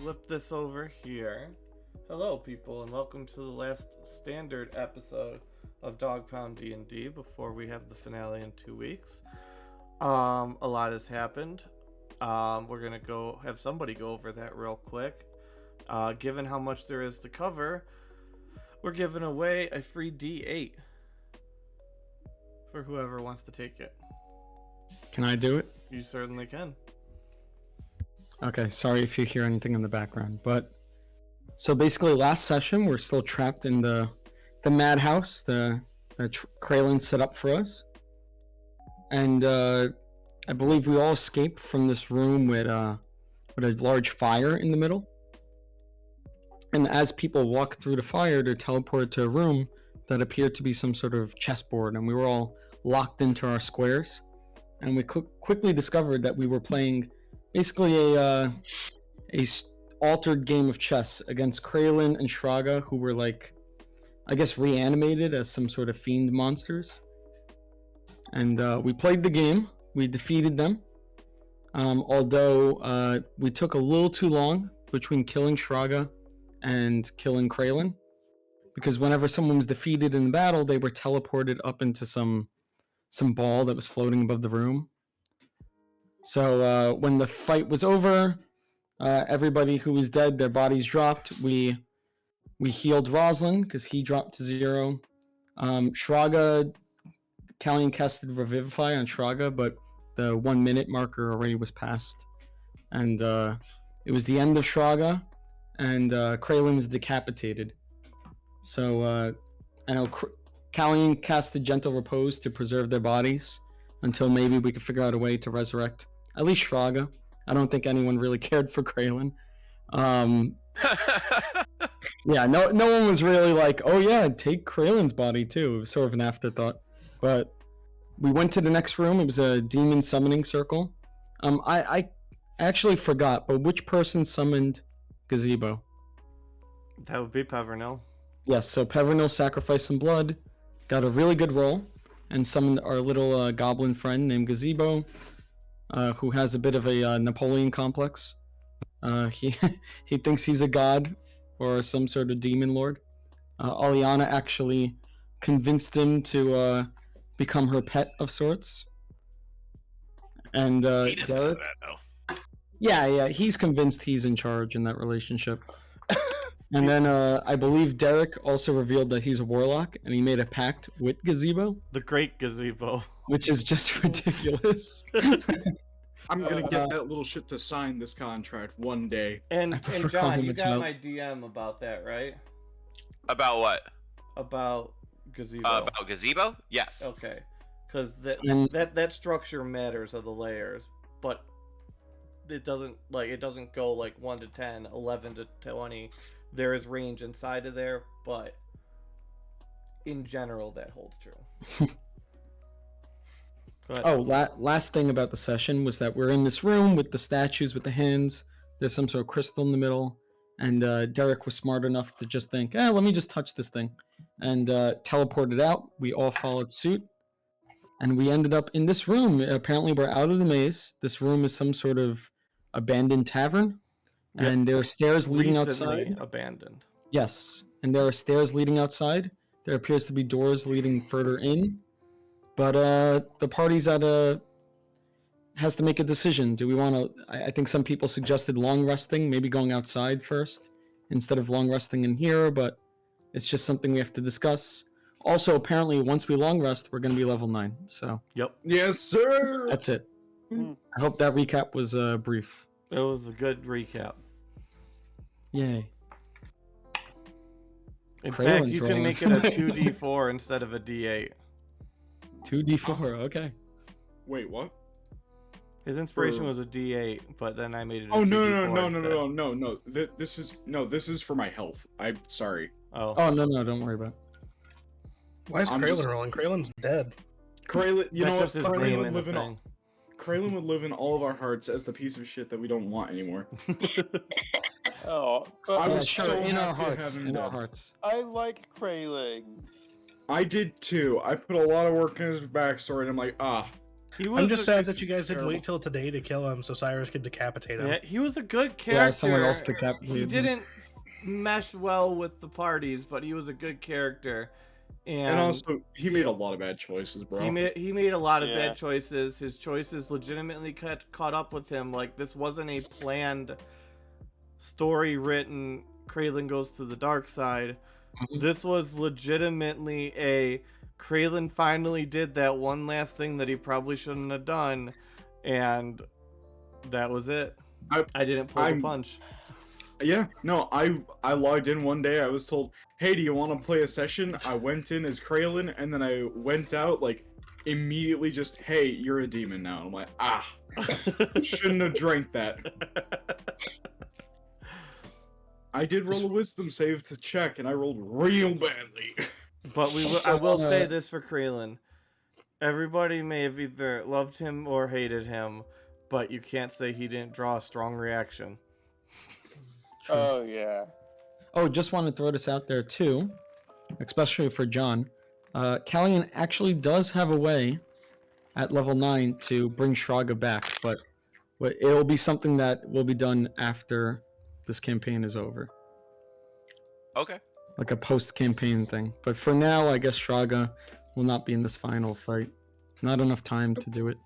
flip this over here. Hello, people, and welcome to the last standard episode of Dog Pound D&D before we have the finale in 2 weeks. A lot has happened. We're gonna go have somebody go over that real quick. Given how much there is to cover, we're giving away a free D8 for whoever wants to take it. Can I do it? You certainly can. Okay, sorry if you hear anything in the background, but so basically last session we're still trapped in the madhouse that Kraylin set up for us, and I believe we all escaped from this room with a large fire in the middle. And as people walked through the fire, they're teleported to a room that appeared to be some sort of chessboard, and we were all locked into our squares. And we quickly discovered that we were playing basically a altered game of chess against Kraylin and Shraga, who were I guess reanimated as some sort of fiend monsters. And we played the game. We defeated them. Although we took a little too long between killing Shraga and killing Kraylin, because whenever someone was defeated in the battle, they were teleported up into some ball that was floating above the room. So when the fight was over, everybody who was dead, their bodies dropped. We healed Roslyn because he dropped to 0. Shraga, Callian casted Revivify on Shraga, but the 1 minute marker already was passed. And it was the end of Shraga, and Kraylin was decapitated. So I know Callian casted Gentle Repose to preserve their bodies until maybe we could figure out a way to resurrect at least Shraga. I don't think anyone really cared for Kraylin. Yeah, no one was really like, oh yeah, take Kraylin's body too. It was sort of an afterthought. But we went to the next room. It was a demon summoning circle. I actually forgot, but which person summoned Gazebo? That would be Pevernil. Yes, so Pevernil sacrificed some blood, got a really good roll, and summoned our little goblin friend named Gazebo, who has a bit of a Napoleon complex. He thinks he's a god or some sort of demon lord. Aliana actually convinced him to become her pet of sorts. And he doesn't know Derek, that, though. yeah, he's convinced he's in charge in that relationship. And then I believe Derek also revealed that he's a warlock, and he made a pact with Gazebo. The Great Gazebo. Which is just ridiculous. I'm gonna get that little shit to sign this contract one day. And prefer John, calling you him a got child. my DM about that, right? About what? About Gazebo. About Gazebo? Yes. Okay. Because And- that structure matters of the layers, but it doesn't go 1 to 10, 11 to 20. There is range inside of there, but in general that holds true. Go ahead. Oh, last thing about the session was that we're in this room with the statues with the hands. There's some sort of crystal in the middle, and Derek was smart enough to just think, let me just touch this thing, and teleported out. We all followed suit, and we ended up in this room. Apparently, we're out of the maze. This room is some sort of abandoned tavern, and there are stairs leading Recently outside. abandoned. Yes, and there are stairs leading outside. There appears to be doors leading further in. But the party's has to make a decision. Do we want to? I think some people suggested long resting, maybe going outside first instead of long resting in here. But it's just something we have to discuss. Also, apparently, once we long rest, we're going to be level 9. So Yep. Yes, sir. that's it. I hope that recap was brief. It was a good recap. Yay! In Kraylin's fact, you can rolling. make it a 2d4 instead of a d8. 2d4. Okay. Wait, what? His inspiration was a d8, but then I made it a Oh 2d4 no. This is for my health. I'm sorry. Oh. Oh no, don't worry about it. Why is I'm Kraylin just- rolling? Kraylin's dead. Kraylin, you know what? That's just his name in the thing. Kraylin would live in all of our hearts as the piece of shit that we don't want anymore. Oh, I Yeah, was sure. so In our happy to hearts. have him In our dead. hearts. I like Kraling. I did too. I put a lot of work in his backstory, and I'm like, I'm just sad that you guys didn't wait till today to kill him so Cyrus could decapitate him. Yeah, he was a good character. Yeah, someone else He decapitated him. didn't mesh well with the parties, but he was a good character. And also, he made a lot of bad choices, bro. He made a lot of bad choices. His choices legitimately caught up with him. Like, this wasn't a planned story written Kraylin goes to the dark side. This was legitimately a Kraylin finally did that one last thing that he probably shouldn't have done, and that was it. I didn't pull the punch. Yeah, no, I logged in one day, I was told, hey, do you want to play a session? I went in as Kraylin, and then I went out, like, immediately just, hey, you're a demon now. I'm like, shouldn't have drank that. I did roll a wisdom save to check, and I rolled real badly. But I will say this for Kraylin. Everybody may have either loved him or hated him, but you can't say he didn't draw a strong reaction. True. Oh, yeah. Oh, just want to throw this out there too, especially for John. Callian actually does have a way at level 9 to bring Shraga back, but it'll be something that will be done after this campaign is over. Okay. Like a post-campaign thing. But for now, I guess Shraga will not be in this final fight. Not enough time to do it.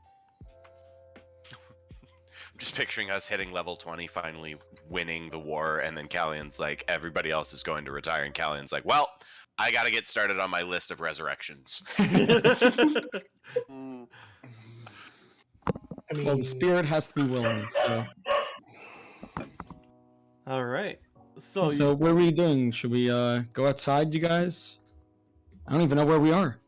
I'm just picturing us hitting level 20, finally winning the war, and then Callian's like, everybody else is going to retire, and Callian's like, well, I gotta get started on my list of resurrections. Mm. I mean, Well, the spirit has to be willing, so... Alright. So what are we doing? Should we go outside, you guys? I don't even know where we are.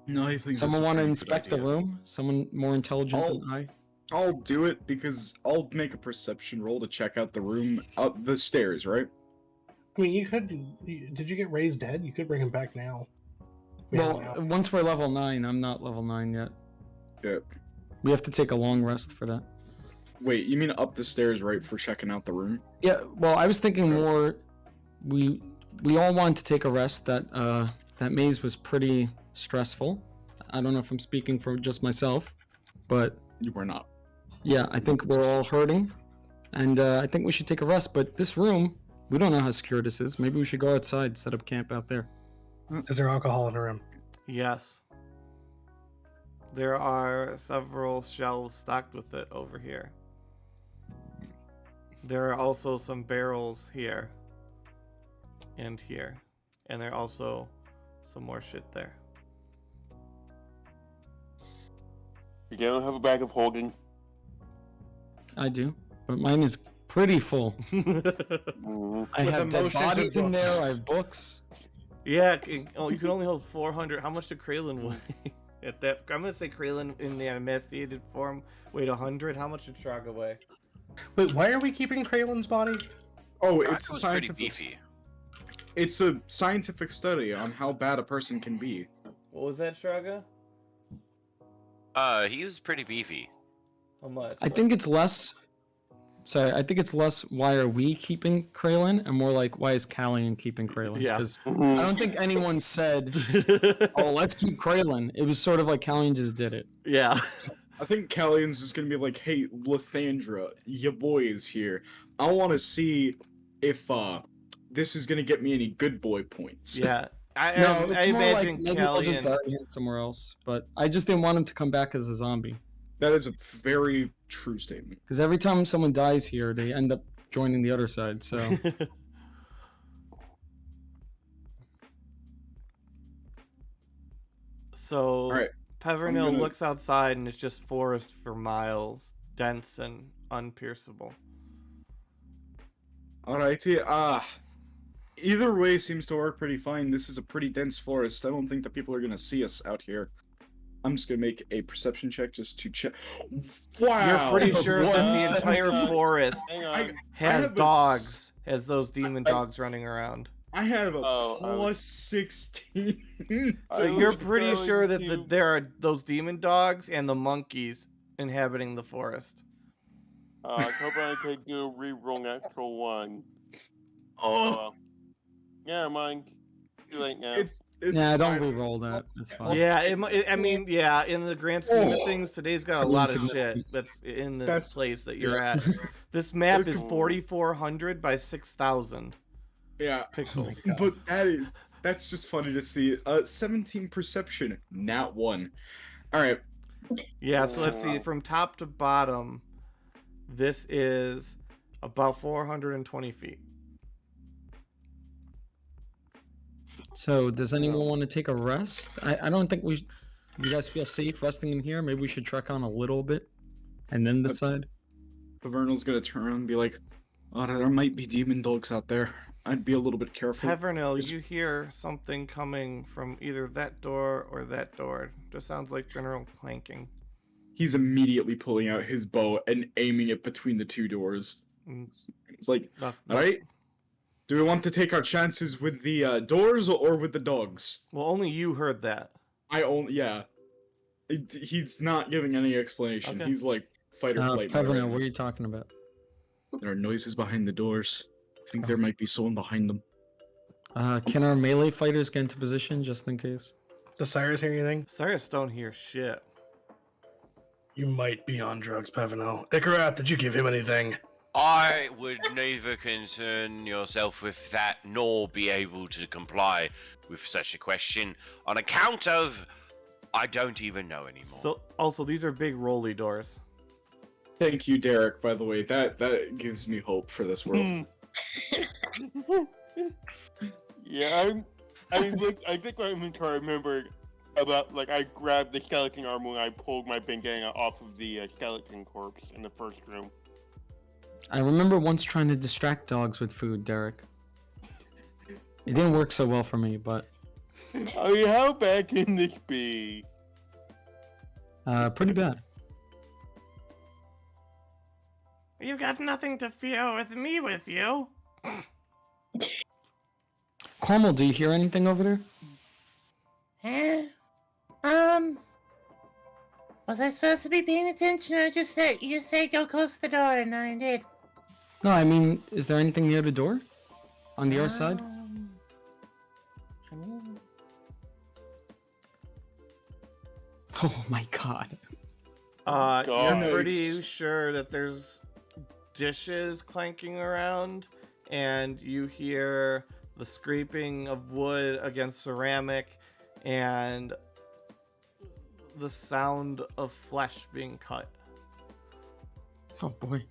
No, I think Someone want to inspect the room? Someone more intelligent than I? I'll do it because I'll make a perception roll to check out the room up the stairs, right? I mean, you could. Did you get raised dead? You could bring him back now. Well, once we're level 9, I'm not level 9 yet. Yeah. We have to take a long rest for that. Wait, you mean up the stairs, right, for checking out the room? Yeah, well, I was thinking more. We all wanted to take a rest. That maze was pretty stressful. I don't know if I'm speaking for just myself, but You were not. yeah, I think we're all hurting, and I think we should take a rest. But this room, we don't know how secure this is. Maybe we should go outside, set up camp out there. Is there alcohol in the room? yes. There are several shelves stocked with it over here. There are also some barrels here. And here. And there are also some more shit there. You don't have a bag of holding. I do, but mine is pretty full. Mm. I With have dead emotions bodies and in there. I have books. Yeah, you can only hold 400. How much did Kraylin weigh? At that, I'm gonna say Kraylin in the emaciated form weighed 100. How much did Shraga weigh? Wait, why are we keeping Kraylin's body? Oh, Shraga it's a was pretty scientific. beefy. It's a scientific study on how bad a person can be. What was that, Shraga? He was pretty beefy. How much? I think it's less. Sorry, I think it's less. Why are we keeping Kraylin, and more like why is Callian keeping Kraylin? Yeah. Because I don't think anyone said, "Oh, let's keep Kraylin." It was sort of like Callian just did it. Yeah. I think Callian's just gonna be like, hey, Lathandra, your boy is here. I want to see if this is gonna get me any good boy points. Yeah. I No, it's more like imagine maybe I'll just Callian. bury him somewhere else. But I just didn't want him to come back as a zombie. That is a very true statement. Because every time someone dies here, they end up joining the other side. So So Alright, Pevernil gonna- looks outside and it's just forest for miles, dense and unpierceable. Alrighty, either way seems to work pretty fine. This is a pretty dense forest. I don't think that people are gonna see us out here. I'm just gonna make a perception check just to check. Wow! You're pretty sure that the 117. entire forest Hang I- on. has have a dogs, has those demon I- dogs running around. I have a Oh, plus 16. So I you're was pretty going sure that to- there are those demon dogs and the monkeys inhabiting the forest. I was hoping I could do a reroll natural one. Oh, Yeah, mind. Too late now. Nah, don't fine. re-roll that. It's fine. Yeah, I mean, yeah. In the grand scheme of Oh. things, today's got a Pretty lot of insignificant. shit that's in this That's- place that you're yeah. at. This map That's is cool. 4,400 by 6,000 Yeah, pixels. God. but that's just funny to see. 17 perception, nat 1. All right, Yeah, so let's see. From top to bottom, this is about 420 feet. So, does anyone want to take a rest? I don't think we. You guys feel safe resting in here? Maybe we should trek on a little bit, and then decide. Vernal's gonna turn around and be like, "Oh, there might be demon dogs out there. I'd be a little bit careful." Pevernil, Is- you hear something coming from either that door or that door. Just sounds like general clanking. He's immediately pulling out his bow and aiming it between the two doors. Mm, It's like, no- all right, do we want to take our chances with the doors or with the dogs? Well, only you heard that. Yeah. He's not giving any explanation. Okay. He's like fight or flight. mode right Pevernil, now. what are you talking about? There are noises behind the doors. I think there might be someone behind them. Can our melee fighters get into position just in case? Does Cyrus hear anything? Cyrus don't hear shit. You might be on drugs, Pevino. Ikarat, did you give him anything? I would neither concern yourself with that nor be able to comply with such a question on account of I don't even know anymore. So, also, these are big rolly doors. Thank you, Derek, by the way. That gives me hope for this world. Yeah, I think I'm trying to remember about, like, I grabbed the skeleton arm when I pulled my bandana off of the skeleton corpse in the first room. I remember once trying to distract dogs with food, Derek. It didn't work so well for me, but I mean, how bad can this be? pretty bad. You got nothing to fear with me with you. Carmel, do you hear anything over there? Was I supposed to be paying attention or just said you said go close the door and I did? No, I mean, is there anything near the door? On the other side? I mean, Oh my god. You're Guys. pretty sure that there's dishes clanking around, and you hear the scraping of wood against ceramic, and the sound of flesh being cut. Oh boy.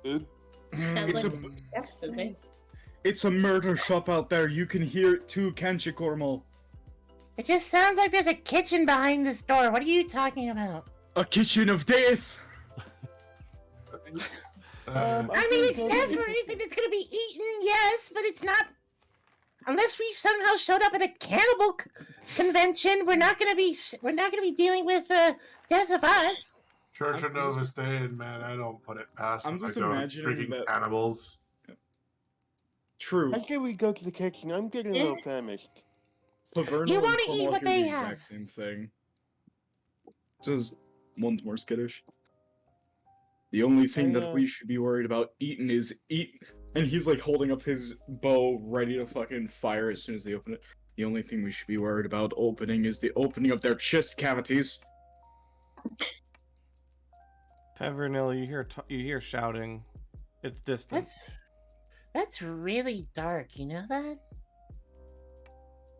Dude, Sounds It's like a- that's busy. It's a murder shop out there. You can hear it too, can't you, Cormal? it just sounds like there's a kitchen behind this door. What are you talking about? A kitchen of death! I mean, it's never anything that's gonna be eaten, yes, but it's not. Unless we've somehow showed up at a cannibal convention, we're not gonna be dealing with death of us. Church of Novus Day, man, I don't put it past I'm them. just I go imagining freaking that- cannibals. True. I say we go to the kitchen. I'm getting a little famished. Pavernal You and wanna Cornwall eat what can do they the have. exact same thing. Just one's more skittish. The only thing that we should be worried about eating is eat. And he's like holding up his bow, ready to fucking fire as soon as they open it. The only thing we should be worried about opening is the opening of their chest cavities. Pevernil, you hear shouting. It's distant. That's really dark. You know that?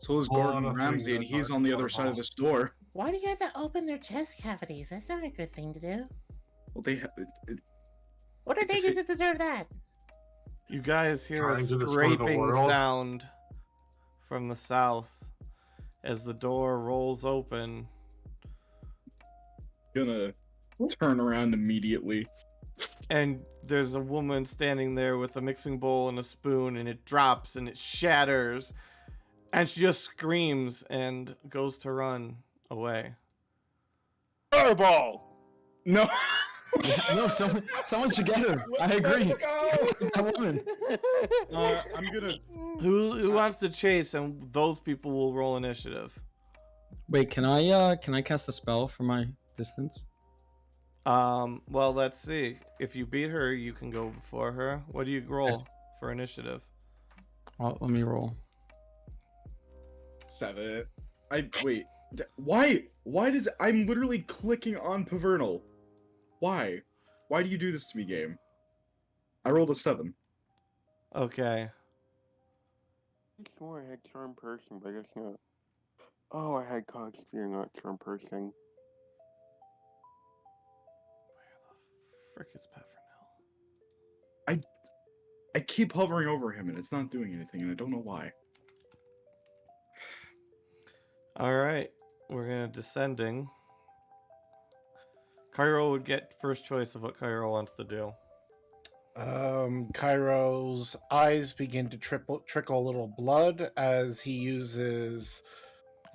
So is Whole lot Gordon of Ramsay, and things that he's are on the other side of normal. this door. Why do you have to open their chest cavities? That's not a good thing to do. Well, they have. What did It's a they do fi- to deserve that? You guys hear a Trying to destroy the scraping world? sound from the south as the door rolls open. Gonna turn around immediately. And there's a woman standing there with a mixing bowl and a spoon, and it drops and it shatters. And she just screams and goes to run away. Fireball! No. No, someone should get her. I agree. Let's go. That woman. I'm gonna. Who wants to chase? And those people will roll initiative. Wait, can I cast a spell from my distance? Well, let's see. If you beat her, you can go before her. What do you roll for initiative? Let me roll. 7. Wait. Why? Why does I'm literally clicking on Pavernal? Why? Why do you do this to me, game? I rolled a 7. Okay. I swore I had charm person, but I guess not. Oh, I had cog spear, not charm person. Where the frick is Pevernell? I keep hovering over him and it's not doing anything, and I don't know why. Alright. We're gonna descending. Cairo would get first choice of what Cairo wants to do. Cairo's eyes begin to trickle a little blood as he uses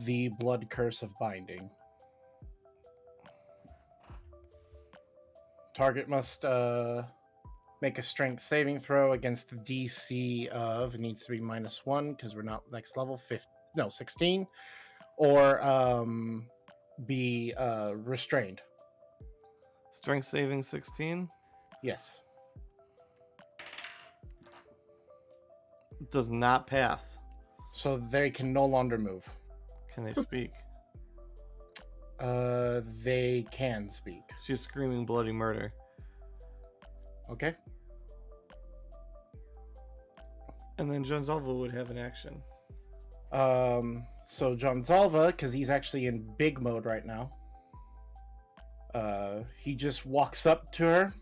the blood curse of binding. Target must make a strength saving throw against the DC of, it needs to be -1 because we're not next level, 16, or be restrained. Strength saving 16? Yes. Does not pass. So they can no longer move. Can they speak? They can speak. She's screaming bloody murder. Okay. And then John Zalva would have an action. So John Zalva, because he's actually in big mode right now, he just walks up to her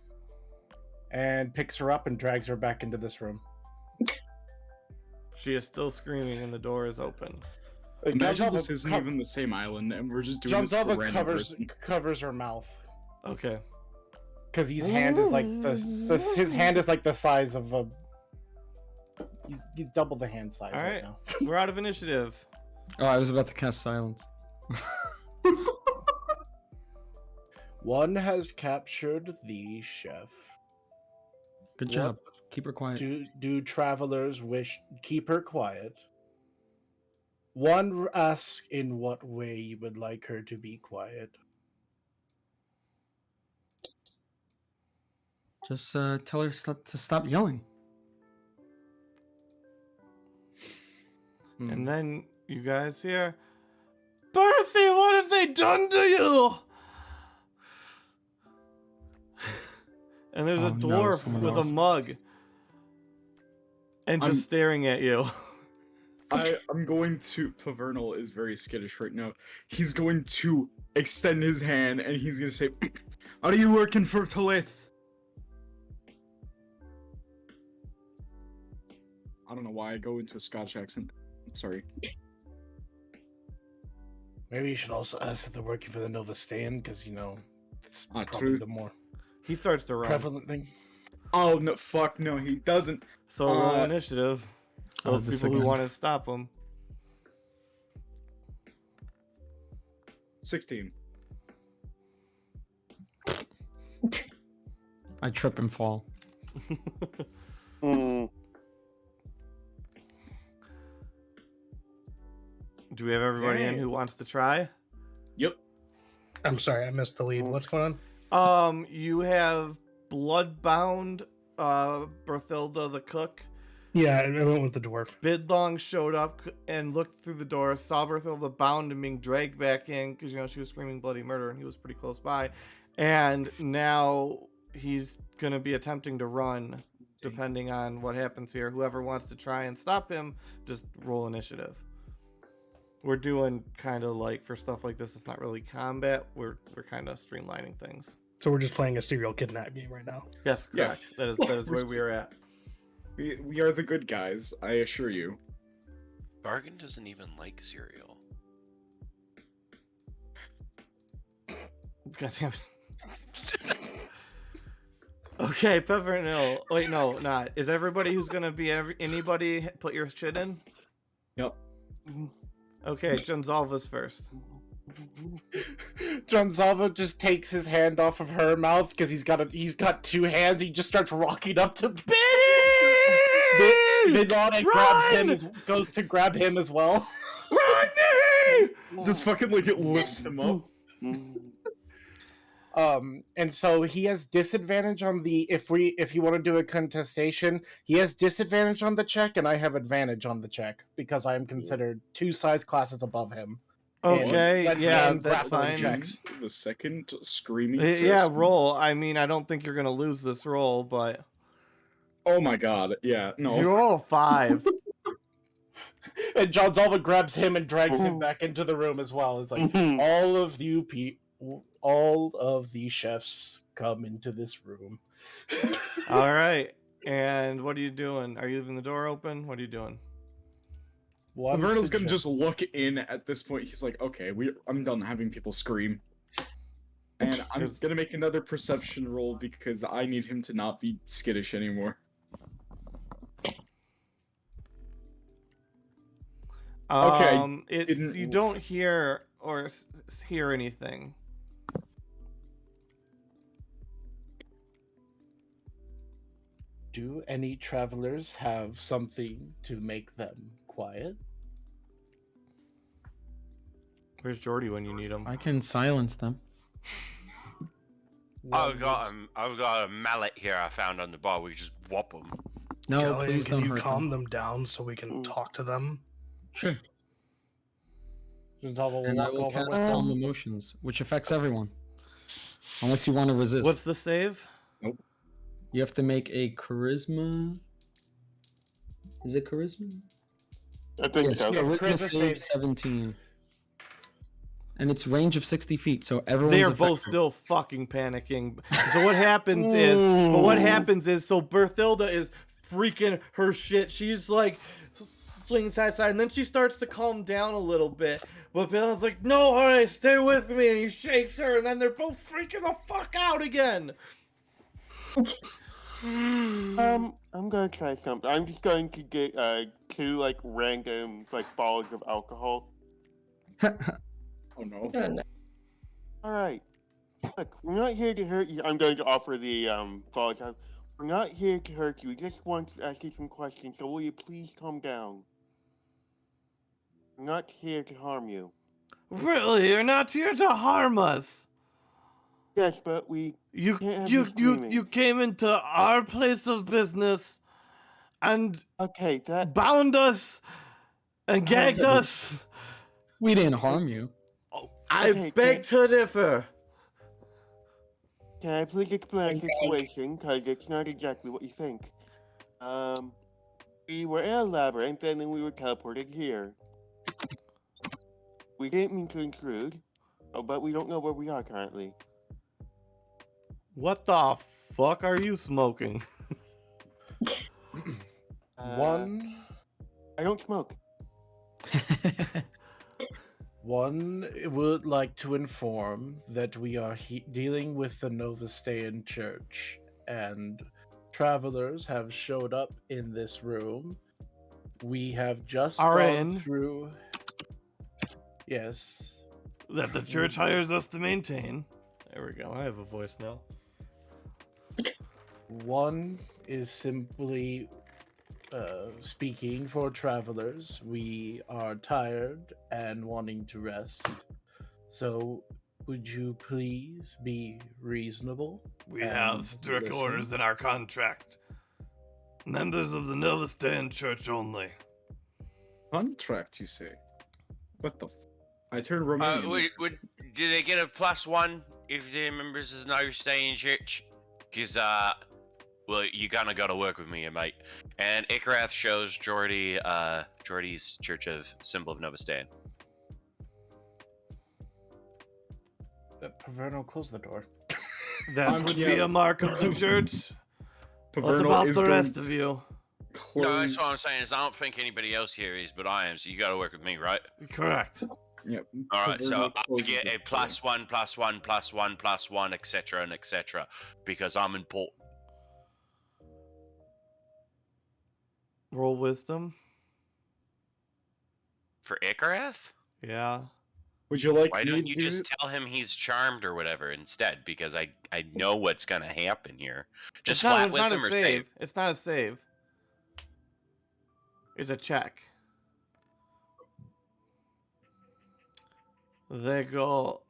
and picks her up and drags her back into this room. She is still screaming and the door is open. Imagine this isn't even the same island and we're just doing this for a random person. Covers her mouth. Okay. Because his hand is like his hand is like the size of a. He's double the hand size right now. We're out of initiative. Oh, I was about to cast silence. One has captured the chef. Good job. Keep her quiet. Do travelers wish keep her quiet? One asks in what way you would like her to be quiet. Just tell her to stop yelling. And then you guys hear, Berthy, what have they done to you? And there's a dwarf with a mug. And just staring at you. I'm going to... Pavernal is very skittish right now. He's going to extend his hand and he's going to say, are you working for Talith? I don't know why I go into a Scottish accent. I'm sorry. Maybe you should also ask if they're working for the Nova Stand, because, you know, it's probably true. the more He starts to run. prevalent thing. Oh, no, fuck, no, he doesn't. So roll initiative. Those this people who again. want to stop him. 16. I trip and fall. Do we have everybody in Dang. who wants to try? Yep. I'm sorry, I missed the lead. What's going on? You have Bloodbound, Berthilda the cook. Yeah, I went with the dwarf. Bidlong showed up and looked through the door, saw Berthilda bound and being dragged back in because, you know, she was screaming bloody murder and he was pretty close by. And now he's going to be attempting to run, depending on what happens here. Whoever wants to try and stop him, just roll initiative. We're doing kind of like, for stuff like this, it's not really combat. We're kind of streamlining things. So we're just playing a serial kidnap game right now. Yes, correct. Yeah. That is where we are at. We are the good guys, I assure you. Bargain doesn't even like cereal. Goddamn. Okay, Peppermill. Wait, no, not. Is everybody who's gonna be anybody put your shit in? Yep. Okay, John Zalva's first. John Zalva just takes his hand off of her mouth because he's got two hands. He just starts rocking up to Biddy! Bidlong grabs him, goes to grab him as well. Rodney! Just fucking like it lifts him up. And so he has disadvantage on the if you want to do a contestation, he has disadvantage on the check, and I have advantage on the check because I am considered 2 size classes above him. Okay, yeah, and that's grappling fine. checks. The second screaming. Yeah, person. roll. I mean, I don't think you're gonna lose this roll, but Oh my god. Yeah. you No. roll a 5. And John Zalva grabs him and drags him back into the room as well. It's like all of you all of the chefs come into this room. All right. And what are you doing? Are you leaving the door open? What are you doing? Vernal's gonna just look in at this point. He's like, okay, I'm done having people scream. And I'm gonna make another perception roll because I need him to not be skittish anymore. Okay. You don't hear or hear anything. Do any travelers have something to make them quiet? Where's Jordy when you need him? I can silence them. I've got a mallet here I found on the bar. We just whop them. No, Kelly, please can don't you hurt calm them. them down so we can talk to them? Sure. John Zalva will And I walk will over cast with him. Calm Emotions, which affects everyone. Unless you want to resist. What's the save? You have to make a charisma. Is it charisma? I think Yes, so. charisma save 17. And it's range of 60 feet, so everyone's They are affected. both still fucking panicking. So what happens is, so Berthilda is freaking her shit. She's like swinging side to side, and then she starts to calm down a little bit. But Bill's like, "No, honey, stay with me," and he shakes her, and then they're both freaking the fuck out again. I'm gonna try something. I'm just going to get 2 like random like balls of alcohol. Oh no. All right. Look, we're not here to hurt you. I'm going to offer the balls. We're not here to hurt you. We just want to ask you some questions. So will you please calm down? We're not here to harm you. Really, you're not here to harm us. Yes, but we You can't have screaming. you came into our place of business and Okay, that bound us and gagged us. We didn't harm you. I Okay, beg to differ. Can I please explain the situation? Because it's not exactly what you think. We were in a labyrinth and then we were teleported here. We didn't mean to intrude, but we don't know where we are currently. What the fuck are you smoking? One I don't smoke. would like to inform that we are dealing with the Novastayan Church, and travelers have showed up in this room. We have just gone through. Yes. That the church hires us to maintain. There we go. I have a voice now. One is simply speaking for travelers. We are tired and wanting to rest. So, would you please be reasonable? We have strict listen? orders in our contract. Members of the Novastayan Church only. Contract, you say? What the? I turned Romanian. Do they get a +1 if they're members of the Novastayan Church? Because, well, you kinda gotta work with me, mate. And Ikarath shows Jordy's Church of Symbol of Novastayan. Paverno, close the door. That would be a mark of the church. What about the rest of you? No, that's what I'm saying is I don't think anybody else here is, but I am, so you gotta work with me, right? Correct. Yep. Alright, so I closes get the a +1, +1, +1, +1, etc. and etc. because I'm important. Roll wisdom. For Ikarath? Yeah. Would you like Why me don't to you do just it? tell him he's charmed or whatever instead? Because I know what's gonna happen here. Just It's not, flat it's not a wisdom or save. save? It's not a save. It's a check. They go,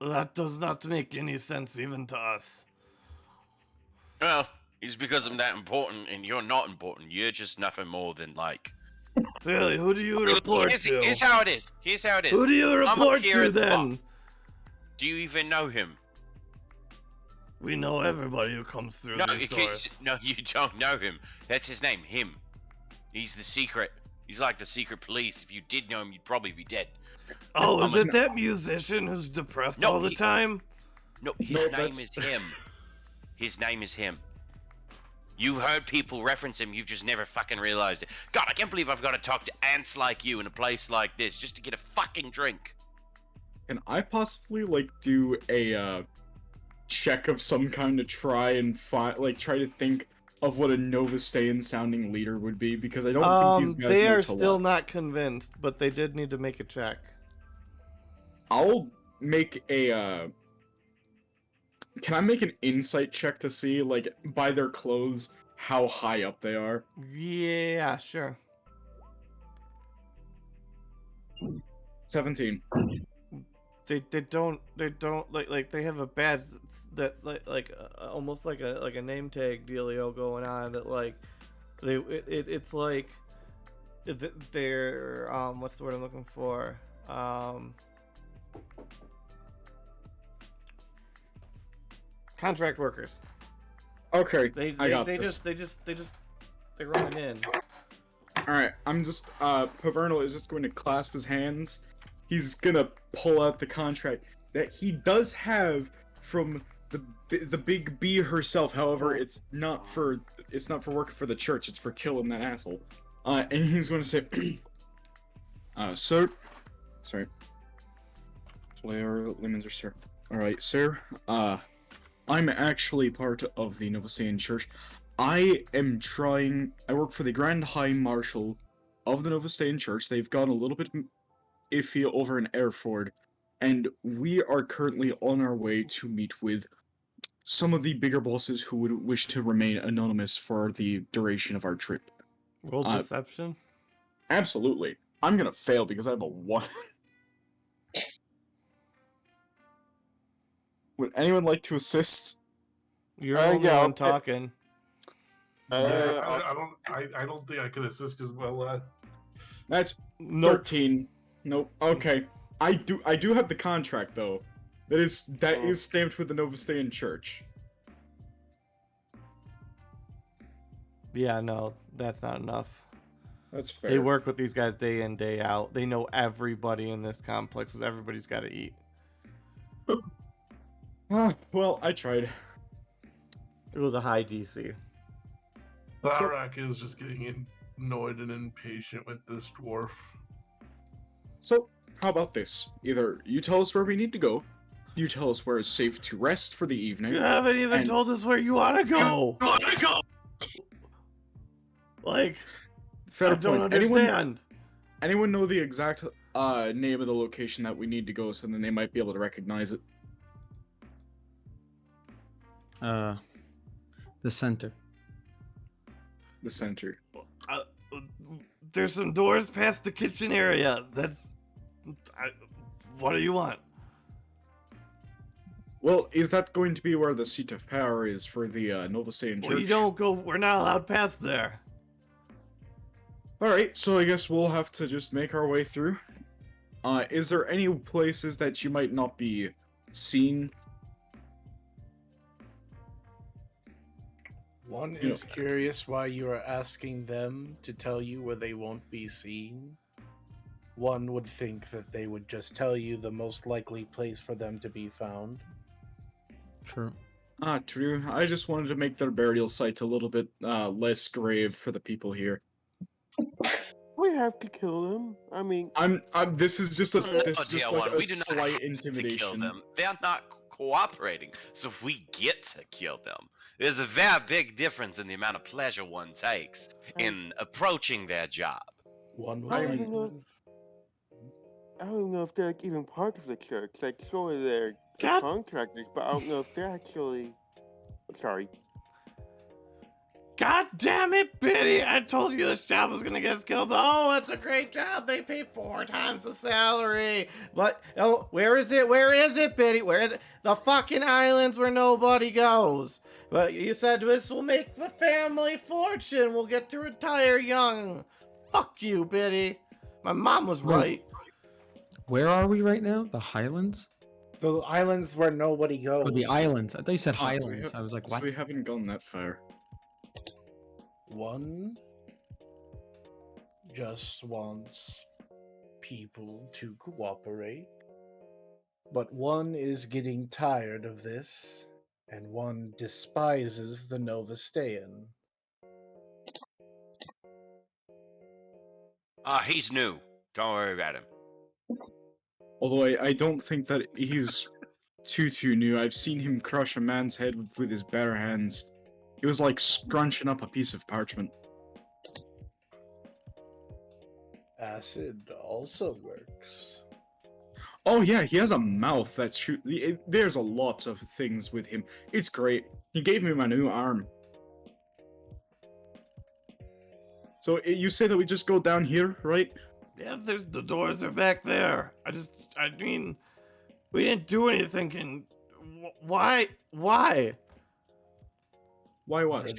That does not make any sense even to us. Well, it's because I'm that important, and you're not important. You're just nothing more than like. Really, who do you report to? Here's how it is. Here's how it is. Who do you I'm up report here to at the bar. then? Do you even know him? We know everybody who comes through No, these doors. no, you don't know him. That's his name, him. He's the secret. He's like the secret police. If you did know him, you'd probably be dead. Oh, is it that musician who's depressed all the time? No, his name is him. His name is him. You've heard people reference him, you've just never fucking realized it. God, I can't believe I've got to talk to ants like you in a place like this just to get a fucking drink. Can I possibly, like, do a, check of some kind to try and try to think of what a Novastayan sounding leader would be? Because I don't think these guys they know are to still lie. not convinced, but they did need to make a check. I'll make a, can I make an insight check to see, like, by their clothes, how high up they are? Yeah, sure. 17. They don't like they have a badge that almost like a name tag dealio going on that like it's like they're what's the word I'm looking for, contract workers. Okay, they're running in. Alright, I'm just, Pavernal is just going to clasp his hands. He's gonna pull out the contract that he does have from the big B herself. However, it's not for working for the church. It's for killing that asshole. And he's going to say, sir, sorry, Slayer Lemons are sir. All right, sir. I'm actually part of the Novastayan Church. I work for the Grand High Marshal of the Novastayan Church. They've gone a little bit iffy over in Airford, and we are currently on our way to meet with some of the bigger bosses who would wish to remain anonymous for the duration of our trip. Roll deception? Absolutely. I'm gonna fail because I have a 1. Would anyone like to assist? You're the only one talking. I don't think I could assist because That's Nope. 13. Nope. Okay. I do have the contract though. That is stamped with the Novastayan Church. Yeah, no, that's not enough. That's fair. They work with these guys day in, day out. They know everybody in this complex because everybody's got to eat. Well, I tried. It was a high DC. Barak is just getting annoyed and impatient with this dwarf. So, how about this? Either you tell us where we need to go, you tell us where it's safe to rest for the evening. You haven't even told us where you want to go. Like, Fair I don't point. understand. Anyone know the exact name of the location that we need to go, so then they might be able to recognize it? The center. The center. There's some doors past the kitchen area. What do you want? Well, is that going to be where the seat of power is for the Novastayan Church? Well, you don't go. We're not allowed past there. Alright, so I guess we'll have to just make our way through. Is there any places that you might not be seen? One is curious why you are asking them to tell you where they won't be seen. One would think that they would just tell you the most likely place for them to be found. True. True. I just wanted to make their burial site a little bit less grave for the people here. We have to kill them. I mean, this is just a We do not slight have intimidation. to kill them. They're not cooperating, so we get to kill them. There's a very big difference in the amount of pleasure one takes in approaching their job. One would I think. don't know if they're even part of the church. Like, sure, they're God. contractors, but I don't know if they're actually. Sorry. God damn it, Biddy! I told you this job was gonna get us killed. Oh, it's a great job. They pay 4 times the salary. But oh, where is it? Where is it, Biddy? Where is it? The fucking islands where nobody goes. But you said this will make the family fortune. We'll get to retire young. Fuck you, Biddy. My mom was right. Where are we right now? The Highlands? The islands where nobody goes. Oh, the islands. I thought you said Oh, so we Highlands. have- I was like, So what? we haven't gone that far. One just wants people to cooperate, but one is getting tired of this, and one despises the Novastayan. He's new. Don't worry about him. Although I don't think that he's too new. I've seen him crush a man's head with his bare hands. It was like scrunching up a piece of parchment. Acid also works. Oh yeah, he has a mouth that shoot. There's a lot of things with him. It's great. He gave me my new arm. So you say that we just go down here, right? Yeah, there's the doors are back there. I mean, we didn't do anything. Why? Why what? It's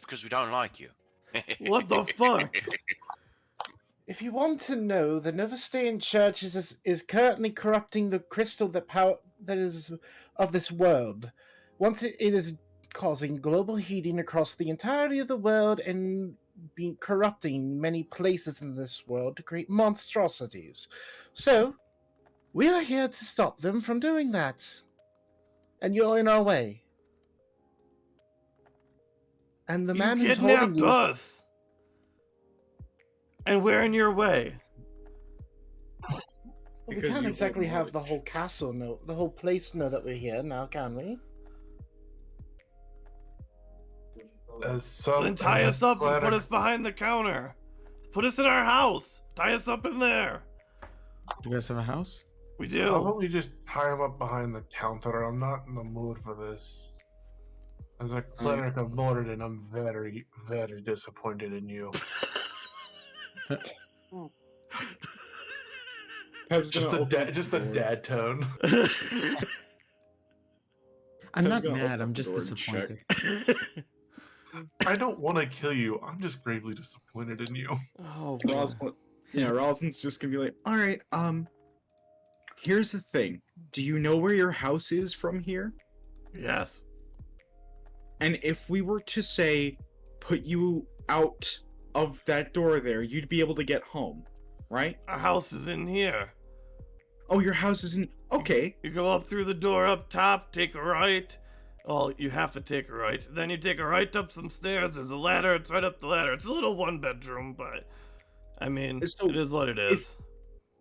because we don't like you. What the fuck? If you want to know, the Novastayan Church is currently corrupting the crystal that is of this world. Once it is causing global heating across the entirety of the world and corrupting many places in this world to create monstrosities. So, we are here to stop them from doing that. And you're in our way. And the man You who's holding kidnapped you... us. And we're in your way. We Because can't you exactly hold have the knowledge. whole castle know, the whole place know that we're here now, can we? Then tie us up and put us behind the counter. Put us in our house. Tie us up in there. Do you guys have a house? We How do. about we just tie him up behind the counter? I'm not in the mood for this. As a cleric of Morden, I'm very, very disappointed in you. Pev's Just gonna the open up just the the door. dad tone. I'm Pev's not gonna mad. open I'm up the just door and check. disappointed. I don't want to kill you. I'm just gravely disappointed in you. Oh, boy. Rosalind, yeah, Rosalind's just gonna be like, all right, here's the thing. Do you know where your house is from here? Yes. And if we were to say, put you out of that door there, you'd be able to get home, right? Our house is in here. Oh, your house is in. Okay. You go up through the door up top, take a right. Well, you have to take a right. Then you take a right up some stairs. There's a ladder. It's right up the ladder. It's a little 1-bedroom, but I mean, So, it is what it is.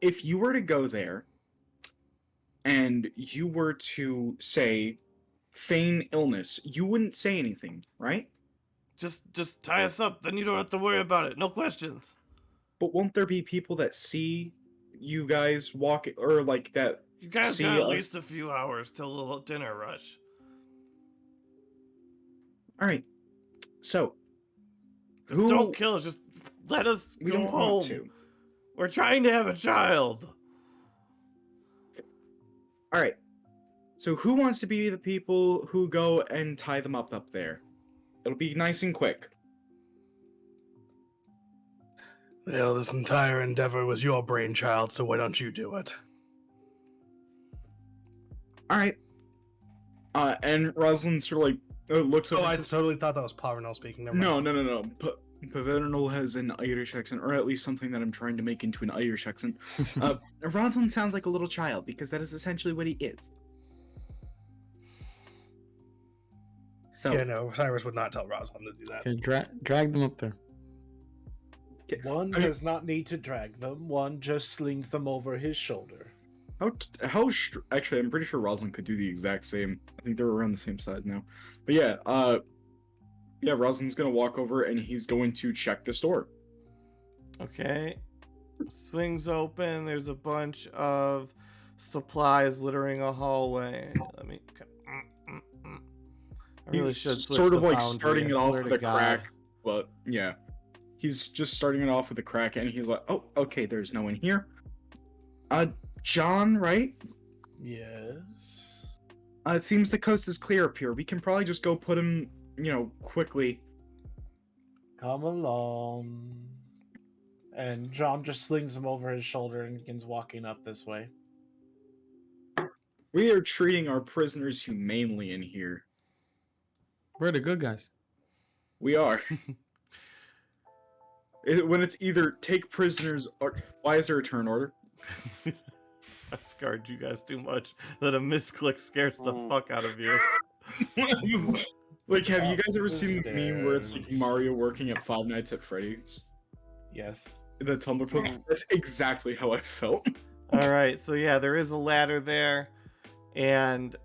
If you were to go there, and you were to say, feign illness, you wouldn't say anything, right? Just tie us up. Then you don't have to worry about it. No questions. But won't there be people that see you guys walk, or like that? You guys See got at us- least a few hours till the dinner rush. All right. So, Just don't kill us. Just let us we go don't home. want to. We're trying to have a child. All right. So who wants to be the people who go and tie them up there? It'll be nice and quick. This entire endeavor was your brainchild, so why don't you do it? All right. And Rosalind sort of like looks over. Oh, I and says, totally thought that was Parnell speaking. Never no, mind. no. Pavernal has an Irish accent, or at least something that I'm trying to make into an Irish accent. Rosalind sounds like a little child because that is essentially what he is. So Yeah, no, Cyrus would not tell Rosalind to do that. Okay, drag them up there. One I mean- does not need to drag them. One just slings them over his shoulder. actually, I'm pretty sure Rosalind could do the exact same. I think they're around the same size now. But yeah, Rosalind's gonna walk over and he's going to check the store. Okay. Swings open. There's a bunch of supplies littering a hallway. Let me. I really He's should switch sort the of like foundry, starting I it off swear with to a God. crack, but yeah. He's just starting it off with a crack, and he's like, "Oh, okay, there's no one here." John, right? Yes. It seems the coast is clear up here. We can probably just go put him, quickly. Come along. And John just slings him over his shoulder and begins walking up this way. We are treating our prisoners humanely in here. We're the good guys. We are. When it's either take prisoners or... Why is there a turn order? I scarred you guys too much that a misclick scares the fuck out of you. Like, have you guys ever seen the meme where it's like Mario working at Five Nights at Freddy's? Yes. The Tumblr post? That's exactly how I felt. Alright, so yeah, there is a ladder there, and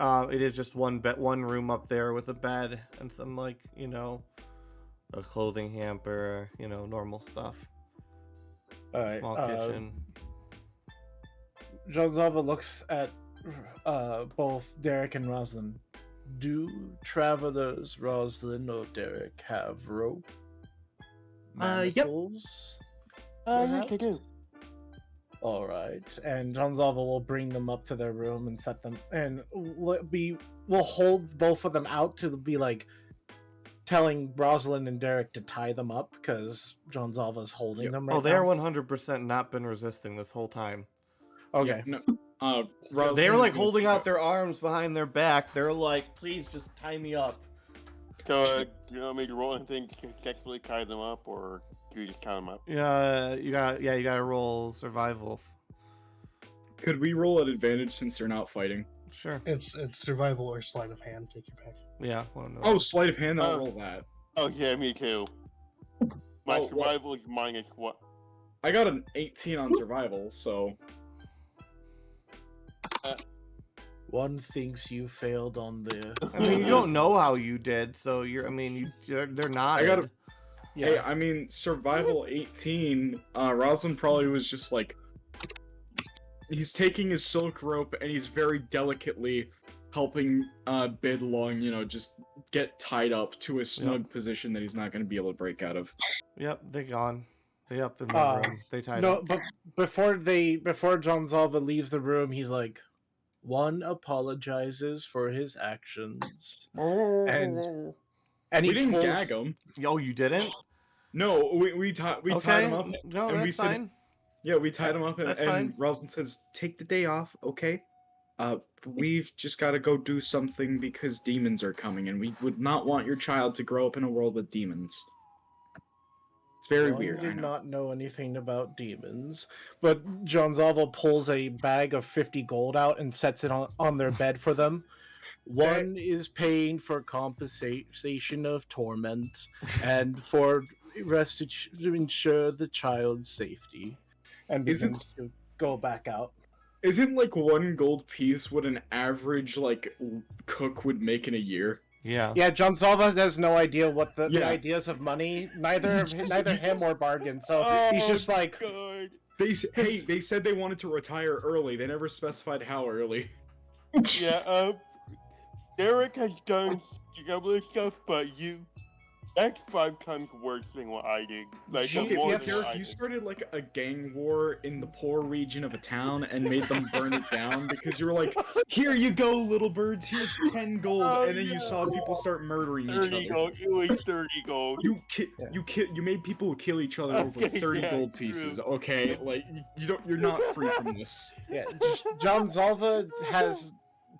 it is just one room up there with a bed and some, like, a clothing hamper, normal stuff. Alright. Small kitchen. Jonzava looks at both Derek and Roslyn. Do travelers, Roslyn or Derek, have rope? Yep. Manacles? Yes, I do. Alright. And Jonzava will bring them up to their room and set them, and we'll hold both of them out to be like telling Rosalind and Derek to tie them up because Jonzava's holding them right they're now. 100% not been resisting this whole time. Okay. Yeah, no. They were like Rosalind's holding out their arms behind their back. They're like, please just tie me up. So, do you want me to roll anything to successfully tie them up, or do you just tie them up? Yeah, you gotta roll survival. Could we roll at advantage since they're not fighting? Sure. It's survival or sleight of hand. Take your pick. Yeah. One of those. Oh, sleight of hand, I'll roll that. Oh, yeah, me too. My Oh, survival is minus what? I got an 18 on survival, so... One thinks you failed on the. I mean, you don't know how you did, so they're not. I gotta... Yeah. Hey, I mean, survival 18, Rosalind probably was just like... He's taking his silk rope and he's very delicately helping Bid along, just get tied up to a snug position that he's not going to be able to break out of. Yep, they gone. They up in the room. They tied No, up. but before Jonzalva leaves the room, he's like, one apologizes for his actions. And We he didn't pulls... gag him. Oh, you didn't? No, we tied him up. No, and that's we said, fine. Yeah, we tied him up, That's and fine. Rosalind says, "Take the day off, okay? We've just got to go do something because demons are coming, and we would not want your child to grow up in a world with demons." It's very weird. I I did know. not know anything about demons, but Jonzalva pulls a bag of 50 gold out and sets it on their bed for them. One is paying for compensation of torment and for to ensure the child's safety, and begins to go back out. Isn't like one gold piece what an average cook would make in a year? Yeah. Yeah, Jonzalva has no idea what the ideas of money. Neither him or Bargain. So he's just like, God. They said they wanted to retire early. They never specified how early. Yeah, Derek has done similar stuff, but that's 5 times worse than what I did. Like, Okay, more yeah, than Derek, what I you did. started like a gang war in the poor region of a town and made them burn it down because you were like, "Here you go, little birds. Here's 10 gold," and then you saw people start murdering each 30 other. gold. It was 30 gold. You made people kill each other over Okay, 30 yeah, gold true. pieces. Okay, like you're not free from this. yeah, Jonzalva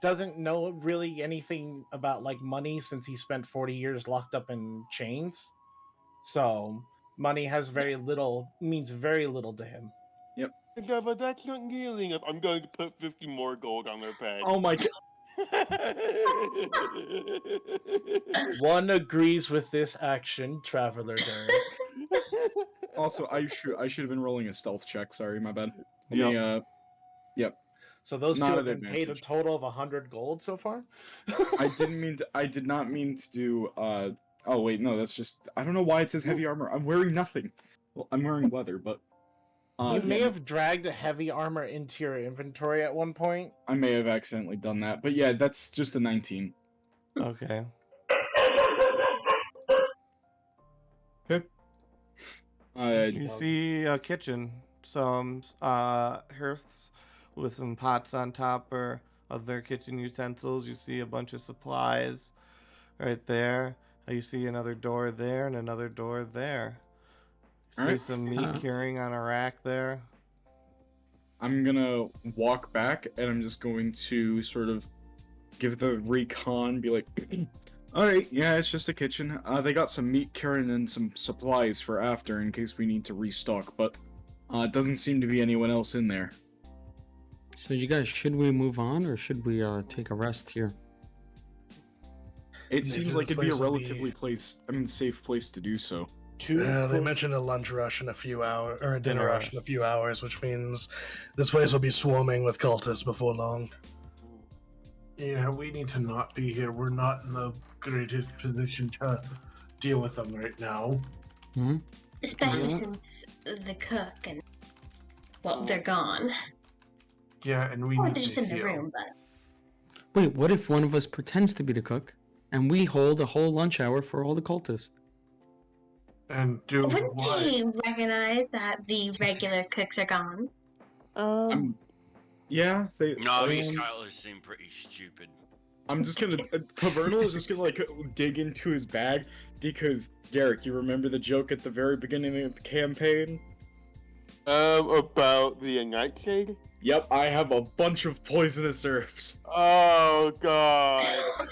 doesn't know really anything about like money since he spent 40 years locked up in chains. So money means very little to him. Yeah, but that's not nearly enough. I'm going to put 50 more gold on their bed. Oh my god. One agrees with this action, Traveler Derek. Also, I should have been rolling a stealth check. Sorry, my bad. Yep. So those Not two have an been paid a advantage. total of 100 gold so far. I did not mean to do. Oh wait, no, that's just. I don't know why it says heavy armor. I'm wearing nothing. Well, I'm wearing leather, but. You may have dragged a heavy armor into your inventory at one point. I may have accidentally done that, but yeah, that's just a 19. Okay. You see a kitchen, some hearths with some pots on top or other kitchen utensils. You see a bunch of supplies right there. You see another door there and another door there. You see Alright. some meat curing on a rack there. I'm gonna walk back and I'm just going to sort of give the recon, be like, alright, yeah, it's just a kitchen. They got some meat curing and some supplies for after in case we need to restock, but it doesn't seem to be anyone else in there. So you guys, should we move on or should we take a rest here? It This seems like it'd be a place will be- relatively safe place to do so. They mentioned a lunch rush in a few hours, or a dinner rush in a few hours, which means this place will be swarming with cultists before long. Yeah, we need to not be here. We're not in the greatest position to deal with them right now. Hmm? Especially since the cook and they're gone. Yeah, and we Or need they're just to in the heal. room, but Wait, what if one of us pretends to be the cook and we hold a whole lunch hour for all the cultists? And do wouldn't what? they recognize that the regular cooks are gone? Yeah, they. No, these Kylers seem pretty stupid. I'm just gonna. Pavernal is just gonna like dig into his bag because Garrick, you remember the joke at the very beginning of the campaign? About the nightshade? Yep, I have a bunch of poisonous herbs. Oh god.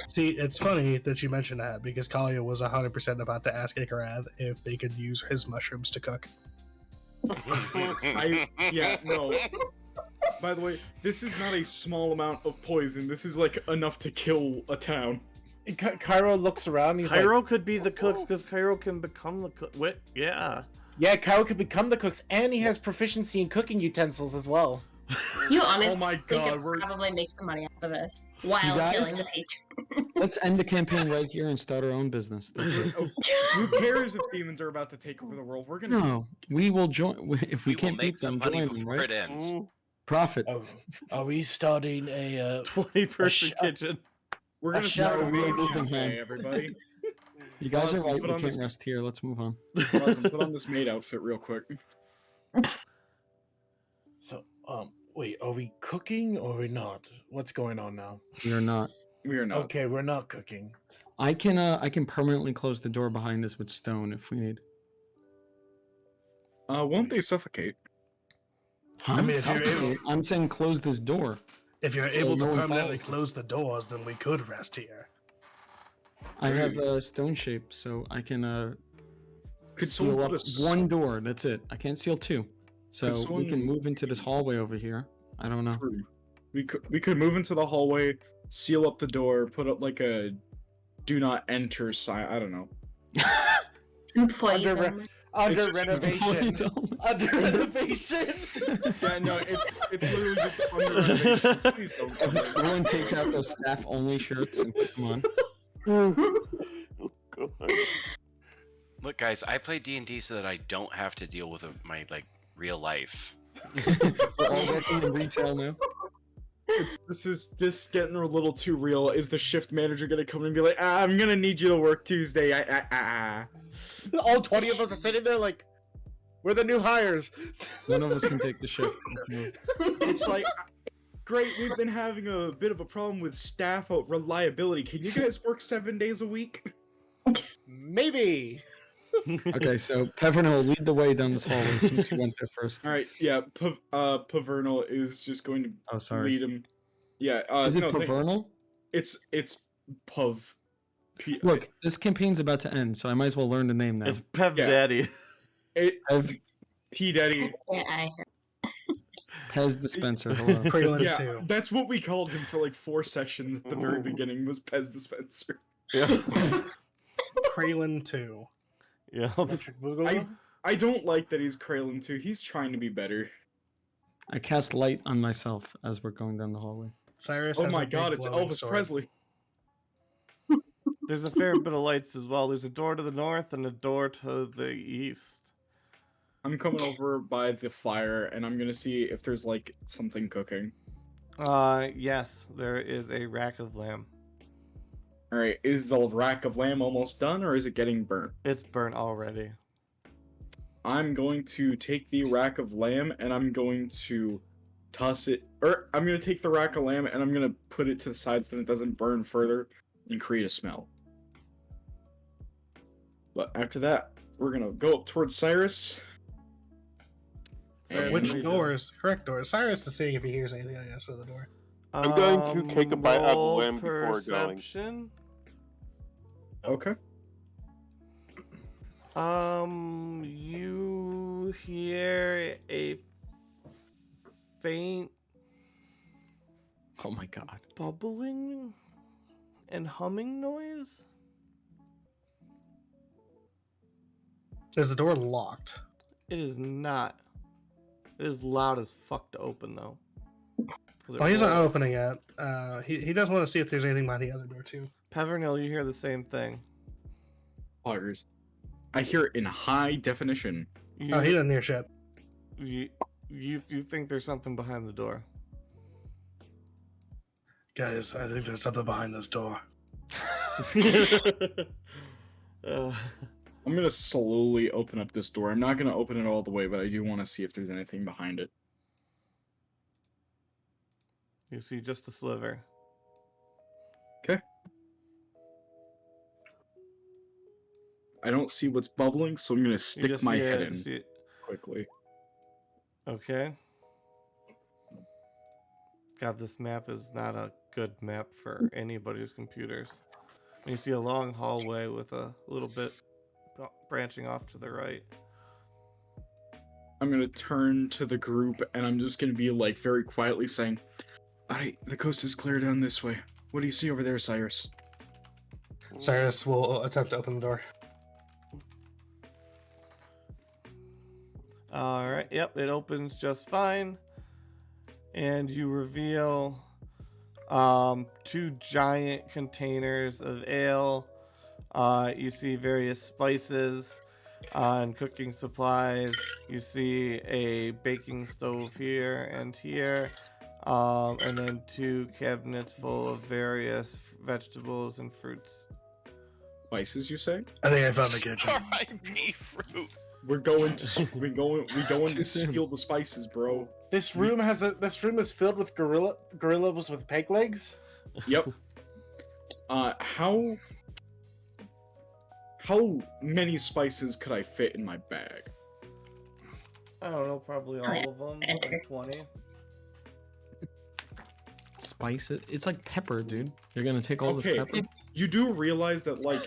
See, it's funny that you mentioned that because Kalia was 100% about to ask Ikarath if they could use his mushrooms to cook. No. By the way, this is not a small amount of poison. This is like enough to kill a town. Cairo looks around. He's Cairo like, could be the cooks because Cairo can become the cook. Wait, yeah. yeah, Cairo could become the cooks, and he has proficiency in cooking utensils as well. You honestly Oh my god, could probably make some money off of this while guys? killing the patron. Let's end the campaign right here and start our own business. That's it. Who cares if demons are about to take over the world? We're gonna. No, we will join. If we will can't make beat some them, money join them, before right? it ends. Profit. Oh, are we starting a 20-person kitchen. We're gonna shall start we- a moving cafe, on. everybody. You guys are Awesome, right. put We on can't this- rest here. Let's move on. Awesome, put on this maid outfit real quick. So, wait, are we cooking or are we not? What's going on now? We are not. We are not. Okay, we're not cooking. I can permanently close the door behind us with stone if we need. Won't they suffocate? Huh? I mean, if you're Suffocate? I'm saying close this door. If you're So able to no one permanently follows us. close the doors, then we could rest here. I have a stone shape, so I can Could seal someone up put a one door. That's it. I can't seal two. So Could we can someone- move into this hallway over here. I don't know. True. We could move into the hallway, seal up the door, put up like a "Do not enter" sign. I don't know. Poison. Under It's just- renovation. Under renovation. Yeah, no, it's literally just under renovation. Please don't. do that. Everyone takes out those staff only shirts and put them on. Oh god. Look, guys, I play D&D so that I don't have to deal with my real life. We're all working in retail now. This getting a little too real. Is the shift manager gonna come and be like, I'm gonna need you to work Tuesday? All 20 of us are sitting there like, we're the new hires. None of us can take the shift. It's like, great. We've been having a bit of a problem with staff reliability. Can you guys work 7 days a week? Maybe. Okay, so Pevernal, lead the way down this hallway since you went there first. All right, yeah. Pavernal is just going to Oh, sorry. lead him. Yeah. Is it no, Pavernal? It's Pav. Look, this campaign's about to end, so I might as well learn the name now. It's Pev Yeah. Daddy. P Daddy. Yeah, I heard. Pez Dispenser. Hello. Krillin Yeah, 2. that's what we called him for like 4 sessions at the very beginning. Was Pez Dispenser. Yeah. Krillin 2. Yeah. Patrick Boogaloo? I don't like that he's Kralin too. He's trying to be better. I cast light on myself as we're going down the hallway. Cyrus Oh has my a big god, it's glowing Elvis sword. Presley. There's a fair bit of lights as well. There's a door to the north and a door to the east. I'm coming over by the fire and I'm gonna see if there's like something cooking. Yes, there is a rack of lamb. Alright, is the rack of lamb almost done or is it getting burnt? It's burnt already. I'm going to take the rack of lamb and I'm going to toss it, or I'm going to take the rack of lamb and I'm going to put it to the side so that it doesn't burn further and create a smell. But after that, we're going to go up towards Cyrus. Cyrus, Which what are you door doing? is the correct door? Cyrus is seeing if he hears anything, I guess, for the door. I'm going to take a bite out of roll lamb before going. perception. Okay. You hear a faint Oh my god. bubbling and humming noise. Is the door locked? It is not. It is loud as fuck to open though. 'Cause it Oh, he's not rolls. opening it. He does want to see if there's anything behind the other door, too. Pevernil, you hear the same thing. Poggers. I hear it in high definition. You, Oh, he doesn't hear shit. you think there's something behind the door. Guys, I think there's something behind this door. Uh, I'm gonna slowly open up this door. I'm not gonna open it all the way, but I do want to see if there's anything behind it. you see just a sliver. I don't see what's bubbling, so I'm gonna You stick just my see head it, in see it. quickly. Okay. God, this map is not a good map for anybody's computers. You see a long hallway with a little bit branching off to the right. I'm gonna turn to the group and I'm just gonna be like very quietly saying, "Alright, the coast is clear down this way. What do you see over there, Cyrus?" Cyrus will attempt to open the door. All right. Yep, it opens just fine, and you reveal two giant containers of ale. You see various spices and cooking supplies. You see a baking stove here and here, and then two cabinets full of various vegetables and fruits. Spices, you say? I think I found the kitchen. R.I.P. fruit. We're going to we going Too to soon. steal the spices, bro. This room is filled with gorillas with peg legs. Yep. How many spices could I fit in my bag? I don't know, probably all of them, like 20. Spice it. It's like pepper, dude. You're gonna take all Okay, this pepper? you do realize that like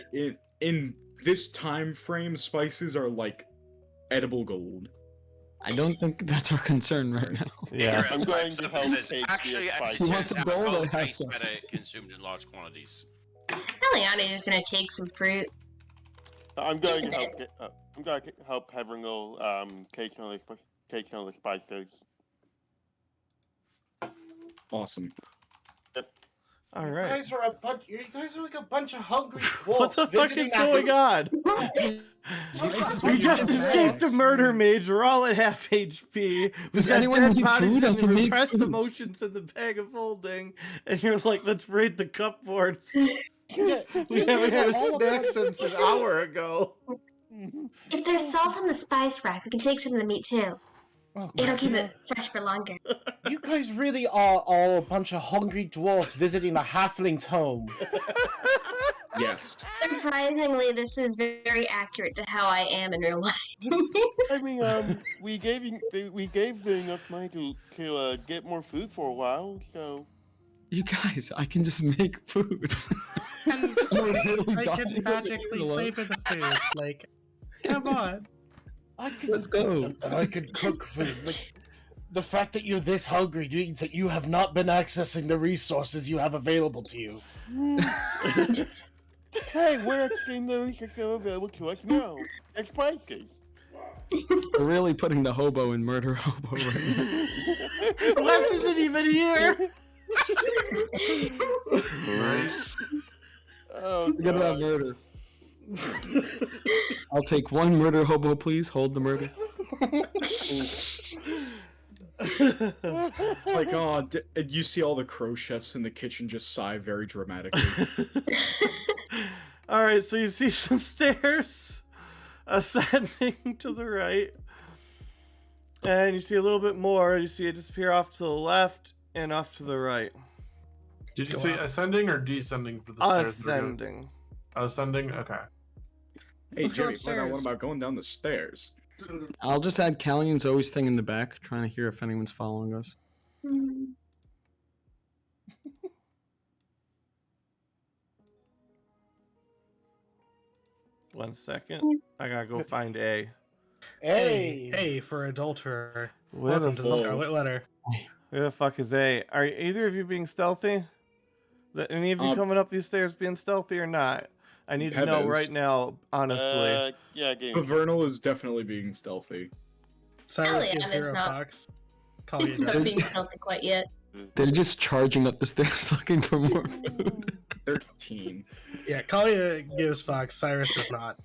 in this time frame, spices are like edible gold. I don't think that's our concern right now. Yeah. I'm going to help Says, take actually, the actually, spice. You want turns some out gold? I gold have tastes some. better consumed in large quantities. Eliana is gonna take some fruit. I'm going to help. I'm going to help Pevernil take some of the spices. Awesome. All You right. guys are like a bunch of hungry What wolves. the fuck is going on? We just escaped a murder mage. We're all at half HP. We've Does got anyone dead need bodies food? I and can make repressed food. emotions in the bag of holding. And you're like, let's raid the cupboards. Yeah, We haven't had a all of snack them- since an hour ago. If there's salt in the spice rack, we can take some of the meat too. Oh, It'll God. keep it fresh for longer. You guys really are all a bunch of hungry dwarfs visiting a halfling's home. Yes. Surprisingly, this is very accurate to how I am in real life. I mean, we gave them enough money to get more food for a while, so. You guys, I can just make food. And We're really I dying can of magically Angelo. flavor the food. Like, come on. Let's go. I could cook food. Like, the fact that you're this hungry means that you have not been accessing the resources you have available to you. Hey, we're seeing those are still available to us now. And spices. We're really putting the hobo in murder hobo right now. Wes isn't even here. Oh, Forget about God. murder. I'll take one murder hobo, please. Hold the murder. It's like, oh, you see all the crow chefs in the kitchen just sigh very dramatically. All right, so you see some stairs ascending to the right. And you see a little bit more. You see it disappear off to the left and off to the right. Did you say ascending or descending for the stairs? Ascending. Ascending? Okay. Hey, Let's go Jerry, what upstairs. about going down the stairs? I'll just add Callion's always thing in the back, trying to hear if anyone's following us. Hmm. 1 second. I gotta go find A. Hey. A for adulterer. Where Welcome to the fuck? Scarlet Letter. Where the fuck is A? Are either of you being stealthy? Is that any of you coming up these stairs being stealthy or not? I need to know Heavens. right now, honestly. Yeah, game. Pavernal is definitely being stealthy. Cyrus yeah, gives that's 0 not- Fox. Call you Not does. being stealthy quite yet. They're just charging up the stairs looking for more food. 13. Yeah, Kalia gives Fox. Cyrus does not.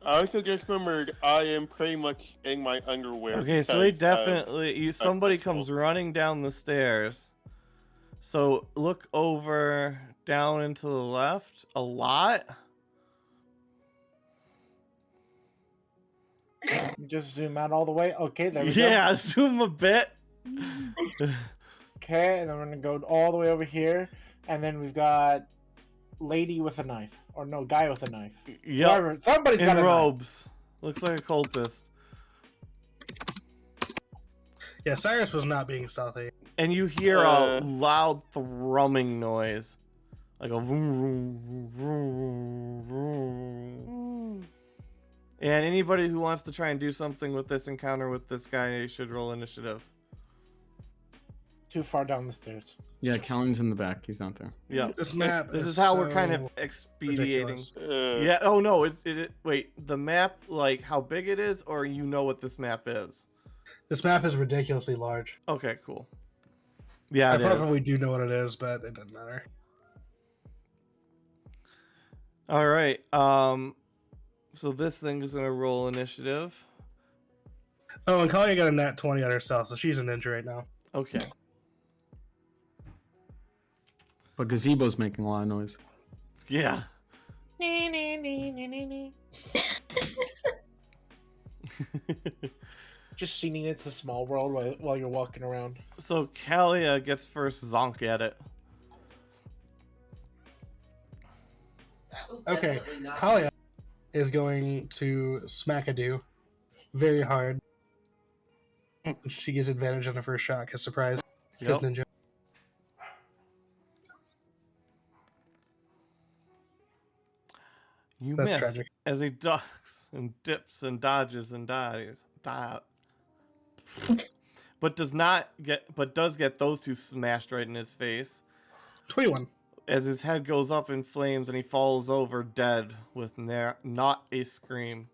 I also just remembered I am pretty much in my underwear. Okay, so they because, definitely somebody comes running down the stairs. So look over down and to the left a lot. Just zoom out all the way. Okay, there we go. Yeah, zoom a bit. Okay, and then we're gonna go all the way over here, and then we've got lady with a knife, or no, guy with a knife. Yep. Whoever- somebody's In got a knife. robes. Looks like a cultist. Yeah, Cyrus was not being stealthy. And you hear Uh. a loud thrumming noise. Like a vroom, vroom, vroom, vroom. And anybody who wants to try and do something with this encounter with this guy should roll initiative. Too far down the stairs. Yeah, Callion's in the back. He's not there. Yeah. This map This is is how we're so kind of expediting. ridiculous. Yeah. Oh no. Wait. The map, like how big it is, or you know what this map is? This map is ridiculously large. Okay. Cool. Yeah, I it is. probably do know what it is, but it doesn't matter. All right. So this thing is gonna roll initiative. Oh, and Kalia got a nat 20 on herself, so she's a ninja right now. Okay. But Gazebo's making a lot of noise. Yeah. Just seeing it's a small world while you're walking around. So Kalia gets first zonk at it. Okay, Kalia is going to smack a do very hard. She gets advantage on the first shot because surprise, because Yep. ninja. You That's miss tragic. as he ducks and dips and dodges and dies. But does get those two smashed right in his face 21. as his head goes up in flames and he falls over dead with not a scream.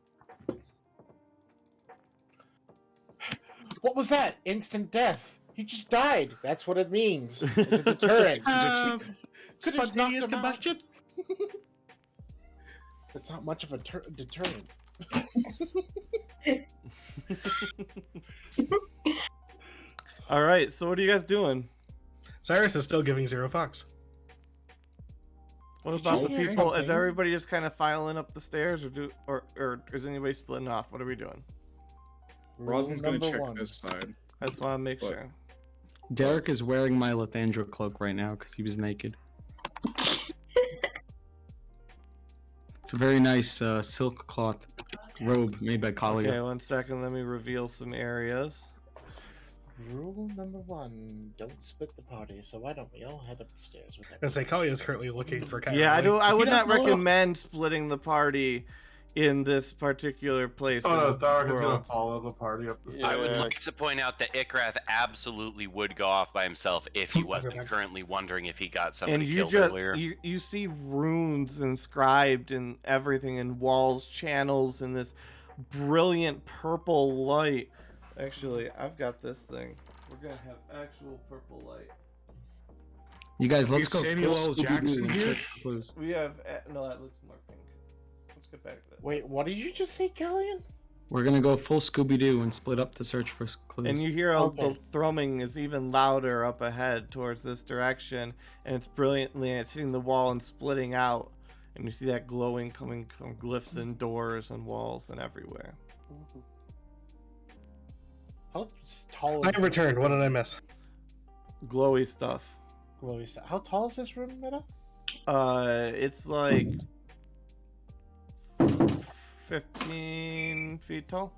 What was that? Instant death. He just died. That's what it means. It's a deterrent. Could've just knocked Spontaneous him out. combustion. It's not much of a deterrent. All right, so what are you guys doing? Cyrus is still giving 0 Fox. What about the hear people? Is something? everybody just kind of filing up the stairs, or is anybody splitting off? What are we doing? Rosin's Rule gonna number check one. this side. I just want to make What? sure. Derek is wearing my Lathandra cloak right now because he was naked. It's a very nice silk cloth robe made by Kalia. Okay, 1 second. Let me reveal some areas. Rule number one: don't split the party. So why don't we all head up the stairs with I everyone? say Kalia is currently looking for Kyrie. Yeah, I would not Yeah. recommend splitting the party in this particular place. Oh no, in the Dark is gonna world. follow the party up the Yeah. I stairs. would like to point out that Ikrath absolutely would go off by himself if he wasn't currently wondering if he got somebody And you killed just earlier. you see runes inscribed and everything in walls, channels, and this brilliant purple light. Actually, I've got this thing. We're gonna have actual purple light. You guys, let's Is go. Samuel full L. Scooby-Doo Jackson and here? search for clues. We have no, that looks more pink. Let's get back to that. Wait, what did you just say, Callian? We're gonna go full Scooby-Doo and split up to search for clues. And you hear Okay. the thrumming is even louder up ahead towards this direction, and it's brilliantly, and it's hitting the wall and splitting out. And you see that glowing coming from glyphs and doors and walls and everywhere. How tall? I Is this returned. What room? did I miss? Glowy stuff. Glowy stuff. How tall is this room, Meta? It's like 15 feet tall.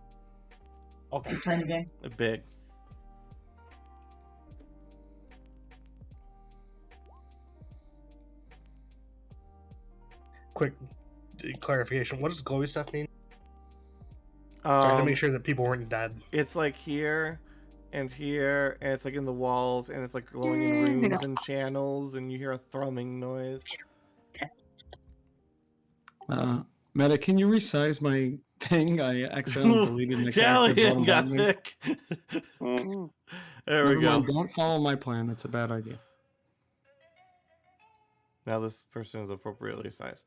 Okay. Big. Quick clarification. What does glowy stuff mean? Sorry, to make sure that people weren't dead. It's like here and it's like in the walls, and it's like glowing in rooms and channels, and you hear a thrumming noise. Meta, can you resize my thing? I accidentally deleted my character. Galleon got bottom thick. Mhm. There Never we go. mind, don't follow my plan. It's a bad idea. Now this person is appropriately sized.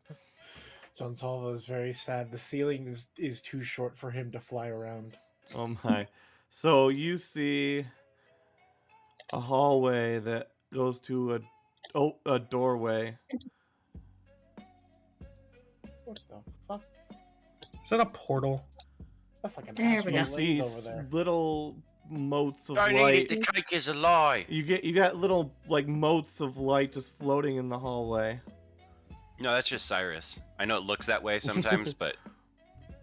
John Salva is very sad. The ceiling is too short for him to fly around. Oh my. So you see a hallway that goes to a doorway. What the fuck? Is that a portal? That's like an There actual we You go. see over there. little motes of Don't light. eat it, the cake is a lie. You got little like motes of light just floating in the hallway. No, that's just Cyrus. I know it looks that way sometimes, but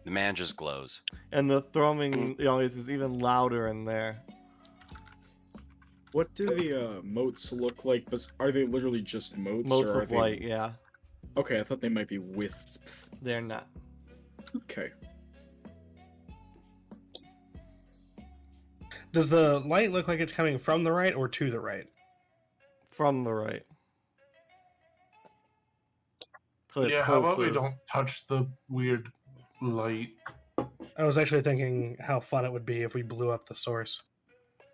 the man just glows. And the thrumming is even louder in there. What do the moats look like? But are they literally just moats? Motes or are of they... light, yeah. Okay, I thought they might be with. They're not. Okay. Does the light look like it's coming from the right or to the right? From the right. 'Cause it Yeah, how about we pulses. don't touch the weird light? I was actually thinking how fun it would be if we blew up the source.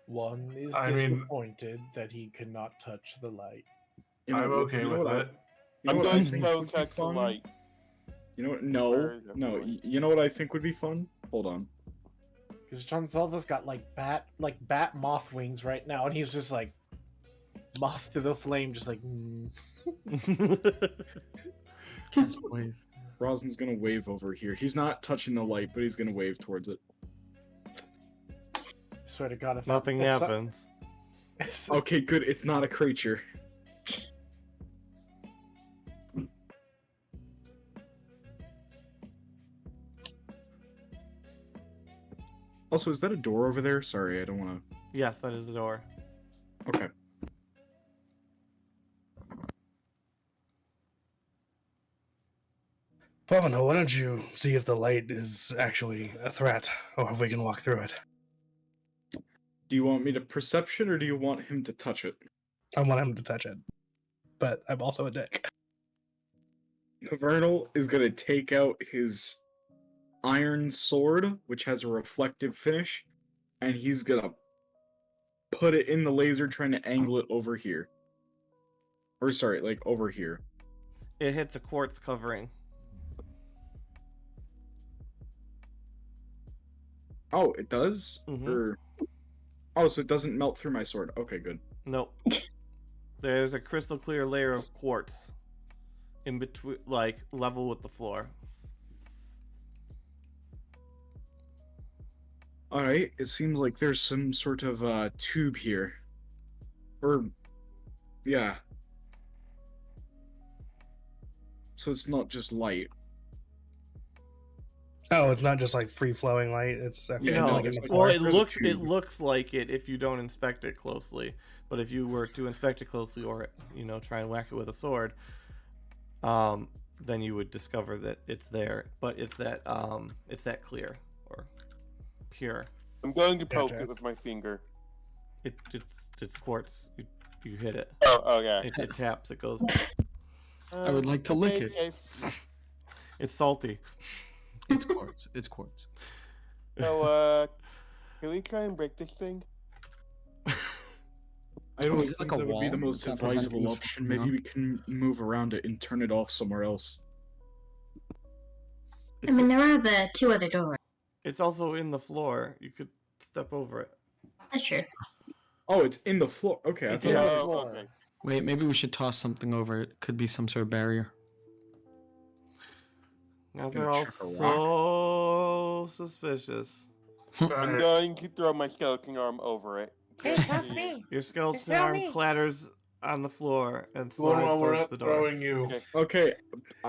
One is I mean- disappointed that he could not touch the light. You know I'm what- okay you know with what I- it. you know I'm what I going to think go would be touch the fun? light. You know what? Where No, is it? no. You know what I think would be fun? Hold on. Because John Salva's got like bat moth wings right now, and he's just like moth to the flame, just like. Cast wave. Rosin's gonna wave over here. He's not touching the light, but he's gonna wave towards it. Swear to God, if Nothing if happens. Okay, good. It's not a creature. Also, is that a door over there? Sorry, I don't want Yes, that is the door. to. Okay. Pavano, why don't you see if the light is actually a threat, or if we can walk through it? Do you want me to perception, or do you want him to touch it? I want him to touch it, but I'm also a dick. Vernal is gonna take out his iron sword, which has a reflective finish, and he's gonna put it in the laser, trying to angle it over here. Or sorry, like over here. It hits a quartz covering. Oh, it does? Mhm. Or... Oh, so it doesn't melt through my sword. Okay, good. Nope. There's a crystal clear layer of quartz in between, like level with the floor. Alright, it seems like there's some sort of tube here. Or... yeah. So it's not just light. Oh, it's not just like free flowing light. It's okay. Yeah, it's No, like in the it's- well, floor. it There's a looks tube. like it if you don't inspect it closely. But if you were to inspect it closely, or try and whack it with a sword, then you would discover that it's there. But it's that clear or pure. I'm going to poke Gotcha. it with my finger. It's quartz. You hit it. Oh, okay. It taps. It goes. I would like to lick it. safe. It's salty. It's quartz. It's quartz. So, can we try and break this thing? I don't Is it think like a that would be the wall? most Is that preventing advisable us option. from Maybe moving we can move around it and turn it off somewhere else. I mean, there are the two other doors. It's also in the floor. You could step over it. That's true. Oh, it's in the floor. Okay, I It's thought in it the was... Oh, floor. okay. Wait, maybe we should toss something over it. Could be some sort of barrier. Now Gonna they're all check a rock. so suspicious. I'm Alright. going to throw my skeleton arm over it. Hey, Just that's to- me. Your skeleton not arm me. clatters on the floor and Well, slides while we're towards up the door. throwing you. Okay. Okay,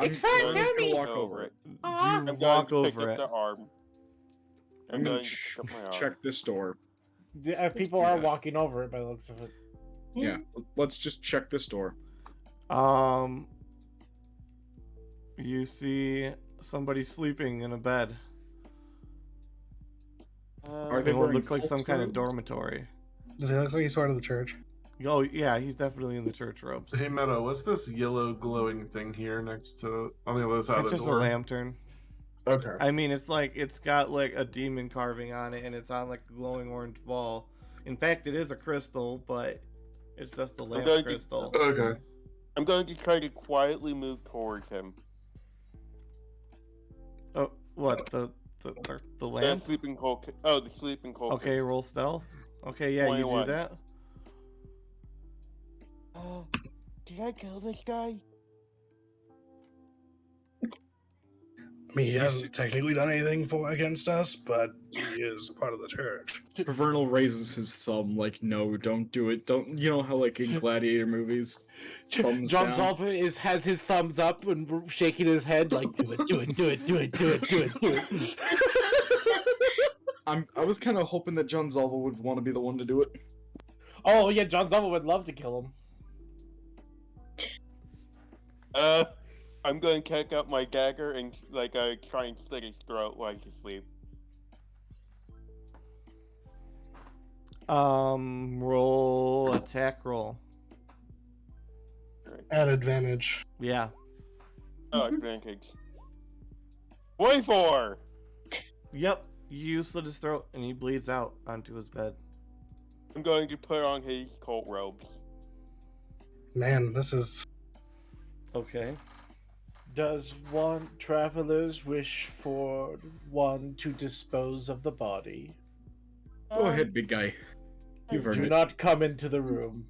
It's fine, I'm throw just me. gonna walk over it. Do Aw. you I'm going walk to pick over up it? the arm. I'm I'm gonna going to pick up my arm. check this door. People do are that. walking over it by the looks of it. Yeah, let's just check this door. You see somebody sleeping in a bed. Are they In what wearing looks like some cult kind of robes? dormitory. Does he look like he's part of the church? Oh yeah, he's definitely in the church robes. Hey Meadow, what's this yellow glowing thing here next to on the other side It's of the just a door? lantern. Okay. I mean, it's got like a demon carving on it, and it's on like a glowing orange ball. In fact, it is a crystal, but it's just a lamp going to- crystal. Okay. I'm going to try to quietly move towards him. Oh, what the The lamp? sleeping cold. Oh, the sleeping cold. Okay, roll stealth. Okay, yeah, you do 21. that. Did I kill this guy? I mean, he hasn't technically done anything against us, but he is a part of the church. Vernal raises his thumb like, no, don't do it. Don't, you know how like in gladiator movies, thumbs John down? Zolfin has his thumbs up and shaking his head like, do it, do it, do it, do it, do it, do it, do it. I was kind of hoping that John Zalva would want to be the one to do it. Oh yeah, John Zolfin would love to kill him. I'm going to take out my dagger and like try and slit his throat while he's asleep. Roll attack roll. At advantage. Yeah. Oh, advantage. 24. Yep. You slit his throat, and he bleeds out onto his bed. I'm going to put on his cult robes. Man, this is... Okay. Does one travelers wish for one to dispose of the body? Go ahead, big guy. You've earned Do it. not come into the room.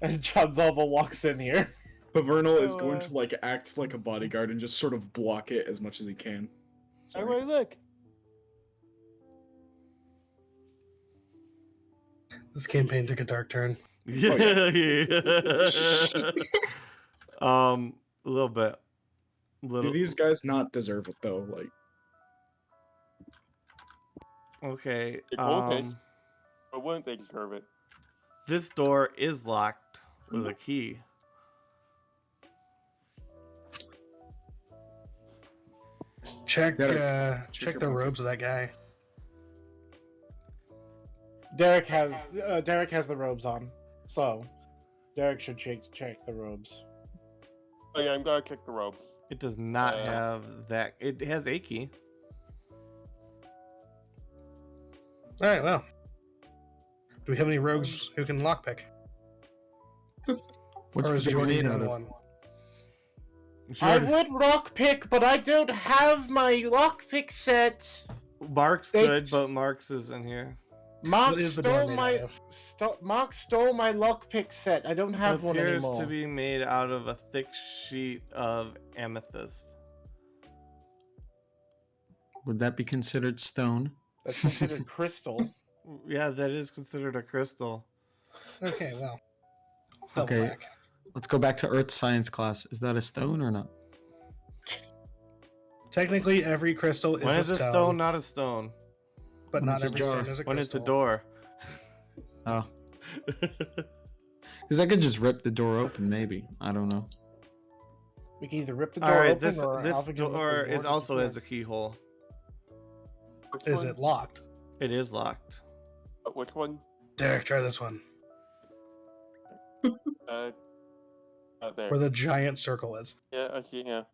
And John Zolva walks in here. Pavernal is going to like act like a bodyguard and just sort of block it as much as he can. Oh, wait, look. This campaign took a dark turn. Yeah. A little bit. Do these guys not deserve it though? Like, Okay. The cultists. But wouldn't they deserve it? This door is locked with a key. Check check the him. robes of that guy. Derek has the robes on, so Derek should check the robes. Oh yeah, I'm gonna check the robes. It does not have that. It has a key. All right, well. Do we have any rogues who can lockpick? What's Or the is door Jordan made the out only of? one? I would lockpick, but I don't have my lockpick set. Mark's Baked. good, but Mark's isn't here. Mark What is the door stole made my out of? Mark stole my lockpick set. I don't have It one appears anymore. to be made out of a thick sheet of amethyst. Would that be considered stone? That's considered crystal. Yeah, that is considered a crystal. Okay, well. Let's double Okay. back. Let's go back to Earth Science class. Is that a stone or not? Technically, every crystal is When a is a stone, stone not a stone? but when not it's a every jar. stone is a crystal. When it's a door. Oh. Because I could just rip the door open, maybe. I don't know. We can either rip the door All right, open or this Alpha can rip the door is to also secure. has a keyhole. Which Is one? it locked? It is locked. Which one? Derek, try this one. There. Where the giant circle is. Yeah, I see. Yeah.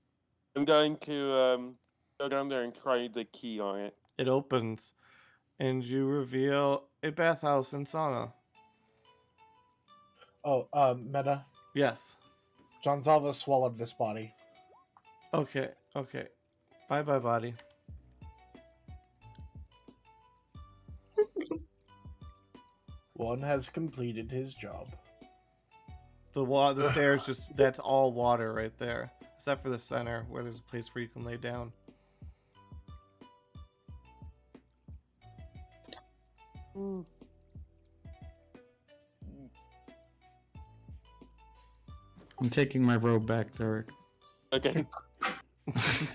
I'm going to go down there and try the key on it. It opens, and you reveal a bathhouse and sauna. Oh, Meta. Yes. John Zalva swallowed this body. Okay. Okay. Bye, bye, body. One has completed his job. The stairs just, that's all water right there. except for the center where there's a place where you can lay down. I'm taking my robe back, Derek. Okay.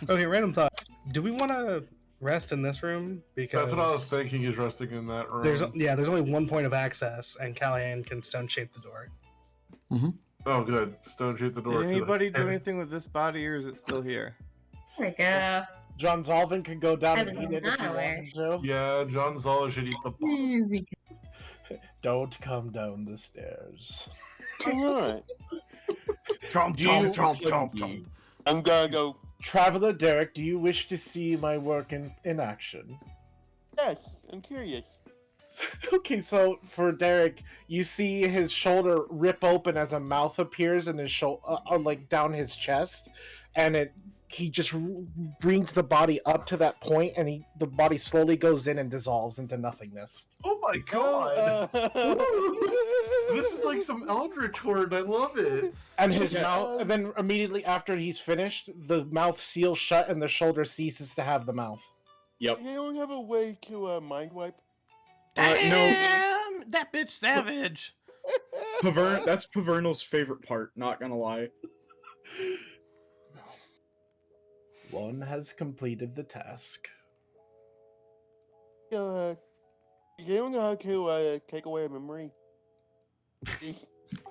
Okay, random thought. Do we want to rest in this room? Because That's what I was thinking. Is resting in that room. there's only one point of access, and Callahan can stone shape the door. Oh, good. Stone shape the door. Did anybody do anything with this body, or is it still here? There we go. John Zalvin could go down I and was eat it if not he aware. wanted to. Yeah, John Zola should eat the bottom. There we go. Don't come down the stairs. Why not? Chomp, Do you- chomp, chomp, chomp. I'm gonna go. Traveler Derek, do you wish to see my work in action? Yes, I'm curious. Okay, so for Derek, you see his shoulder rip open as a mouth appears in his shoulder, like down his chest, and he just brings the body up to that point, and the body slowly goes in and dissolves into nothingness. Oh my god! Uh, This is like some Eldritch Horde. I love it. And his Yeah. mouth, and then immediately after he's finished, the mouth seals shut, and the shoulder ceases to have the mouth. Yep. Does anyone have a way to mind wipe? No. Damn, that bitch savage. That's Pavernal's favorite part, not gonna lie. One has completed the task. Does anyone know how to take away a memory?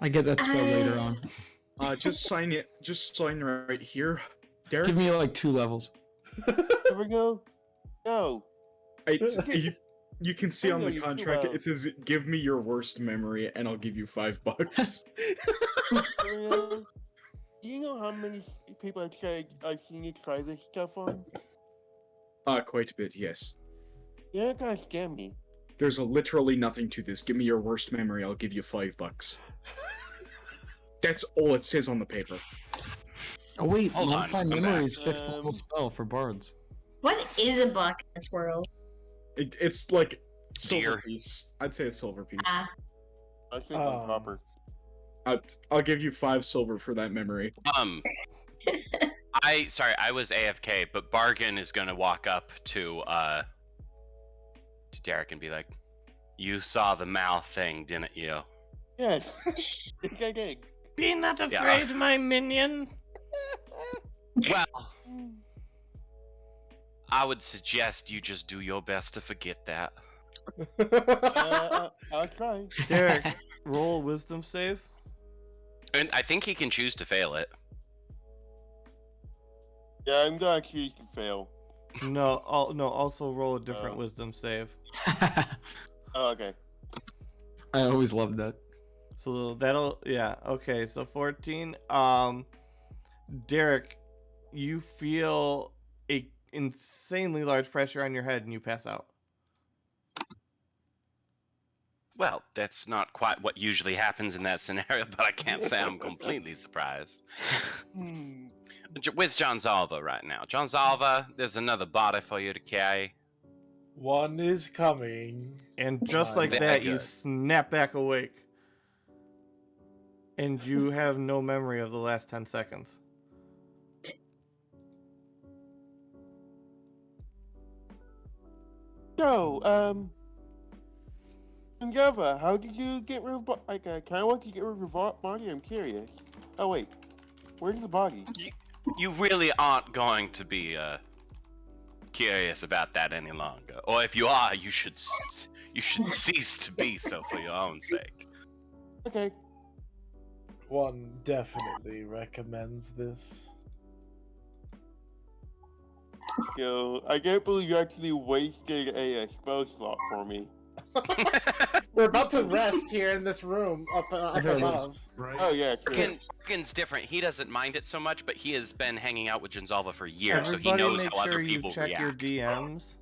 I get that spell later on. Just sign it. Just sign right here. Derek, Give me like 2 levels. There we go. No. you can see I on know the you too contract well. it says, "Give me your worst memory, and I'll give you $5." Do you know how many people have said I've seen you try this stuff on? Quite a bit, yes. Yeah, that kind of scared me. There's literally nothing to this. Give me your worst memory, I'll give you $5. That's all it says on the paper. Oh wait, Hold on, modify I'm memory back. is 5th level spell for bards. What is a buck in this world? It's like silver Deer. piece. I'd say a silver piece. Ah, I was thinking Um, copper. I'll give you 5 silver for that memory. I was AFK, but Bargain is gonna walk up to Derek and be like, "You saw the mouth thing, didn't you?" Yes. Yes, I did. Be not afraid, my minion. Well, I would suggest you just do your best to forget that. I'll try. Derek, roll a wisdom save. And I think he can choose to fail it. Yeah, I'm gonna choose to fail. No, also roll a different wisdom save. Oh, okay. I always loved that. So okay, so 14. Derek, you feel a insanely large pressure on your head and you pass out. Well, that's not quite what usually happens in that scenario, but I can't say I'm completely surprised. Where's John Zalva right now? John Zalva, there's another body for you to carry. One is coming. And just like Very that, you good. snap back awake. And you have no memory of the last 10 seconds. So, Java, how did you get rid of kind of want to get rid of your body? I'm curious. Oh wait, where's the body? You really aren't going to be curious about that any longer. Or if you are, you should cease to be so for your own sake. Okay. One definitely recommends this. So I can't believe you actually wasted a spell slot for me. We're about to rest here in this room up above. Right? Oh yeah, true. Morgan's different. He doesn't mind it so much, but he has been hanging out with Jinzalva for years, so he Everybody knows make how sure other you people check your react. DMs.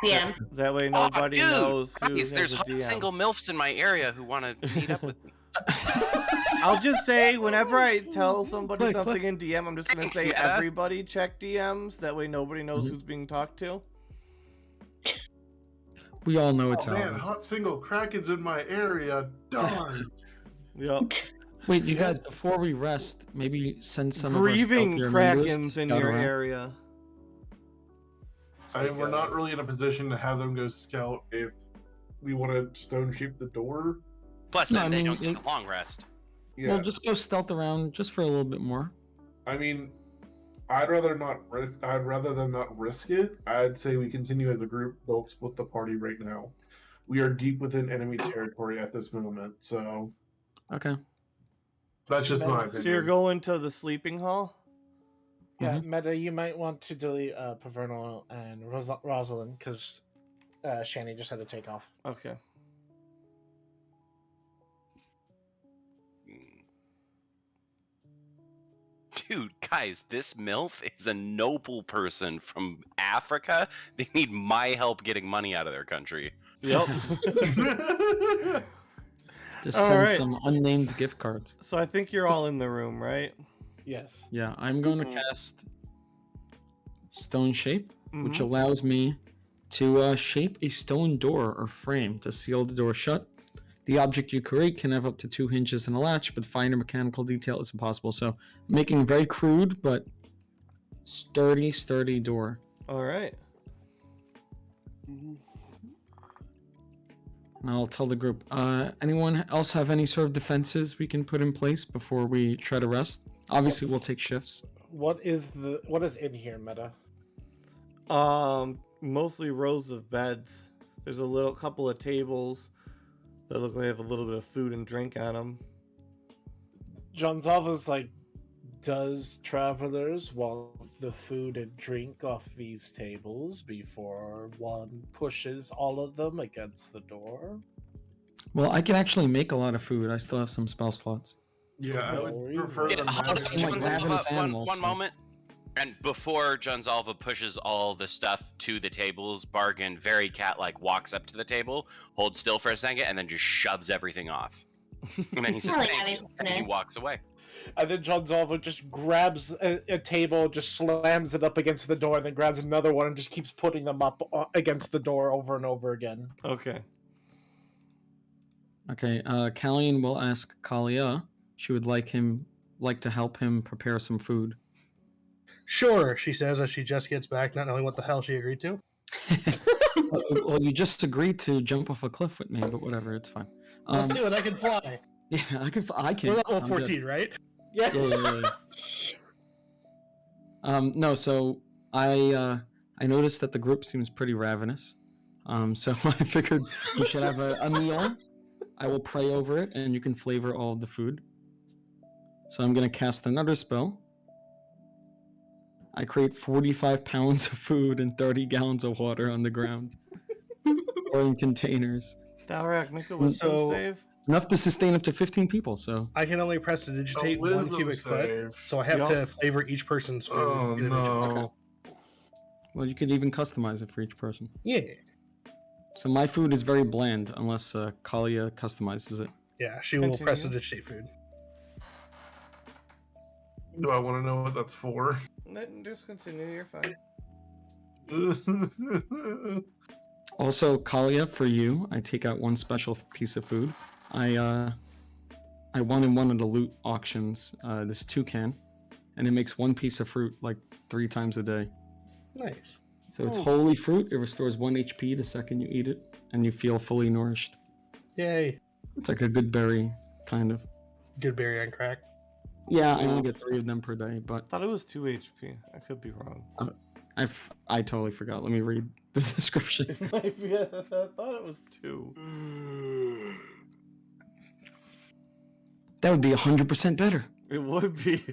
yeah. That way nobody dude, knows who Guys, has there's a hot DM. single MILFs in my area who want to meet up with me. I'll just say, whenever I tell somebody Click, something click. in DM, I'm just gonna Thanks, say Meta. everybody check DMs. That way nobody knows Mhm. who's being talked to. We all know it's Oh man, Alan. hot single Kraken's in my area. Darn. Yep. Wait, you guys, before we rest, maybe send some Grieving of our stealthier members krakens to in scout your around. area. I mean, we're not really in a position to have them go scout if we want to stone shape the door. Plus, No, then I they mean, don't get a long rest. Yeah. Well, just go stealth around just for a little bit more. I mean, I'd rather them not risk it. I'd say we continue as a group. Don't split the party right now. We are deep within enemy territory at this moment, so Okay. that's just my So opinion. So you're going to the sleeping hall? Yeah, Meta, you might want to delete Pavernal and Rosalind because Shani just had to take off. Okay. Dude, guys, this MILF is a noble person from Africa. They need my help getting money out of their country. Yep. Just All send right. some unnamed gift cards. So I think you're all in the room, right? Yes. Yeah, I'm going to Mhm. cast Stone Shape, which Mhm. allows me to shape a stone door or frame to seal the door shut. The object you create can have up to 2 hinges and a latch, but finer mechanical detail is impossible. So, making a very crude but sturdy door. All right. Mhm. And I'll tell the group. Anyone else have any sort of defenses we can put in place before we try to rest? Obviously, Yes. we'll take shifts. What is in here, Meta? Mostly rows of beds. There's a couple of tables that look like they have a little bit of food and drink on them. Johnzalva's like, does travelers want the food and drink off these tables before one pushes all of them against the door? Well, I can actually make a lot of food. I still have some spell slots. Yeah, I would prefer Yeah, them hold on, having seem like ravenous animals, one so- moment. And before Junzalva pushes all the stuff to the tables, Bargain, very cat-like, walks up to the table, holds still for a second, and then just shoves everything off. And then he says, Well, yeah, "Thank they're you," just and he gonna- walks away. And then Johnzalva just grabs a table, just slams it up against the door, and then grabs another one and just keeps putting them up against the door over and over again. Okay. Okay, Callian will ask Kalia. She would like to help him prepare some food. Sure, she says as she just gets back, not knowing what the hell she agreed to. Well, you just agreed to jump off a cliff with me, but whatever, it's fine. Let's do it. I can fly. Yeah, I can. You're level I'm good. 14, right? Yeah. Yeah. No, so I noticed that the group seems pretty ravenous. So I figured we should have a meal. I will pray over it, and you can flavor all of the food. So I'm gonna cast another spell. I create 45 pounds of food and 30 gallons of water on the ground, or in containers. Dalrak, make a wisdom So- save. Enough to sustain up to 15 people. So I can only prestidigitate A 1 wisdom cubic foot, save. so I have Yup. to flavor each person's food Oh individually. no. well, you could even customize it for each person. Yeah. So my food is very bland, unless Kalia customizes it. Yeah, she will Continue. prestidigitate food. Do I want to know what that's for? Just continue, you're fine. Also, Kalia, for you, I take out 1 special piece of food. I won in one of the loot auctions, this toucan, and it makes 1 piece of fruit like 3 times a day. Nice. So it's Oh. holy fruit. It restores 1 HP the second you eat it, and you feel fully nourished. Yay. It's like a good berry, kind of. Good berry on crack. Yeah, I only get 3 of them per day, but I thought it was 2 HP. I could be wrong. I totally forgot. Let me read the description. It might be, I thought it was 2. That would be 100% better. It would be.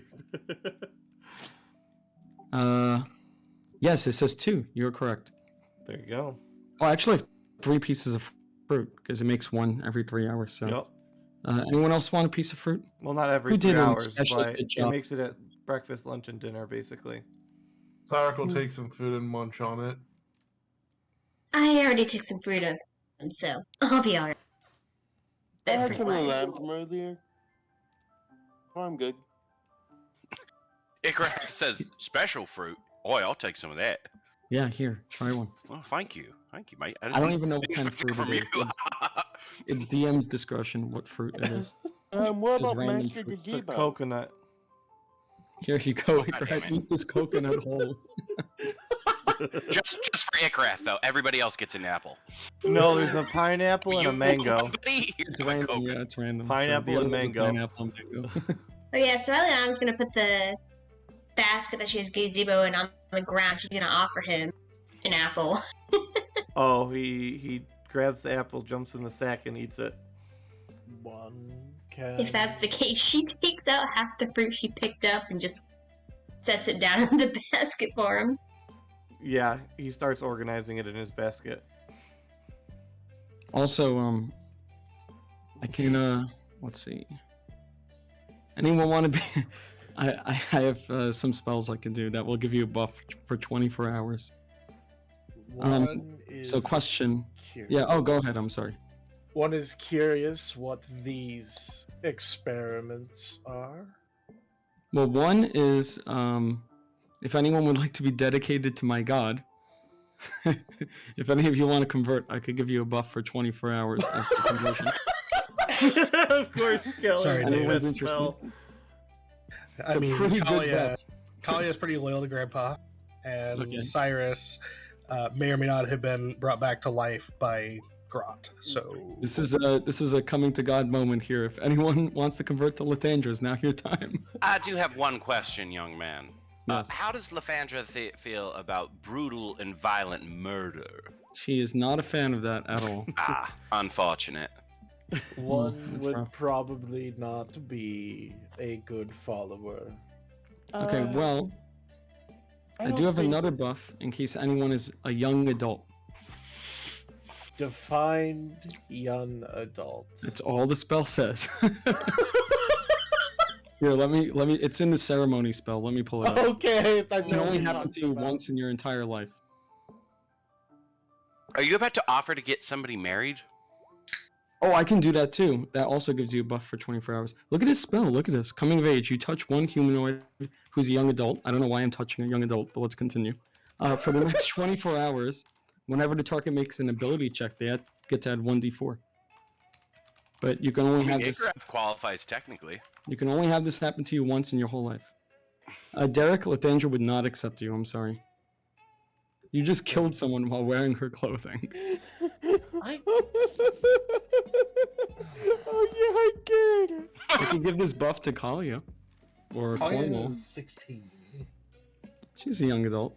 Yes, it says 2. You're correct. There you go. Oh, I actually have 3 pieces of fruit because it makes 1 every 3 hours. So, Yep. Anyone else want a piece of fruit? Well, not every Who 3 did an hours, especially but good it job? makes it at breakfast, lunch, and dinner, basically. Sarek will take some food and munch on it. I already took some fruit, and so I'll be alright. I had some Food-wise. lamb from earlier. Oh, I'm good. Ikrak says, "Special fruit. Oi, I'll take some of that." Yeah, here, try one. Well, thank you, mate. I don't even know what didn't kind of expect fruit from it is. you. It's DM's discretion what fruit it is. What This is about random Master fruit. It's a Gazebo? coconut. Here you go, God damn Icarus. it. Eat this coconut whole. Just for Icarus, though. Everybody else gets an apple. No, there's a pineapple and a mango. It's random. Yeah, it's random. Pineapple the and other one's a mango. Pineapple and mango. Oh yeah, so Eliana's gonna put the basket that she has gazebo in on the ground. She's gonna offer him an apple. Oh, he grabs the apple, jumps in the sack, and eats it. One can. If that's the case, she takes out half the fruit she picked up and just sets it down in the basket for him. Yeah, he starts organizing it in his basket. Also, I can let's see. Anyone want to be? I have some spells I can do that will give you a buff for 24 hours. One So is question. curious. Yeah. Oh, go ahead. I'm sorry. One is curious what these experiments are. Well, one is if anyone would like to be dedicated to my god. If any of you want to convert, I could give you a buff for 24 hours after conversion. Of course, Kelly. Sorry, knew Anyone's that interested? spell. It's I a mean, pretty good Kalia, buff. Kalia's pretty loyal to Grandpa, and Okay. Cyrus may or may not have been brought back to life by Grot. So This is a coming to God moment here. If anyone wants to convert to Lathandra's, now your time. I do have one question, young man. Yes. How does Lathandra feel about brutal and violent murder? She is not a fan of that at all. Unfortunate. One that's would rough. probably not be a good follower. Okay, well, I do have another buff in case anyone is a young adult. Defined young adult. That's all the spell says. Here, let me. It's in the ceremony spell. Let me pull it up. Okay, I It know can what only you're happen to talking you about. once in your entire life. Are you about to offer to get somebody married? Oh, I can do that too. That also gives you a buff for 24 hours. Look at this spell. Look at this. Coming of age. You touch one humanoid who's a young adult. I don't know why I'm touching a young adult, but let's continue. For the next 24 hours, whenever the target makes an ability check, they get to add 1d4. But you can only have this. Icarus qualifies technically. You can only have this happen to you once in your whole life. Derek, Lathandra would not accept you. I'm sorry. You just killed someone while wearing her clothing. I- Oh yeah, I did. I could give this buff to Kalia. Or Kalia Cornwall. is 16. She's a young adult.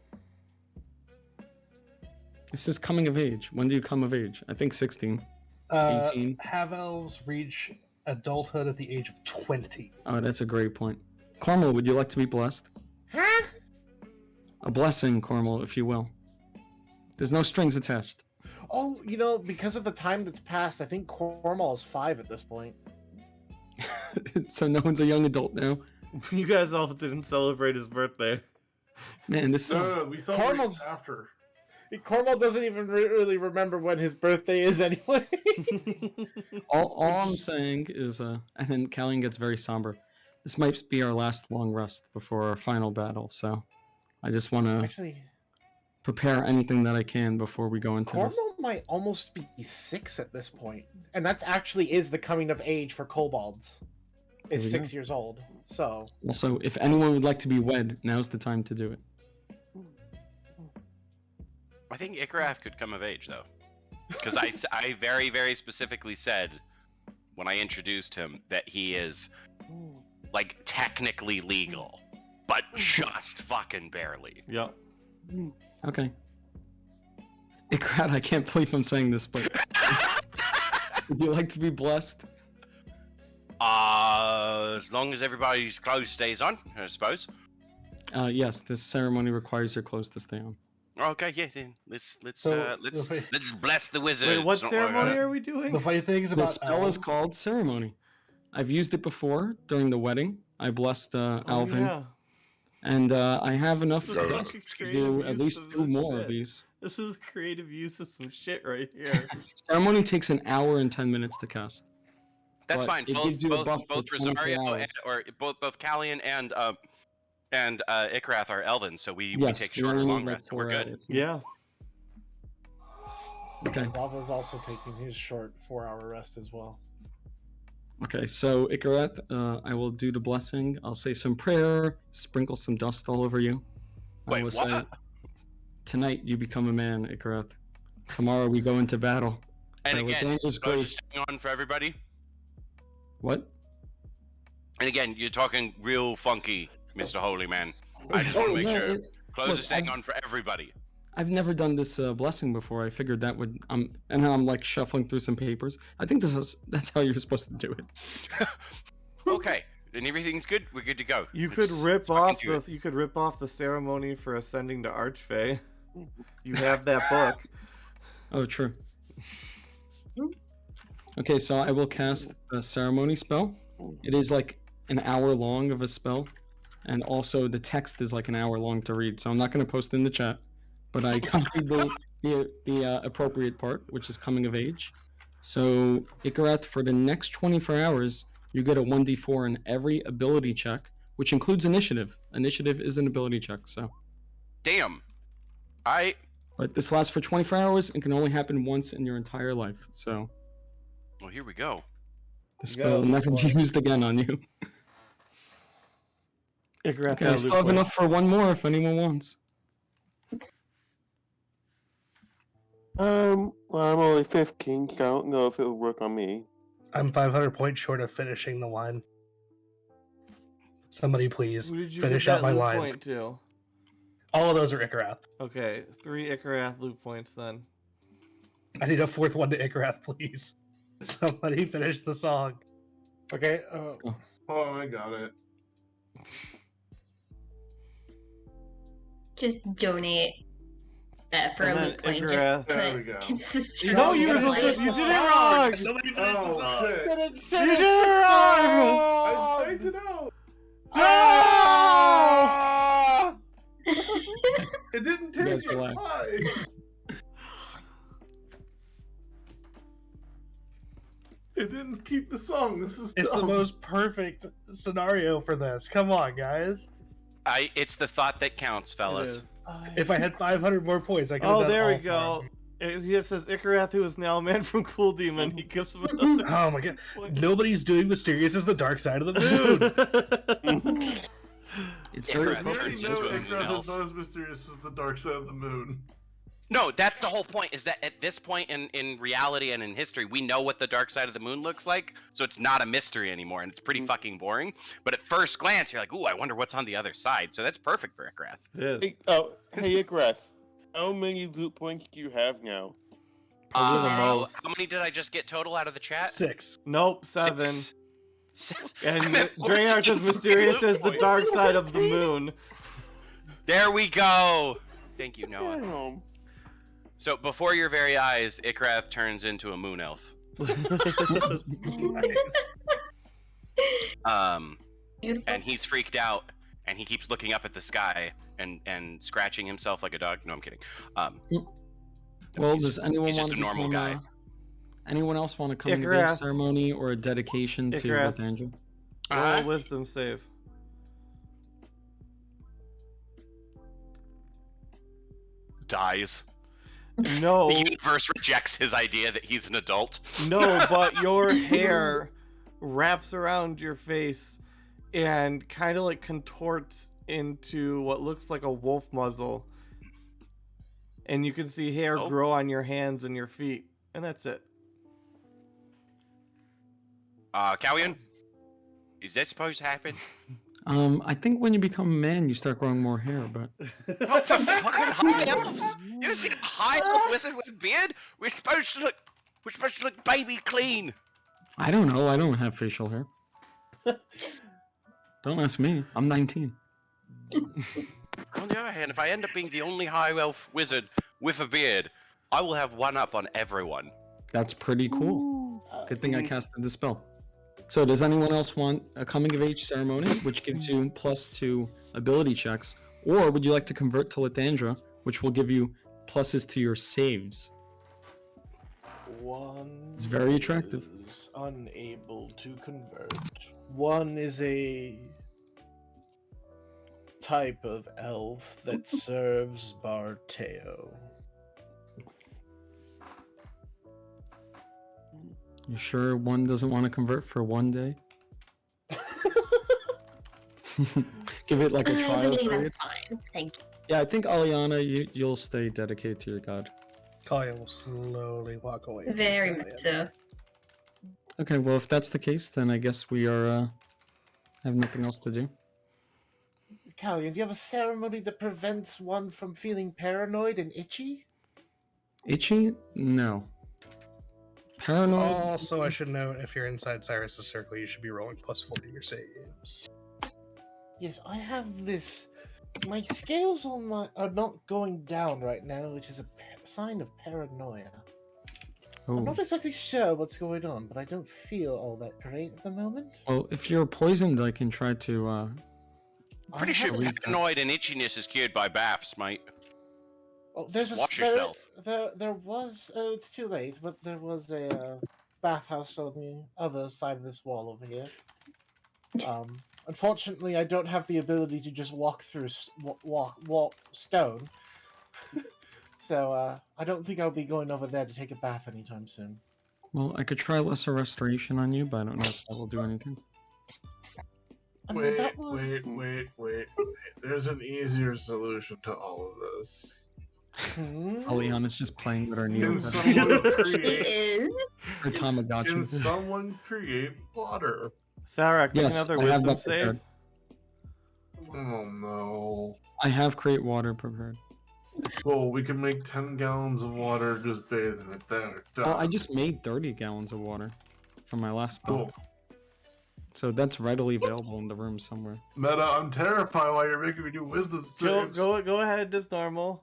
It says coming of age. When do you come of age? I think 16. 18. Have elves reach adulthood at the age of 20? Oh, that's a great point. Cornwall, would you like to be blessed? Huh? A blessing, Cornwall, if you will. There's no strings attached. Oh, you know, because of the time that's passed, I think Cornwall is 5 at this point. So no one's a young adult now. You guys all didn't celebrate his birthday. Man, this No, sucks. we celebrate Cornwall- after. Cornwall doesn't even really remember when his birthday is anyway. All I'm saying is, and then Callian gets very somber. This might be our last long rest before our final battle, so I just want to Actually, prepare anything that I can before we go into this. Cornwall might almost be 6 at this point. And that's actually is the coming of age for kobolds. Is There we 6 years old. So, Also, if anyone would like to be wed, now's the time to do it. I think Icarus could come of age though, because I very very specifically said when I introduced him that he is like technically legal, but just fucking barely. Yep. Okay. Ikrat, I can't believe I'm saying this, but would you like to be blessed? As long as everybody's clothes stays on, I suppose. Yes, this ceremony requires your clothes to stay on. Okay, yeah, then let's So, let's bless the wizard. Wait, what Something like ceremony that. are we doing? The funny thing is The about spell is elves, called ceremony. I've used it before during the wedding. I blessed Alvin, yeah. and I have enough This is dust like to creative do use at least of 2 this more of shit. these. This is creative use of some shit right here. Ceremony takes an hour and 10 minutes to cast. That's but fine. it gives you a buff for Both 24 Rosario hours. or both Callian and Icarus are Elven, so we Yes, take we shorter only long need like rests. We're 4 good. hours. Yeah. Okay. Zava's also taking his short 4-hour rest as well. Okay, so Ikareth, I will do the blessing. I'll say some prayer, sprinkle some dust all over you. I Wait, will what? say, tonight you become a man, Ikareth. Tomorrow we go into battle. And By again, Lathandra's I was grace. just hang on for everybody. What? And again, you're talking real funky, Mr. Holy Man. I just want to make no, sure. it- Close look, this thing on for everybody. I've never done this blessing before. I figured that would and then I'm like shuffling through some papers. I think that's how you're supposed to do it. Okay, then everything's good. We're good to go. You could Let's rip fucking off do it. you could rip off the ceremony for ascending to Archfey. You have that book. Oh, true. Okay, so I will cast a ceremony spell. It is like an hour long of a spell, and also the text is like an hour long to read. So I'm not going to post in the chat, but I copied the appropriate part, which is coming of age. So Ikareth, for the next 24 hours, you get a 1d4 in every ability check, which includes initiative. Initiative is an ability check, so. Damn. But this lasts for 24 hours and can only happen once in your entire life. So Well, here we go. the You spell will gotta never look be for it. used again on you. Ikareth Okay, got I a still loot have point. enough for one more if anyone wants. Well, I'm only 15, so I don't know if it'll work on me. I'm 500 points short of finishing the line. Somebody please Who did you finish give out that my loot line. point to? All of those are Ikarath. Okay, 3 Ikareth loot points then. I need a fourth one to Ikarath, please. Somebody finish the song. Okay. Oh, I got it. Just donate for And a then loot point. Icarus- Just There we put. go. No, you were supposed to. You did it wrong. Nobody finished the Oh, song. shit. You did it wrong. I typed it out. Ah! It didn't take guys it. relax. Why? It didn't keep the song. This is It's the dumb. most perfect scenario for this. Come on, guys. It's the thought that counts, It fellas. is. If I had 500 more points, I could have Oh, done there we all go. four. It says Ikareth, who is now a man from Cool Demon. He gives him another. Oh my god. Nobody's doing mysterious as the dark side of the moon. It's very Icarus We already turns know into an Icarus elf. is not as mysterious as the dark side of the moon. No, that's the whole point, is that at this point in reality and in history, we know what the dark side of the moon looks like, so it's not a mystery anymore, and it's pretty fucking boring. But at first glance, you're like, ooh, I wonder what's on the other side, so that's perfect for Icarus. It is. Hey, Icarus, how many loot points do you have now? Probably the most. How many did I just get total out of the chat? 6. Nope, 7. Six. Seven. And I'm at Dreyarch 14 is mysterious loot as the points. dark side of the moon. There we go. Thank you, Noah. Damn. So before your very eyes, Ikrath turns into a moon elf. Beautiful. And he's freaked out, and he keeps looking up at the sky and scratching himself like a dog. No, I'm kidding. Well, He's does just- anyone he's just want a normal become, guy. anyone else want to come in a Icarus. ceremony or a dedication to Icarus. Lathandra? Roll a wisdom save. Dies. No, The universe rejects his idea that he's an adult. no, but your hair wraps around your face and kind of like contorts into what looks like a wolf muzzle. And you can see hair Oh. grow on your hands and your feet. And that's it. Cowian? Is that supposed to happen? I think when you become a man, you start growing more hair, but Oh, for fucking high elves! You ever seen a high elf wizard with a beard? We're supposed to look baby clean. I don't know. I don't have facial hair. Don't ask me. I'm 19. On the other hand, if I end up being the only high elf wizard with a beard, I will have one up on everyone. That's pretty cool. Good thing I casted the spell. So does anyone else want a coming of age ceremony, which gives you +2 ability checks, or would you like to convert to Lathandra, which will give you pluses to your saves? One. It's very attractive. Is unable to convert. One is a type of elf that serves Barteo. You sure one doesn't want to convert for one day? Give it like a I trial believe period. I'm fine. Thank you. Yeah, I think Aliana, you'll stay dedicated to your god. Kalia will slowly walk away. from Very Kalia. much so. Okay, well if that's the case, then I guess we are have nothing else to do. Callion, do you have a ceremony that prevents one from feeling paranoid and itchy? Itchy? No. Paranoid? Also, I should note, if you're inside Cyrus's circle, you should be rolling +4 to your saves. Yes, I have this. My scales on my are not going down right now, which is a sign of paranoia. I'm Oh. not exactly sure what's going on, but I don't feel all that great at the moment. Well, if you're poisoned, I can try to. Pretty I sure haven't- paranoid and itchiness is cured by baths, mate. Oh, there's a Wash there- yourself. There was. Oh, it's too late, but there was a bathhouse on the other side of this wall over here. Unfortunately, I don't have the ability to just walk through walk stone. So I don't think I'll be going over there to take a bath anytime soon. Well, I could try lesser restoration on you, but I don't know if that will do anything. I mean, Wait, that will- wait. There's an easier solution to all of this. Hmm? Aliana's just playing with her Can needle. someone It create? is. Her Can Tamagotchi. someone create water? Tharak, make Yes, another I have wisdom that save. prepared. Oh no. I have create water prepared. Well, we can make 10 gallons of water just bathing it there. Well, I just made 30 gallons of water from my last spell. Cool. So that's readily available in the room somewhere. Meta, I'm terrified why you're making me do wisdom saves. Go ahead as normal.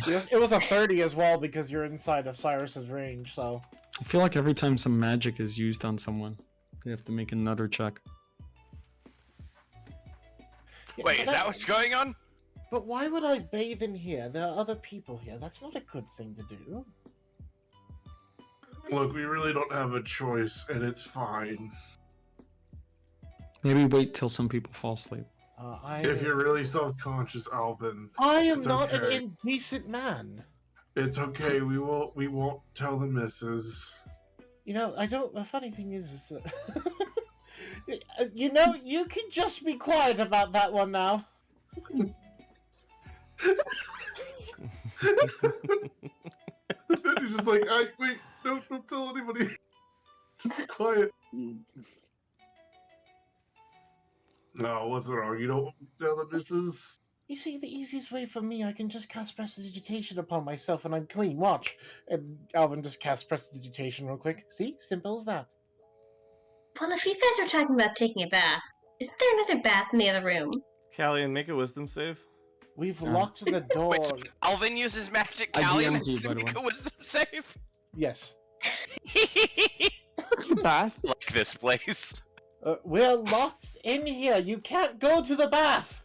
It was a 30 as well because you're inside of Cyrus's range. So I feel like every time some magic is used on someone, they have to make another check. Yeah, Wait, but is that what's going on? But why would I bathe in here? There are other people here. That's not a good thing to do. Look, we really don't have a choice, and it's fine. Maybe wait till some people fall asleep. If you're really self-conscious, Alvin, I am it's not okay. an indecent man. It's okay. We won't tell the missus. You know, I don't. The funny thing is you know, you can just be quiet about that one now. He's just like, wait, don't tell anybody. Just be quiet. No, what's wrong? You don't tell the missus? You see, the easiest way for me, I can just cast prestidigitation upon myself and I'm clean. Watch. And Alvin just casts prestidigitation real quick. See? Simple as that. Well, if you guys are talking about taking a bath, isn't there another bath in the other room? Callian, make a wisdom save. We've locked the door. Wait, so Alvin uses magic I Callian DM'd you, and by the make a way. wisdom save? Yes. Bath? Like this place. We're locked in here. You can't go to the bath.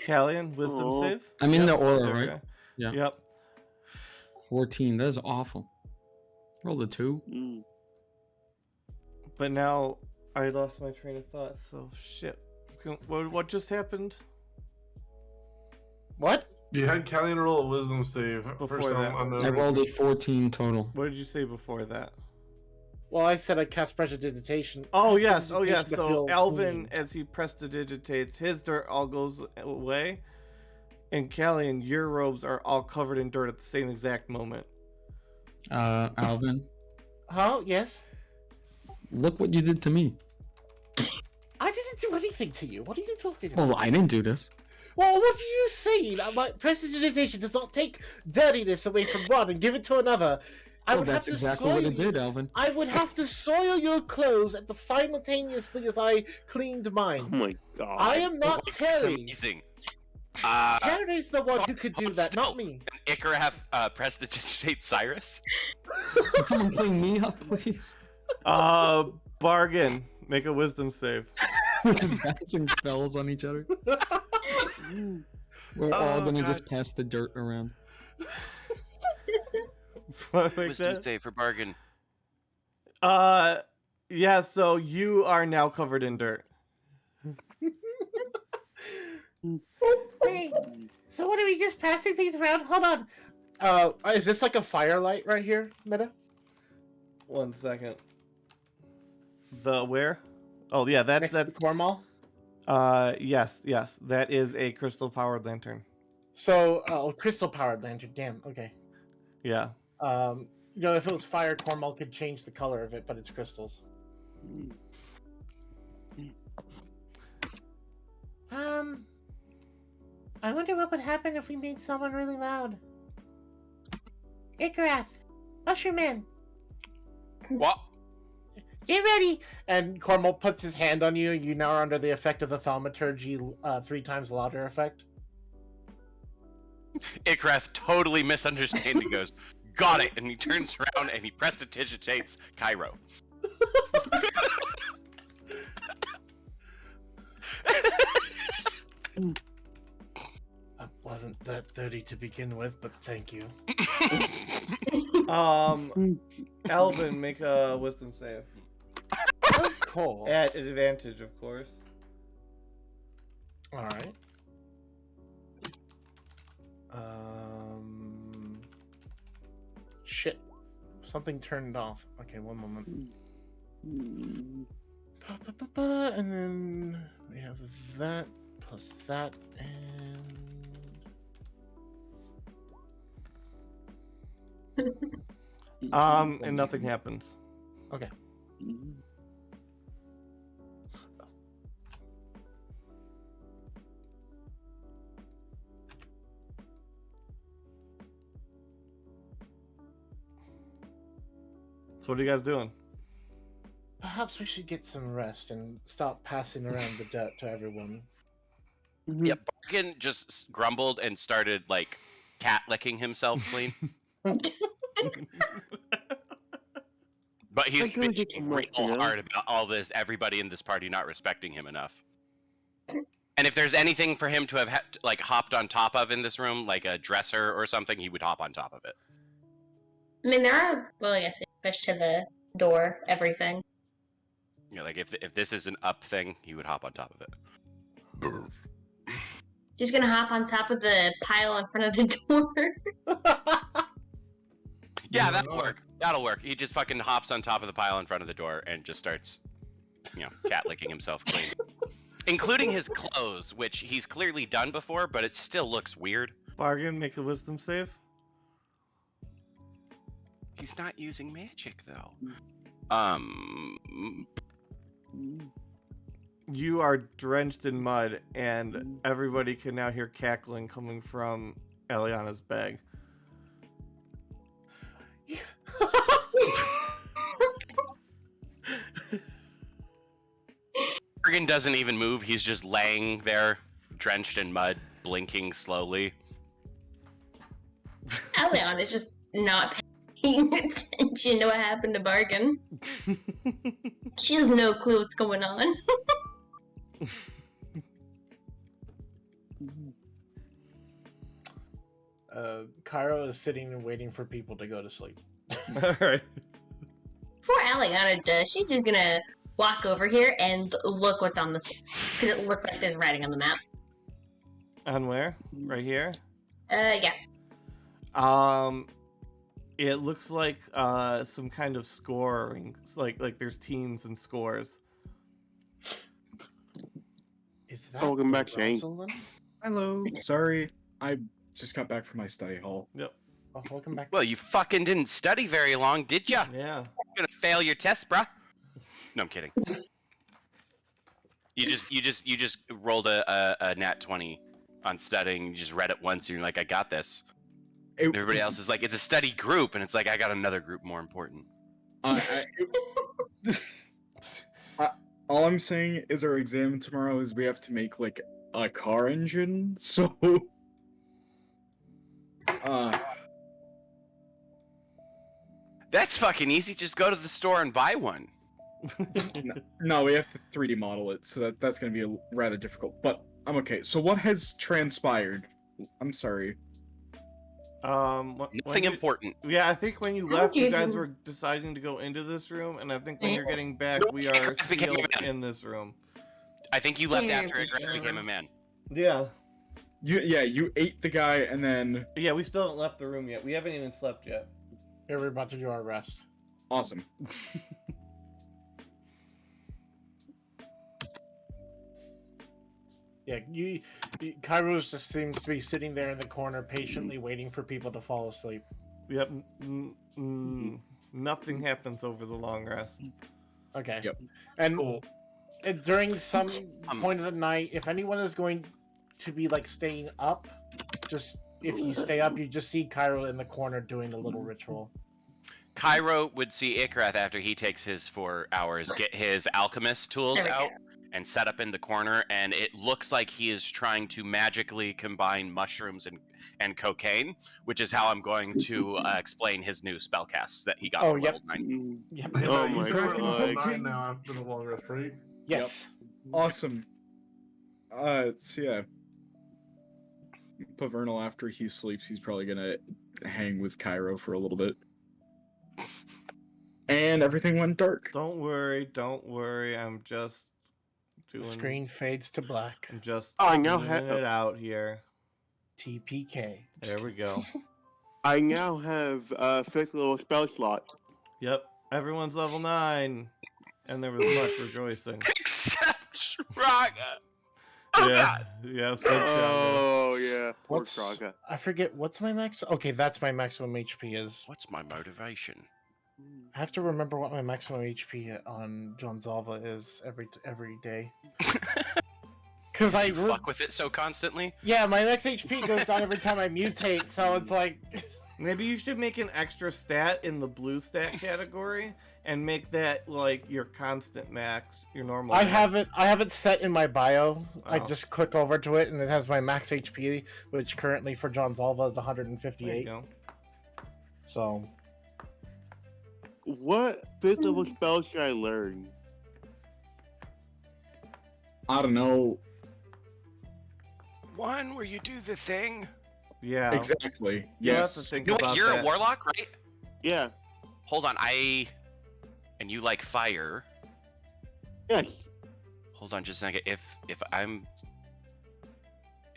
Callian, wisdom Oh. save. I'm in the aura, there we right? go. Yeah. Yep. 14. That is awful. Roll the 2. Mm. But now I lost my train of thought. So shit. What just happened? What? You had Callian roll a wisdom save Before for some that. unknown I rolled a reason. 14 total. What did you say before that? Well, I said I cast prestidigitation. Oh yes, Prestidigitation to So feel Alvin, clean. as he prestidigitates, his dirt all goes away, and Callian, your robes are all covered in dirt at the same exact moment. Alvin, Huh? Yes. look what you did to me. I didn't do anything to you. What are you talking about? Well, I didn't do this. Well, what are you saying? Like, prestidigitation does not take dirtiness away from one and give it to another. I Well, would have that's to exactly soil what it did, Alvin. I would have to soil your clothes at the simultaneously as I cleaned Oh mine. my god. I am not It's Terry. amazing. Terry's the one who could do that, not me. Can Icaraf prestidigitate Cyrus? Can someone clean me up, please? Bargain. Make a wisdom save. We're just bouncing spells on each other. We're all Oh, gonna God. just pass the dirt around. Like Wisdom that? save for bargain. Yeah. So you are now covered in dirt. Wait, so what are we just passing things around? Hold on. Is this like a firelight right here, Meta? 1 second. The where? Oh yeah, that's Next to Cornwall. yes. That is a crystal powered lantern. So, crystal powered lantern. Damn. Okay. Yeah. If it was fire, Cornwall could change the color of it, but it's crystals. I wonder what would happen if we made someone really loud. Ikrath, Usherman, What? get ready. And Cornwall puts his hand on you. You now are under the effect of the thaumaturgy 3 times louder effect. Ikrath totally misunderstanding goes, got it, and he turns around and he prestidigitates Cairo. I wasn't that dirty to begin with, but thank you. Alvin, make a wisdom save. Of course. At advantage, of course. All right. Shit. Something turned off. Okay, one moment. And then we have that plus that And nothing happens. Okay. So what are you guys doing? Perhaps we should get some rest and stop passing around the dirt to everyone. Yeah, Bargain just grumbled and started, like, cat licking himself clean. But he's Let's go get bitching some real rest, you know? hard about all this, everybody in this party not respecting him enough. And if there's anything for him to have hopped on top of in this room, like a dresser or something, he would hop on top of it. I mean, there are, well, I guess push to the door, everything. You know, like if this is an up thing, he would hop on top of it. She's gonna hop on top of the pile in front of the door. Yeah, that'll work. That'll work. He just fucking hops on top of the pile in front of the door and just starts, cat licking himself clean. Including his clothes, which he's clearly done before, but it still looks weird. Bargain, make a wisdom save. He's not using magic, though. You are drenched in mud, and everybody can now hear cackling coming from Eliana's bag. Morgan doesn't even move. He's just laying there, drenched in mud, blinking slowly. Alion is just not paying attention to what happened to Bargain. She has no clue what's going on. Cairo is sitting and waiting for people to go to sleep. All right. Before Aliana does, she's just gonna walk over here and look what's on this, because it looks like there's writing on the map. On where? Right here? Yeah. It looks like some kind of scoring. Like there's teams and scores. Is that Welcome back, Shane. Rosalind? Hello. Sorry, I just got back from my study hall. Yep. Oh, welcome back. Well, you fucking didn't study very long, did ya? Yeah. You're gonna fail your test, bruh. No, I'm kidding. You just rolled a nat 20 on studying. You just read it once, and you're like, I got this. And everybody else is like, it's a study group, and it's like, I got another group more important. All I'm saying is our exam tomorrow is we have to make like a car engine. So, That's fucking easy. Just go to the store and buy one. no, we have to 3D model it, so that's gonna be rather difficult. But I'm okay. So what has transpired? I'm sorry. Nothing important. Yeah, I think when you How left, you did guys you- were deciding to go into this room, and I think when you're getting back, we are sealed in this room. I think you left Yeah, after for Greg became a man. Yeah. You ate the guy, and then Yeah, we still haven't left the room yet. We haven't even slept yet. Here, we're about to do our rest. Awesome. Yeah, Kairos just seems to be sitting there in the corner, patiently waiting for people to fall asleep. Yep. Nothing happens over the long rest. Okay. Yep. And Cool. during some point of the night, if anyone is going to be like staying up, just if you stay up, you just see Cairo in the corner doing a little ritual. Cairo would see Ikrath after he takes his 4 hours, get his alchemist tools There we out, and set up in the corner, and it looks like he is trying to magically combine mushrooms and cocaine, which is how I'm going to explain his new spellcasts that he got for level 9. Yep. Oh He's my doing it level god. 9 now after the long rest, right? Yes. Awesome. So yeah. Pavernal, after he sleeps, he's probably gonna hang with Cairo for a little bit. And everything went dark. Don't worry. I'm just doing. Screen fades to black. I'm just I now cleaning have it out here. TPK. There we go. I now have a 5th level spell slot. Yep. Everyone's level 9, and there was much rejoicing. Except Shraga! Oh yeah. god! Yeah. So Oh yeah. Poor What's Kraga. I forget what's my max? Okay, that's my maximum HP is. What's my motivation? I have to remember what my maximum HP on John Zalva is every day. Because I fuck with it so constantly? yeah, my max HP goes down every time I mutate, so it's like maybe you should make an extra stat in the blue stat category and make that like your constant max, your normal. I max. have it set in my bio. I Oh. just click over to it and it has my max HP, which currently for John Zalva is There you 158. go. So What 5th level spell should I learn? I don't know One where you do the thing. Yeah. exactly. You have to Yes. think You're about a that. warlock, right? Yeah. Hold on, and you like fire. Yes. Hold on just a second. If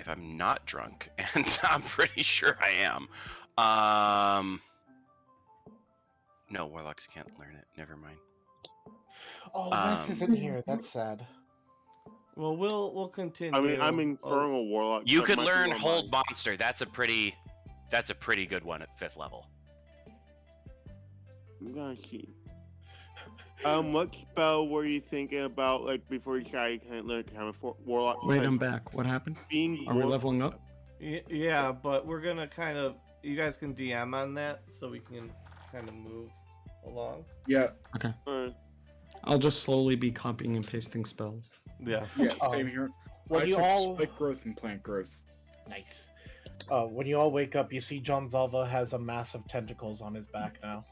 I'm not drunk, and I'm pretty sure I am. No, warlocks can't learn it. Never mind. oh, Wes isn't here. That's sad. Well, we'll continue. I mean, I'm Oh, infernal warlock. You so it could might be learn one of hold mine. monster. That's a pretty good one at 5th level. I'm gonna see. What spell were you thinking about, like, before you decided you can't learn kind of warlock? Wait, I'm Because back. What happened? Being Are we war- leveling up? Yeah, but we're gonna kind of. You guys can DM on that, so we can kind of move along. Yeah. uh, I'll just slowly be copying and pasting spells. Yes. Yeah. Same here. When I you took all spike growth and plant growth. nice. When you all wake up, you see John Zalva has a massive tentacles on his back now.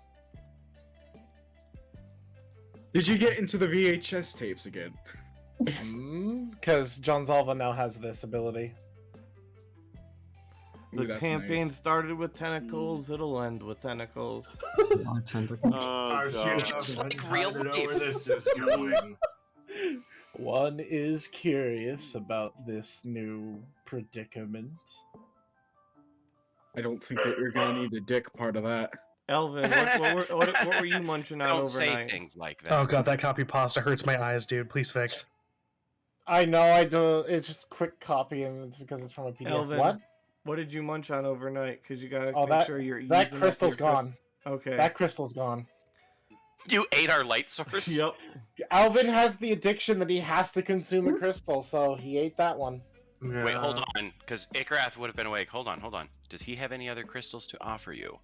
Did you get into the VHS tapes again? Because John Zalva now has this ability. Ooh, The that's campaign nice. started with tentacles. It'll end with tentacles. Our tentacles. oh Oh, god. shit, Just I'm like real tired life. over this just going. One is curious about this new predicament. I don't think that you're gonna need the dick part of that. Elvin, what were you munching on Don't say overnight? things like that. Oh god, that copy pasta hurts my eyes, dude. Please fix. I know I do. It's just quick copy, and it's because it's from a PDF. Elvin, What? What did you munch on overnight? Because you gotta Oh, make sure you're That using up crystal's your gone. Okay. That crystal's gone. You ate our light source? Yep. Alvin has the addiction that he has to consume a crystal, so he ate that one. Wait, hold on, because Ikrath would have been awake. Hold on. Does he have any other crystals to offer you?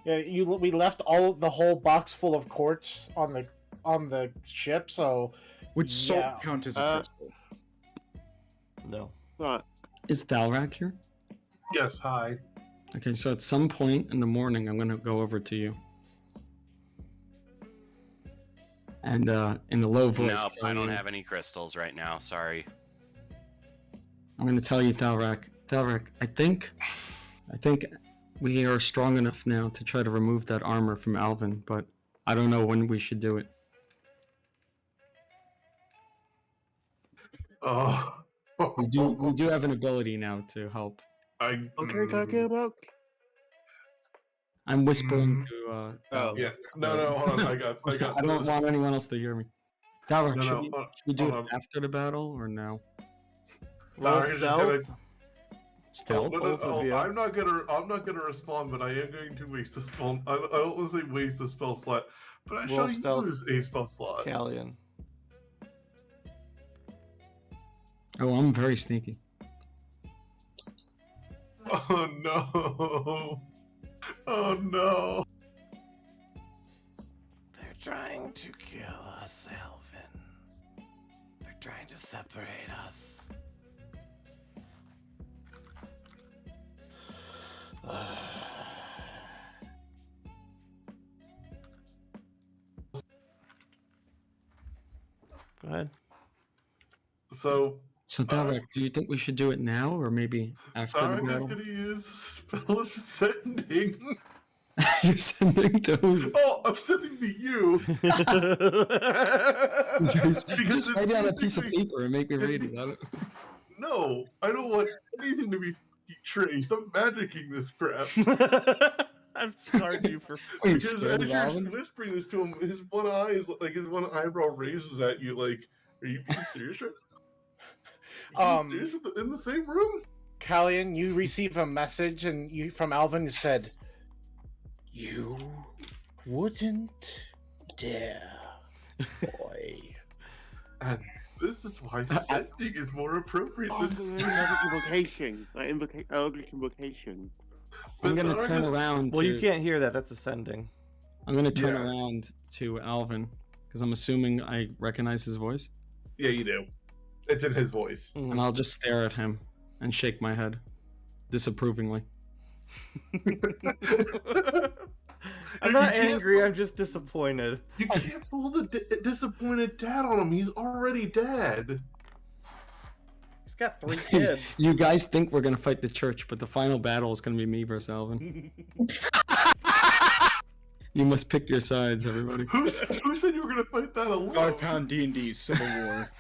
Yeah, we left the whole box full of quartz on the ship, so Would salt Yeah. count as a crystal? No. But Is Thalrak here? Yes, hi. Okay, so at some point in the morning, I'm gonna go over to you. And in the low voice, Nope, tell I don't you- have any crystals right now. Sorry. I'm gonna tell you, Thalrak. Thalrak, I think we are strong enough now to try to remove that armor from Alvin, but I don't know when we should do it. Oh. We do have an ability now to help. I. what are you talking about? I'm whispering Mhm. to. Oh. Yeah. No, hold on. I got I don't this. want anyone else to hear me. Dalek, No, should, no, we do hold it on. after the battle or now? Roll Dalek is just gonna- stealth. Stealth? Both of you. I'm not gonna respond, but I am going to waste a spell. I don't want to say waste a spell slot, but I Roll shall stealth. use a spell slot. Callion. Oh, I'm very sneaky. Oh no! Oh no! They're trying to kill us, Alvin. They're trying to separate us. Go ahead. So So, Dalek, do you think we should do it now or maybe after the Dark is battle? gonna use spell of sending. You're sending to who? Oh, I'm sending to you. Just write it on a piece of basically- paper and make me read it. I don't... No, I don't want anything to be traced. I'm magicking this crap. I've scarred you for. Are you Because scared as of you're Alvin? whispering this to him, his one eye is like his one eyebrow raises at you. Like, are you being serious right now? Are you being serious in the same room? Callion, you receive a message and you from Alvin said, "You wouldn't dare, boy." And this is why sending is more appropriate Also, than. there's another invocation. Eldritch invocation. I'm gonna But turn Dark- around. Well, to... you can't hear that. That's ascending. I'm gonna turn Yeah. around to Alvin because I'm assuming I recognize his voice, Yeah, you do. It's in his voice. Mhm. and I'll just stare at him and shake my head disapprovingly. I'm not angry. I'm just disappointed. You can't pull the disappointed dad on him. He's already dead. He's got 3 kids. You guys think we're gonna fight the church, but the final battle is gonna be me versus Alvin. You must pick your sides, everybody. Who said you were gonna fight that alone? Dogpound D&D Civil War.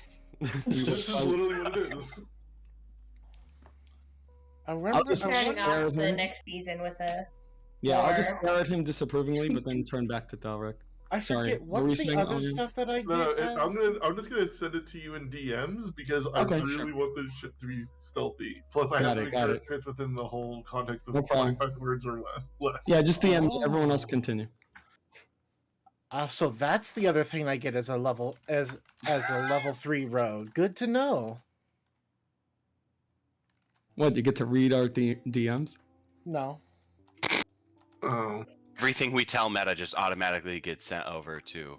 This is literally what it is. I remember just Starting stare off at the him. next season with a. Yeah, I'll just Or- stare at him disapprovingly, but then turn back to Dalrek. I Sorry, forget what were what's you the saying, other Alvin? stuff that I No, get. I'm just gonna send it to you in DMs because I Okay, really sure. want this shit to be stealthy. Plus, I Got have it, to make got sure it. it fits within the whole context of No problem. 25 words or less. Yeah, just DM. Everyone else Oh. continue. So that's the other thing I get as a level as a level 3 rogue. Good to know. What, you get to read our DMs? No. Oh, Everything we tell Meta just automatically gets sent over to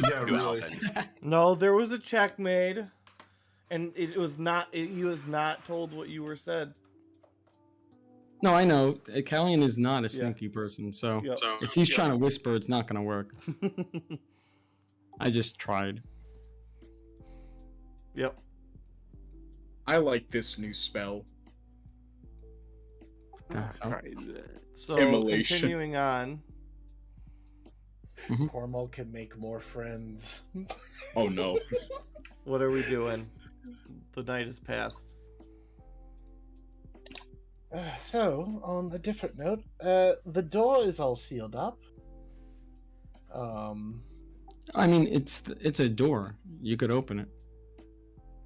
yeah, to really. Alvin. No, there was a check made, and it was not. He was not told what you were said. No, I know. Callion is not a sneaky person, so Yep. if he's trying to whisper, it's not gonna work. I just tried. Yep. I like this new spell. So Immolation. continuing on. Cormal can make more friends. Oh no. What are we doing? The night has passed. So, on a different note, the door is all sealed up. I mean, it's a door. You could open it.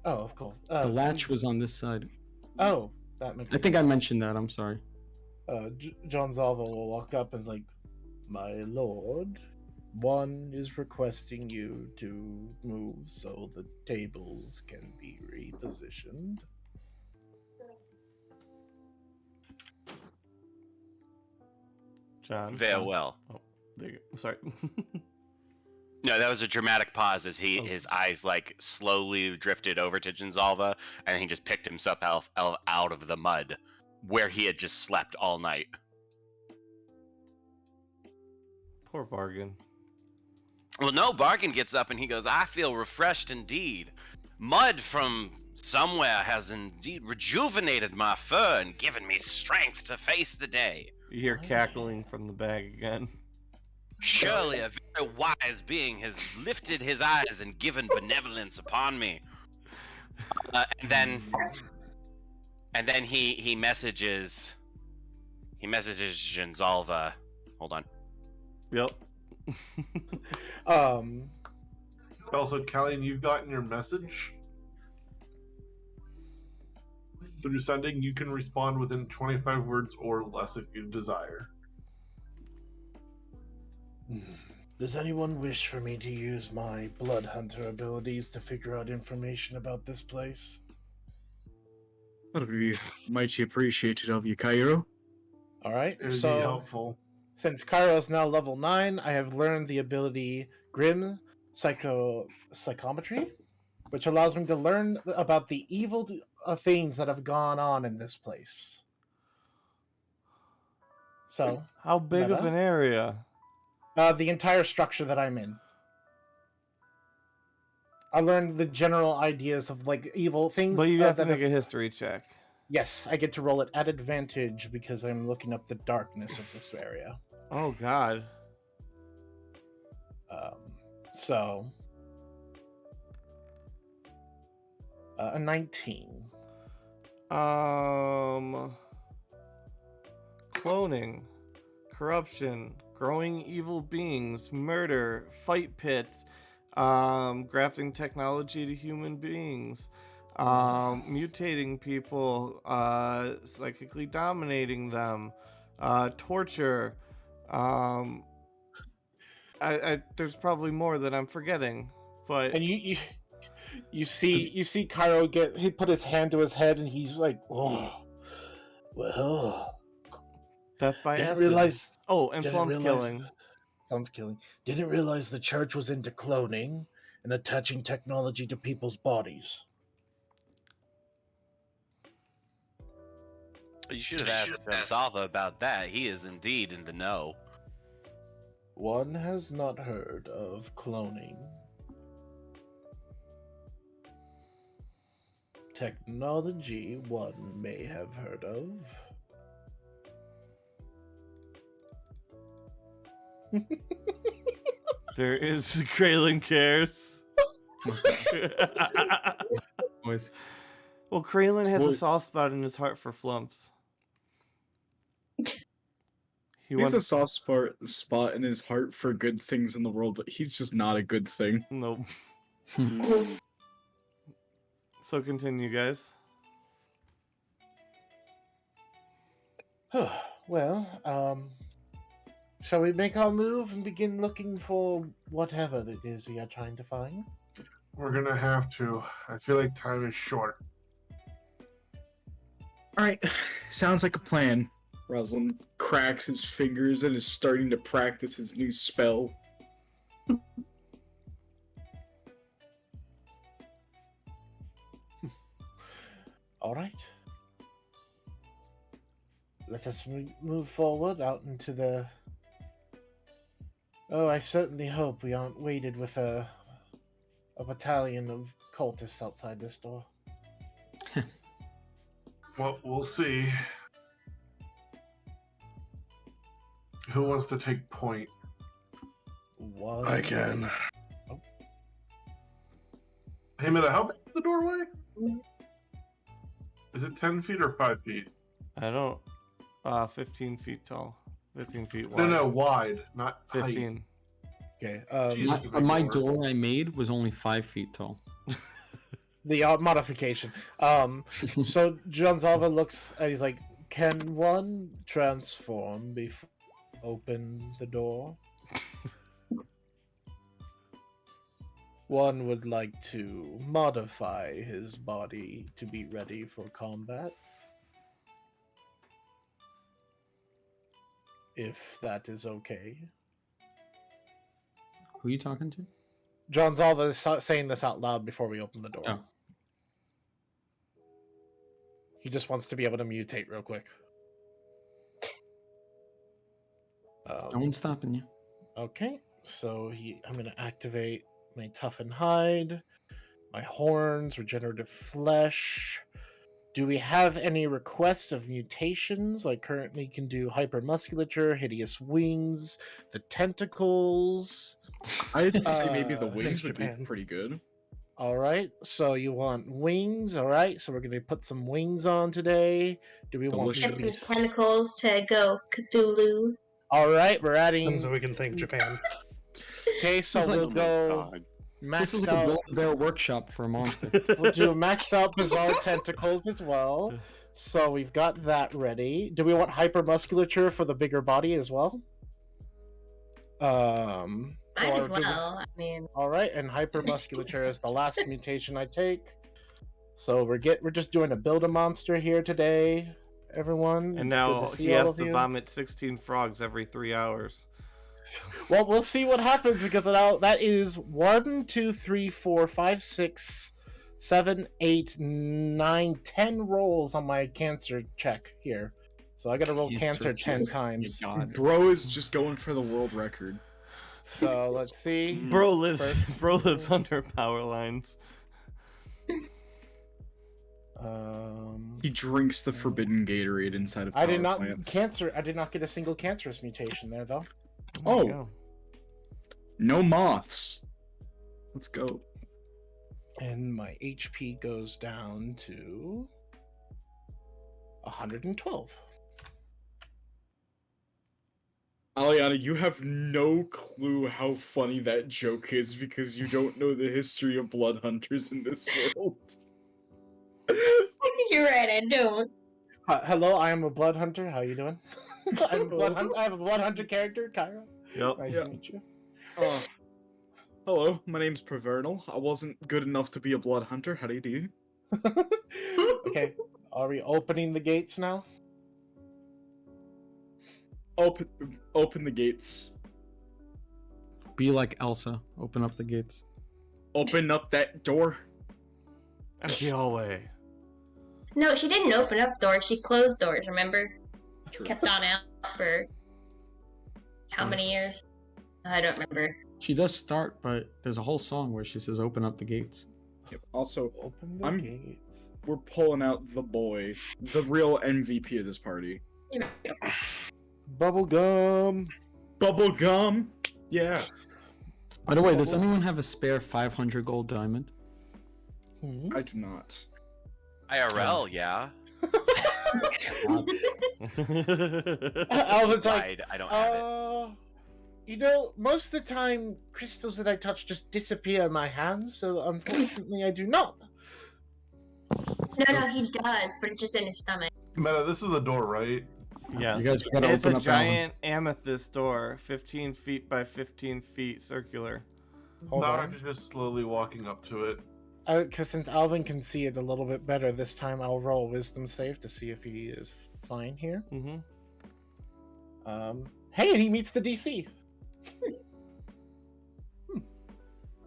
Oh, of course. The latch was on this side. Oh, that makes I think I sense. mentioned that. I'm sorry. John Zalva will walk up and like, "My lord, one is requesting you to move so the tables can be repositioned." John. Farewell. Oh, there you go. Sorry. No, that was a dramatic pause as his eyes like slowly drifted over to Jinzalva, and he just picked himself out of the mud where he had just slept all night. Poor bargain. Well, no, Bargain gets up and he goes, "I feel refreshed indeed. Mud from somewhere has indeed rejuvenated my fur and given me strength to face the day. You hear cackling from the bag again. Surely a very wise being has lifted his eyes and given benevolence upon me." And then he messages Jinzalva Hold on. Yep. Also, Callian, you've gotten your message. Through sending, you can respond within 25 words or less if you desire. Does anyone wish for me to use my blood hunter abilities to figure out information about this place? That would be mighty appreciated of you, Cairo. All right. It would be So, helpful. since Cairo is now level 9, I have learned the ability Grim Psychometry, which allows me to learn about the evil things that have gone on in this place. So, How big of Meta? an area? The entire structure that I'm in. I learned the general ideas of like evil things. But you have to that make a history check. Yes, I get to roll it at advantage because I'm looking up the darkness of this area. Oh God. So a 19. Cloning, corruption, growing evil beings, murder, fight pits, grafting technology to human beings, mutating people, psychically dominating them, torture. There's probably more that I'm forgetting, but And you see Cairo he put his hand to his head and he's like, oh, well, death by didn't acid. realize. Oh, and Didn't flump realize- killing. Flump killing. Didn't realize the church was into cloning and attaching technology to people's bodies. You should have asked Gonzalva about that. He is indeed in the know. One has not heard of cloning. Technology one may have heard of. There is Kraylin cares. Boys. Well, Kraylin has Well- a soft spot in his heart for flumps. He He has a wants soft spot in his heart for good things in the world, but he's just not a good thing. nope. So continue, guys. Well, shall we make our move and begin looking for whatever it is we are trying to find? We're gonna have to. I feel like time is short. Alright, sounds like a plan. Rosalind cracks his fingers and is starting to practice his new spell. All right. Let us move forward out into the... Oh, I certainly hope we aren't weighted with a battalion of cultists outside this door. Well, we'll see. Who wants to take point? One... I can. Hey, Meta, how big is the doorway? Is it 10 feet or 5 feet? I don't. 15 feet tall. 15 feet wide. No, wide, not 15. Okay. Jesus. My door I made was only 5 feet tall. The modification. So Jonzalva looks and he's like, "Can one transform before open the door? One would like to modify his body to be ready for combat. If that is okay." Who are you talking to? Jonzalva is saying this out loud before we open the door. Oh. He just wants to be able to mutate real quick. No one's stopping you. Okay, so I'm going to activate my Toughen Hide, my Horns, Regenerative Flesh. Do we have any requests of mutations? I currently can do Hypermusculature, Hideous Wings, the Tentacles. I'd say maybe the Thanks, wings would be Japan. pretty good. All right, so you want wings. All right, so we're going to put some wings on today. Do we want me Delicious. to Get be... some tentacles to go Cthulhu. All right, we're adding. So we can thank Japan. Okay, so It's like- we'll go This is maxed like a out. Build-A-Bear workshop for a monster. We'll do maxed out bizarre tentacles as well. So we've got that ready. Do we want hypermusculature for the bigger body as well? Might as or do we- well. I mean, All right, and hypermusculature is the last mutation I take. So we're just doing a build a monster here today, everyone. And It's good now to see he all has of to you. vomit 16 frogs every 3 hours. Well, we'll see what happens because now that is 1, 2, 3, 4, 5, 6, 7, 8, 9, 10 rolls on my cancer check here. So I got to roll cancer 10 times. Bro is just going for the world record. So let's see. Bro lives First- bro lives under power lines. He drinks the forbidden Gatorade inside of I did power not plants. I did not get a single cancerous mutation there though. There you Oh, go. no moths. Let's go. And my HP goes down to 112. Aliana, you have no clue how funny that joke is because you don't know the history of blood hunters in this world. you're right. I don't. Hello, I am a blood hunter. How you doing? I'm a blood hunter. I have a blood hunter character, Kyra. Yep. Nice Yeah. to meet you. Hello, my name's Pravernal. I wasn't good enough to be a blood hunter. How do you do? Okay, are we opening the gates now? Open the gates. Be like Elsa. Open up the gates. Open up that door. Empty hallway. No, she didn't open up doors. She closed doors. Remember? True. Kept on out for how many years? I don't remember. She does start, but there's a whole song where she says, "Open up the gates." Yep. Also, Open the I'm- gates. we're pulling out the boy, the real MVP of this party. Bubblegum. Bubblegum. Yeah. By the way, does anyone have a spare 500 gold diamond? Hmm? I do not. IRL, yeah. Alvin's like, Lied, I don't have it. you know, most of the time, crystals that I touch just disappear in my hands, so unfortunately I do not. No, he does, but it's just in his stomach. Meta, this is the door, right? Yes. You guys gotta It's open a up that one. giant amethyst door, 15 feet by 15 feet, circular. Hold Narek on. is just slowly walking up to it. Because since Alvin can see it a little bit better this time, I'll roll wisdom save to see if he is fine here. Mm-hmm. Hey, and he meets the DC.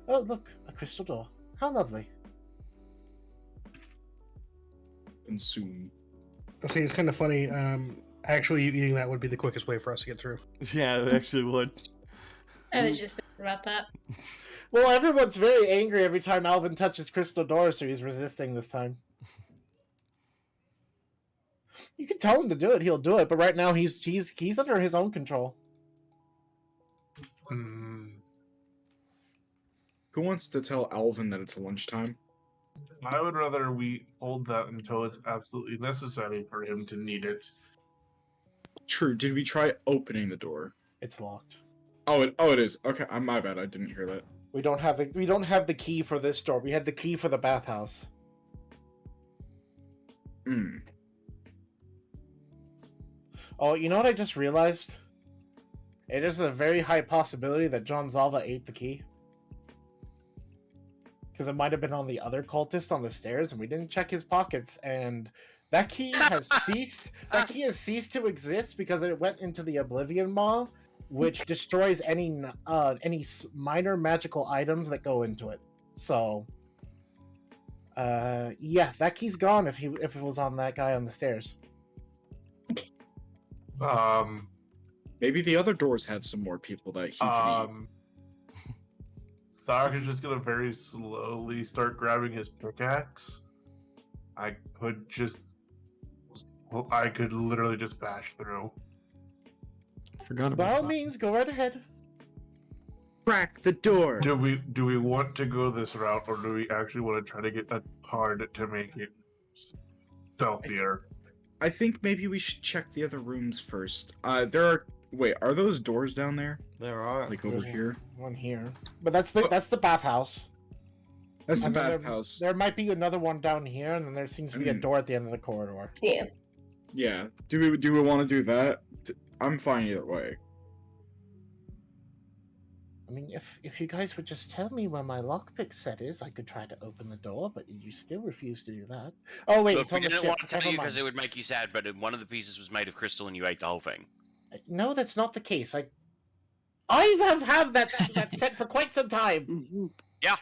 Oh, look, a crystal door. How lovely. And soon. See, it's kind of funny. Actually, eating that would be the quickest way for us to get through. Yeah, it actually would. I was just thinking about that. Well, everyone's very angry every time Alvin touches crystal doors, so he's resisting this time. You can tell him to do it; he'll do it. But right now, he's under his own control. Hmm. Who wants to tell Alvin that it's lunchtime? I would rather we hold that until it's absolutely necessary for him to need it. True. Did we try opening the door? It's locked. Oh, it is. Okay, my bad. I didn't hear that. We don't have the key for this door. We had the key for the bathhouse. Hmm. Oh, you know what I just realized? It is a very high possibility that John Zalva ate the key. Because it might have been on the other cultist on the stairs, and we didn't check his pockets, and that key has ceased. That key has ceased to exist because it went into the Oblivion Maw, which destroys any minor magical items that go into it. So, yeah, that key's gone if it was on that guy on the stairs. Maybe the other doors have some more people that he can Thark is just gonna very slowly start grabbing his pickaxe. I could literally just bash through. Forgot By all about that. means, go right ahead. crack the door. Do we want to go this route, or do we actually want to try to get that hard to make it stealthier? I think maybe we should check the other rooms first. There are Wait, are those doors down there? There are. Like over There's here? one here, but that's the bathhouse. That's the And then bathhouse. There might be another one down here, and then there seems to be a door at the end of the corridor. Yeah. Yeah. Do we want to do that? I'm fine either way. I mean, if you guys would just tell me where my lockpick set is, I could try to open the door, but you still refuse to do that. Oh wait, Look, it's we on the didn't ship. want to tell Never you because mind. it would make you sad, but one of the pieces was made of crystal and you ate the whole thing. No, that's not the case. I have had that set for quite some time. Mhm. Yeah.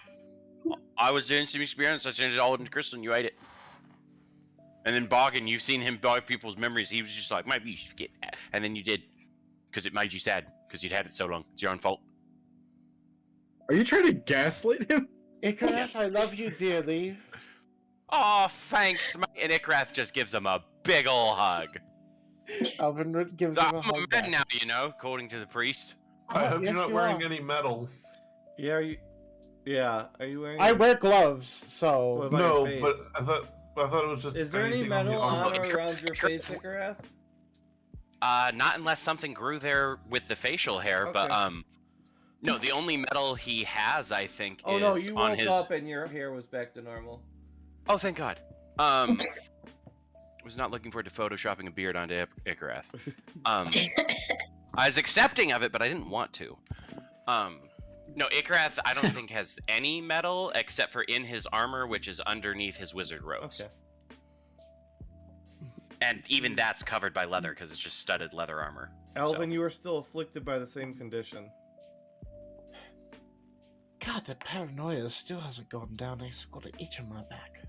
I was doing some experience, I changed it all into crystal and you ate it. And then Bargain, you've seen him buy people's memories. He was just like, maybe you should get that. And then you did. Because it made you sad. Because you'd had it so long. It's your own fault. Are you trying to gaslight him? Icarus, I love you dearly. Oh, thanks, mate. And Ikrath just gives him a big ol' hug. Alvinrid gives So him a I'm a hug man back. now, you know, according to the priest. I Oh, hope yes, you're not you wearing are. any metal. Yeah, are you? Yeah, are you wearing? I wear gloves, What so about No, your but face? I thought it was just. Is there any anything on the metal on armor. or around your face, Ikarath? Not unless something grew there with the facial hair, but Okay. no, the only metal he has, I think, Oh is no, you on woke his. up and your hair was back to normal. Oh, thank God. Was not looking forward to photoshopping a beard onto Ikarath. I was accepting of it, but I didn't want to. No, Ikarath, I don't think has any metal except for in his armor, which is underneath his wizard robes. Okay. And even that's covered by leather because it's just studded leather armor. Alvin, you are still afflicted by the same condition. God, the paranoia still hasn't gone down. I still got an itch on my back.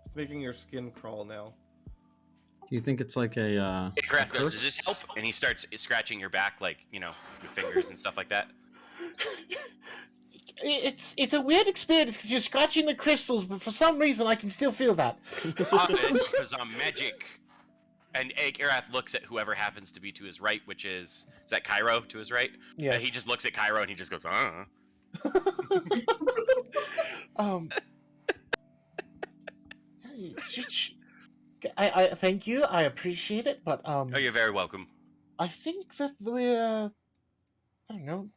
It's making your skin crawl now. Do you think it's like a Ikarath goes, curse? "Does this help?" And he starts scratching your back, like, you know, with fingers and stuff like that. It's a weird experience because you're scratching the crystals, but for some reason I can still feel that. It's because I'm magic. And Ikarath looks at whoever happens to be to his right, which is that Cairo to his right? Yes. He just looks at Cairo and he just goes, I thank you. I appreciate it, but Oh, you're very welcome. I think that we're I don't know.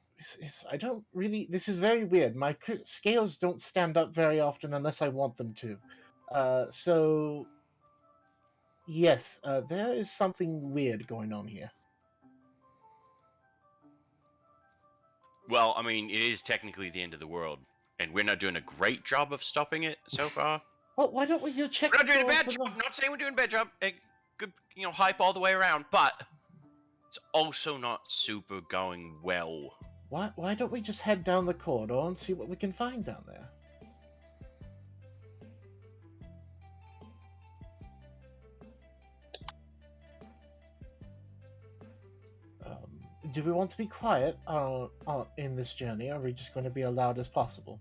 I don't really. This is very weird. My scales don't stand up very often unless I want them to. So yes, there is something weird going on here. Well, I mean, it is technically the end of the world, and we're not doing a great job of stopping it so far. Well, why don't we go check? We're not doing a the door bad for job. the- I'm not saying we're doing a bad job. Good, you know, hype all the way around, but it's also not super going well. Why don't we just head down the corridor and see what we can find down there? Do we want to be quiet in this journey, or are we just going to be as loud as possible?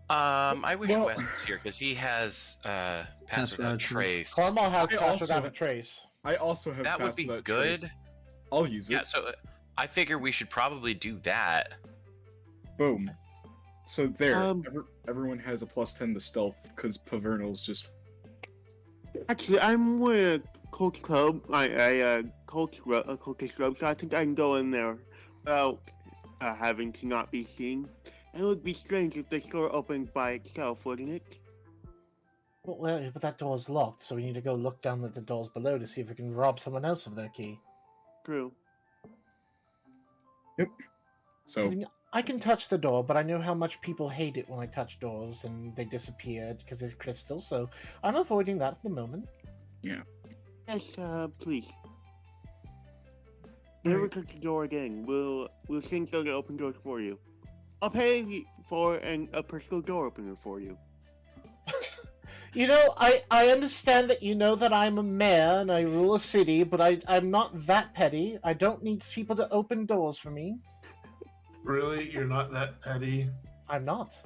I wish Well- Wes was here because he has passed Pass without without trace. Cornwall has I passed also- without a trace. I also have That would Pass be Without good. Trace. I'll use it. Yeah, so I figure we should probably do that. Boom. So there, Um, everyone has a +10 to stealth because Pavernal's just. Actually, I'm with Coach Club. Coach's Club, so I think I can go in there without having to not be seen. It would be strange if the door opened by itself, wouldn't it? Well, but that door's locked, so we need to go look down at the doors below to see if we can rob someone else of their key. True. So 'Cause, I mean, I can touch the door, but I know how much people hate it when I touch doors and they disappear because it's crystal, so I'm avoiding that at the moment. Yes, please. Never touch the door again. We'll send someone to open doors for you. I'll pay for a personal door opener for you. You know, I understand that you know that I'm a mayor and I rule a city, but I'm not that petty. I don't need people to open doors for me. Really? You're not that petty? I'm not.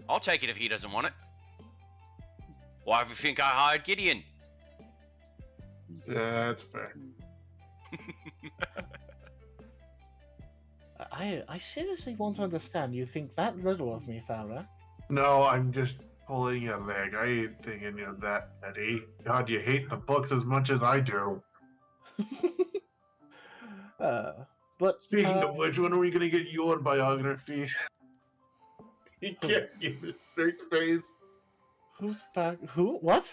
I'll take it if he doesn't want it. Why do you think I hired Gideon? Yeah, that's fair. I seriously want to understand. You think that little of me, Farah? No, I'm just pulling your leg. I ain't thinking you're that petty. God, you hate the books as much as I do. But Speaking of which, when are we gonna get your biography? You can't give a straight face. who's back? Who? What?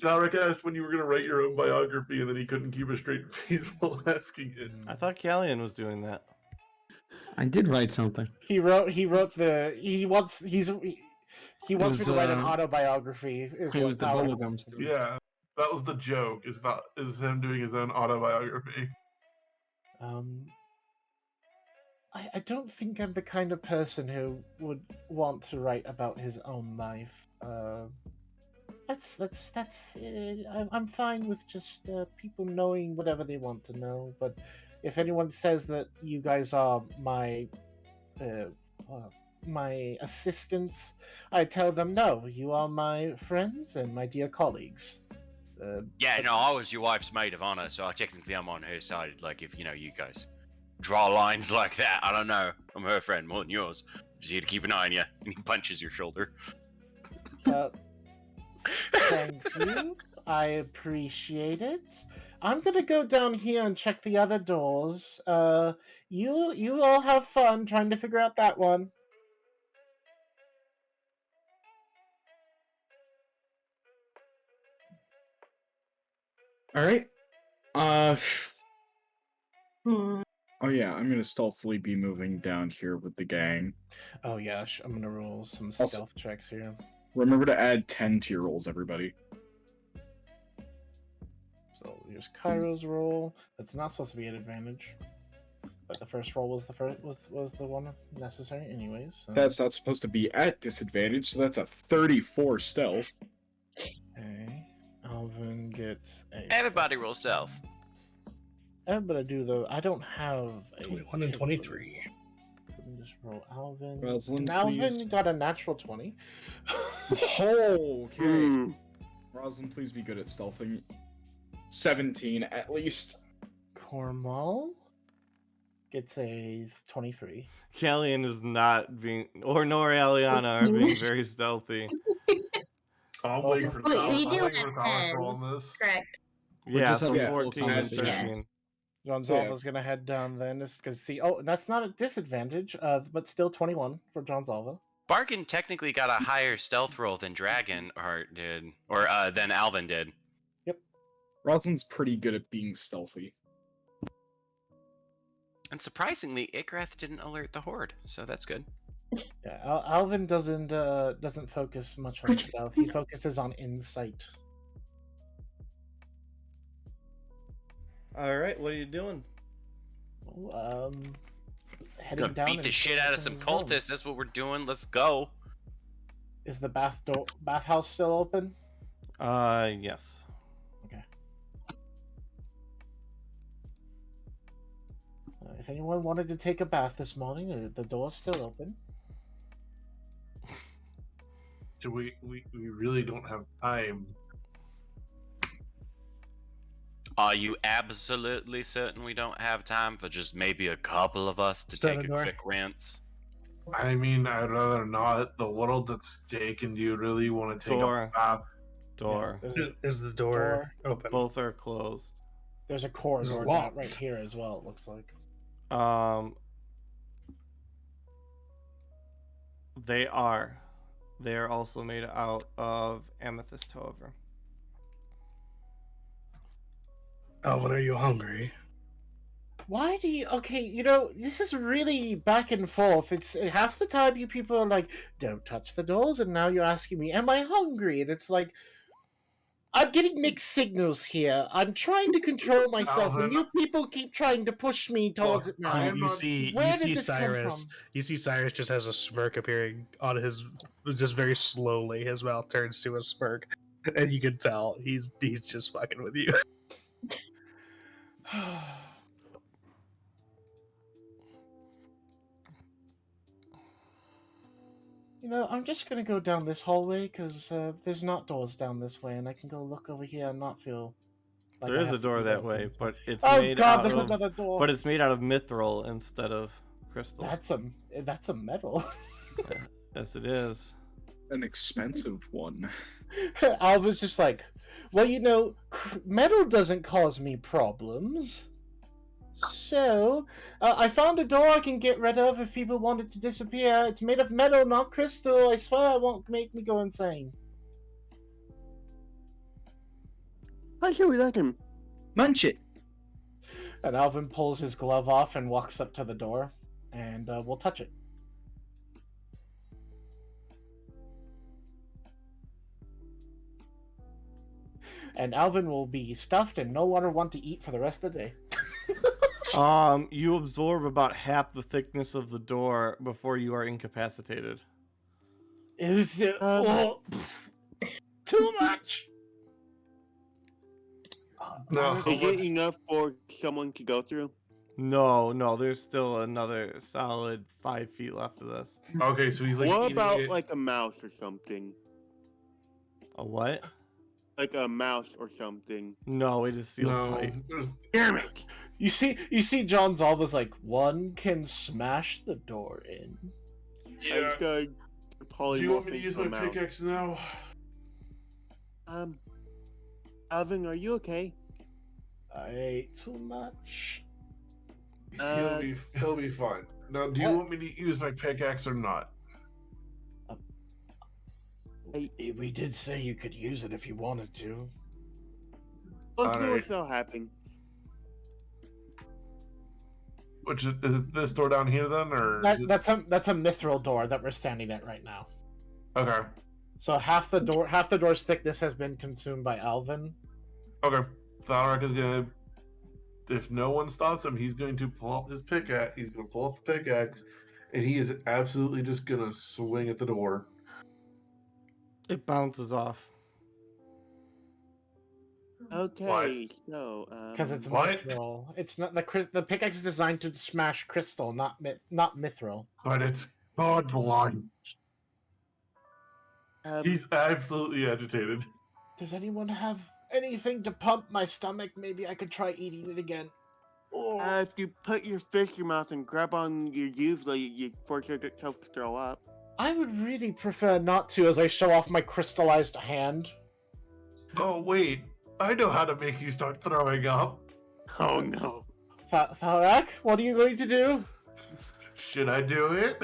Zarek asked when you were gonna write your own biography, and then he couldn't keep a straight face while asking it. I thought Callian was doing that. I did write something. He wrote the. He wants me was, to write an autobiography. Is It what was the Alec bubblegum wants to do. story. Yeah, that was the joke. Is him doing his own autobiography. I don't think I'm the kind of person who would want to write about his own life. I'm fine with just people knowing whatever they want to know. But if anyone says that you guys are my assistants, I tell them no. You are my friends and my dear colleagues. Yeah, no, I was your wife's maid of honor, so technically I'm on her side. Like, if, you guys draw lines like that, I don't know. I'm her friend more than yours. Just here to keep an eye on you. And he punches your shoulder. Thank you. I appreciate it. I'm gonna go down here and check the other doors. You all have fun trying to figure out that one. All right. Hmm. Oh yeah, I'm gonna stealthily be moving down here with the gang. Oh yeah, I'm gonna roll some Also- stealth checks here. Remember to add 10 to your rolls, everybody. So here's Kairo's roll. That's not supposed to be an advantage, but the first roll was the one necessary, anyways. So. That's not supposed to be at disadvantage, so that's a 34 stealth. Okay. Alvin gets a. Everybody roll stealth. Everybody do though. I don't have a 21 and 23. Let me just roll Alvin. Rosalind, Alvin please. got a natural 20. Okay. Hmm. Rosalind, please be good at stealthing. 17 at least. Cormal gets a 23. Callian is not being, or nor Aliana are being very stealthy. I'm waiting for Wait, Thal- you I'm do waiting have for Thal 10. to roll this. Correct. Yeah, just so having full 14 and conversation. 13. Jonzalva's gonna head down then, because see, oh, that's not a disadvantage, but still 21 for Jonzalva. Bargain technically got a higher stealth roll than Dragonheart did, or than Alvin did. Rosalind's pretty good at being stealthy. And surprisingly, Igrath didn't alert the horde, so that's good. Yeah, Alvin doesn't focus much on stealth. He focuses on insight. All right, what are you doing? Heading Gonna down beat and the shit out of some checking his cultists. rooms. That's what we're doing. Let's go. Is the bathhouse still open? Yes. Okay. If anyone wanted to take a bath this morning, the door's still open. So we really don't have time. Are you absolutely certain we don't have time for just maybe a couple of us to Is that take a a door? quick rinse? I mean, I'd rather not. The world's at stake, and do you really want to take Door. a bath? Door. Yeah, Is the door open? Both are closed. there's a It's corridor locked. right here as well, it looks like. They are. They are also made out of amethyst, however. Alvin, are you hungry? Why do you... Okay, this is really back and forth. It's half the time you people are like, don't touch the doors, and now you're asking me, am I hungry? And it's like, I'm getting mixed signals here. I'm trying to control myself, and you people keep trying to push me towards it now. I am You not- see, Where you did see this come Cyrus. from? You see Cyrus just has a smirk appearing on his, just very slowly. His mouth turns to a smirk, and you can tell he's just fucking with you. I'm just gonna go down this hallway because there's not doors down this way, and I can go look over here and not feel. Like There I is have a to door do that way, things. but it's Oh made god, out there's of. another door. But it's made out of mithril instead of crystal. That's a metal. Yes, it is. An expensive one. Alva's just like, Well, you know, metal doesn't cause me problems. So, I found a door I can get rid of if people want it to disappear. It's made of metal, not crystal. I swear it won't make me go insane. How should we like him? Munch it. And Alvin pulls his glove off and walks up to the door, and we'll touch it. And Alvin will be stuffed and no longer want to eat for the rest of the day. You absorb about half the thickness of the door before you are incapacitated. It was too much. No. Is it enough for someone to go through? No, there's still another solid 5 feet left of this. Okay, so he's like. What eating about it. like a mouse or something? A what? Like a mouse or something. No, it is sealed No. tight. Damn it! You see, John Zalva's like, one can smash the door in. Yeah. Do you want me to use my pickaxe now? Alvin, are you okay? I ate too much. He'll be fine. Now, do you want me to use my pickaxe or not? We did say you could use it if you wanted to. Let's see Alright. what's still happening. Which is it this door down here then, or? Is it... That's a mithril door that we're standing at right now. Okay. So half the door's thickness has been consumed by Alvin. Okay. Thalrak is gonna. If no one stops him, he's going to pull up his pickaxe. He's gonna pull up the pickaxe, and he is absolutely just gonna swing at the door. It bounces off. Okay, so Because it's What? mithril. It's not the pickaxe is designed to smash crystal, not mithril. But it's God blind. um, He's absolutely agitated. Does anyone have anything to pump my stomach? Maybe I could try eating it again. Oh. if you put your fist in your mouth and grab on your usually, you force yourself to throw up. I would really prefer not to, as I show off my crystallized hand. Oh wait, I know how to make you start throwing up. Oh no. Thalrak, what are you going to do? Should I do it?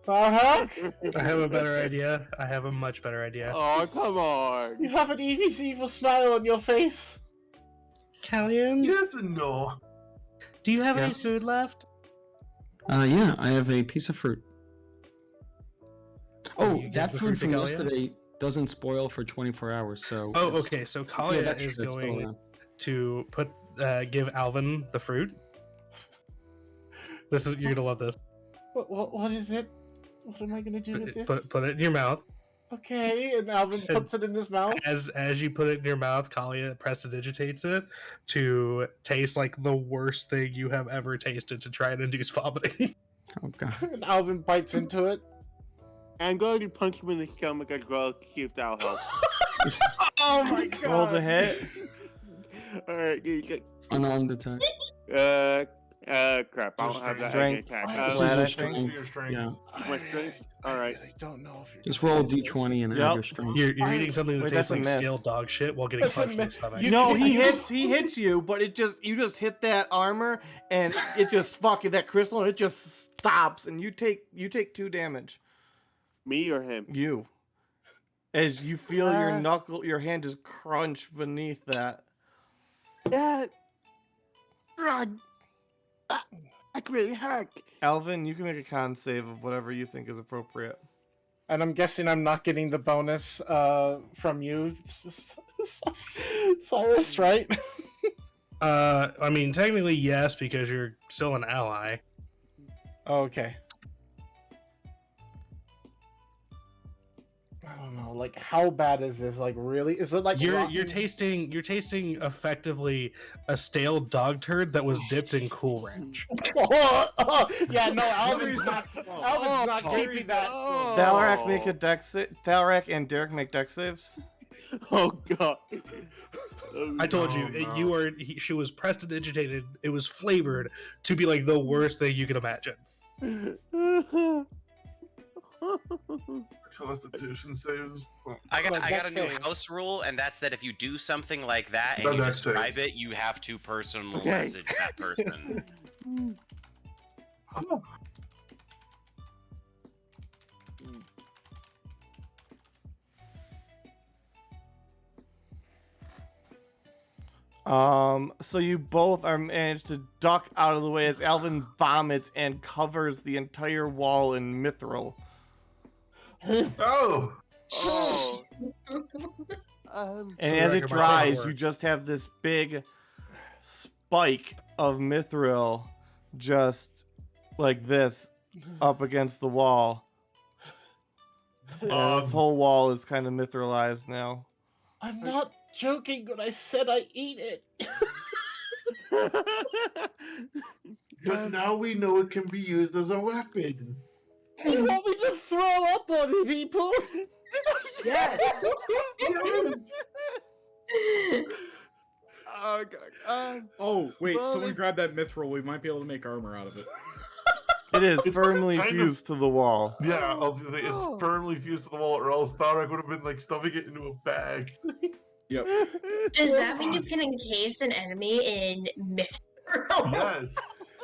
Thalrak? I have a better idea. I have a much better idea. Oh, come on. You have an evil smile on your face. Callian, Yes and no. do you have any Yes. food left? Yeah, I have a piece of fruit. Oh, You give that the food fruit to from Kalia? yesterday doesn't spoil for 24 hours, so... Oh, it's- okay. So it's Kalia extra, is it's still going around. to give Alvin the fruit. You're gonna love this. What is it? What am I going to do with this? Put it in your mouth. Okay, and Alvin puts it in his mouth. As you put it in your mouth, Kalia prestidigitates it to taste like the worst thing you have ever tasted to try and induce vomiting. Oh, God. And Alvin bites into it. I'm going to punch him in the stomach as well to see if that'll help. Oh my god! Roll the hit. Alright, Unarmed attack. crap, I don't have that Strength. attack. This This is is your your strength. strength. Your strength. Yeah. My strength? Alright. I don't know if you're Just roll a d20 and add Yep. your strength. You're I- eating something that Wait, tastes that's a like miss. stale dog shit while getting That's a punched in the miss. stomach. You- No, he hits you, but you just hit that armor and it just fucking that crystal and it just stops and you take 2 damage. Me or him? You. As you feel your hand just crunch beneath that. That really hurt. Alvin, you can make a con save of whatever you think is appropriate. And I'm guessing I'm not getting the bonus from you, Cyrus, right? I mean, technically yes, because you're still an ally. Okay. I don't know, like how bad is this? Like really? Is it like You're rotten? tasting effectively a stale dog turd that was dipped in Cool Ranch. Yeah, no, Alvin's not keeping that. Thalrak make a dex Thalrak and Derek make dex saves. Oh god. I told you, she was prestidigitated. It was flavored to be like the worst thing you could imagine. Constitution saves. I got Dex a new saves. house rule, and that's that if you do something like that and No, you Dex describe saves. it, you have to personal Okay. message that person. So you both are managed to duck out of the way as Alvin vomits and covers the entire wall in mithril. Oh! Oh. And For the as it record, my plan dries, you works. just have this big spike of mithril just like this up against the wall. And this whole wall is kind of mithralized now. I'm not joking when I said I eat it. But now we know it can be used as a weapon. You want me to throw up on people? Yes. Oh, God. Oh, wait, Well, someone if- grab that mithril. We might be able to make armor out of it. It is It's firmly kind of- fused to the wall. Yeah, it's Oh. firmly fused to the wall, or else Thorek would have been like stuffing it into a bag. Yep. Does that mean you can encase an enemy in mithril? Yes.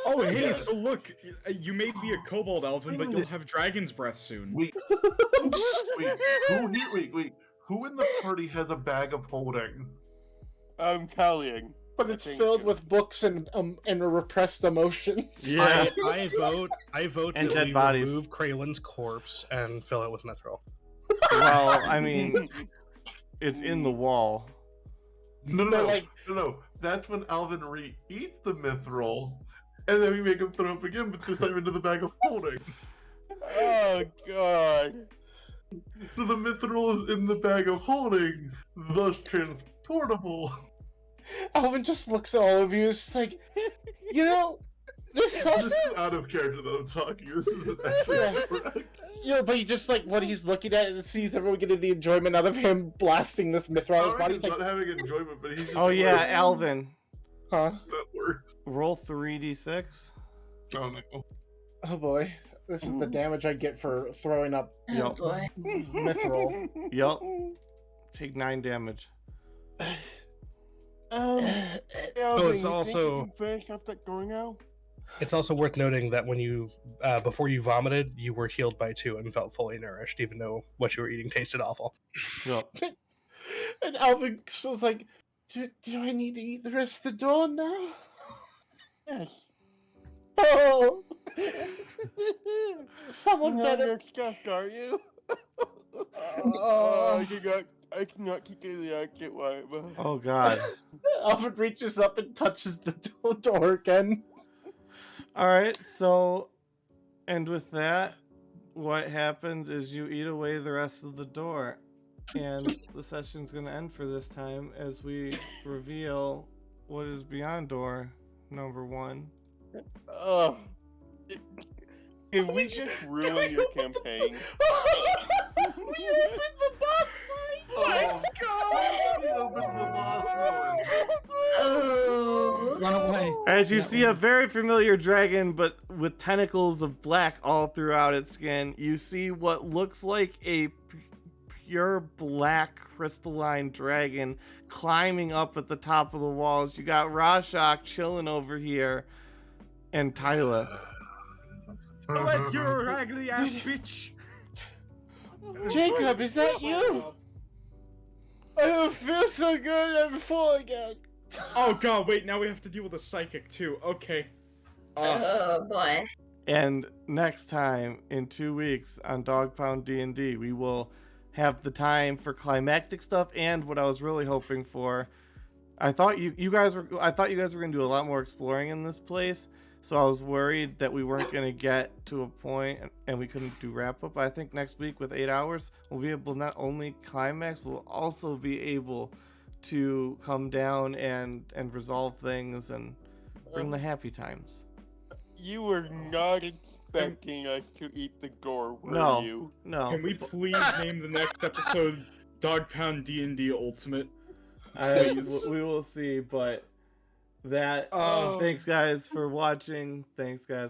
Oh, hey, so look, you may be a kobold elfin, but you'll have dragon's breath soon. Wait, wait. Who in the party has a bag of holding? Callian. But it's Thank filled you. with books and repressed emotions. Yeah. I vote And that dead we bodies. remove Kralen's corpse and fill it with mithril. Well, I mean, it's in the wall. No. That's when Alvin eats the mithril, and then we make him throw up again, but this time into the bag of holding. Oh, God. So the mithril is in the bag of holding, thus transportable. Alvin just looks at all of you. It's just like, you know, this This is out of character that I'm talking. This isn't actually correct. Yeah, but he just like what he's looking at and sees everyone getting the enjoyment out of him blasting this mithril on his body. Thorek is He's like, not having enjoyment, but he's just Oh yeah, like, Alvin. huh? that worked. Roll 3d6. Oh no. Oh boy, this is the damage I get for throwing up Oh Yup. boy. mithril. Yup. Take 9 damage. Alvin, it's you also- think you can finish up that door now? It's also worth noting that when you, before you vomited, you were healed by 2 and felt fully nourished, even though what you were eating tasted awful. Yup. And Alvin was like, do I need to eat the rest of the door now? Yes. Oh, someone You're better. not stuffed, are you? Oh, I cannot keep getting the accent right, but... Oh god. Alvin reaches up and touches the door again. Alright, so, and with that, what happens is you eat away the rest of the door. And the session's gonna end for this time as we reveal what is beyond door number 1. Oh. Can we just ruin your campaign? We opened the boss fight! Let's Oh. Run away. As you Yeah, see a very familiar dragon, but with tentacles of black all throughout its skin, you see what looks like a pure black crystalline dragon climbing up at the top of the walls. You got Rashok chilling over here, and Tyler. Let your raggedy ass bitch! Jacob, is that you? I don't feel so good. I'm full again. Oh god, wait, now we have to deal with a psychic too. Okay. Oh boy. And next time, in 2 weeks, on Dog Pound D&D, we will have the time for climactic stuff and what I was really hoping for. I thought you guys were gonna do a lot more exploring in this place, so I was worried that we weren't gonna get to a point and we couldn't do wrap up. I think next week with 8 hours, we'll be able to not only climax, we'll also be able to come down and resolve things and bring the happy times. You were not expecting us to eat the door, were No. you? No. Can we please name the next episode Dog Pound D&D Ultimate? I, Please. we will see, but that. Oh. Thanks, guys, for watching. Thanks, guys.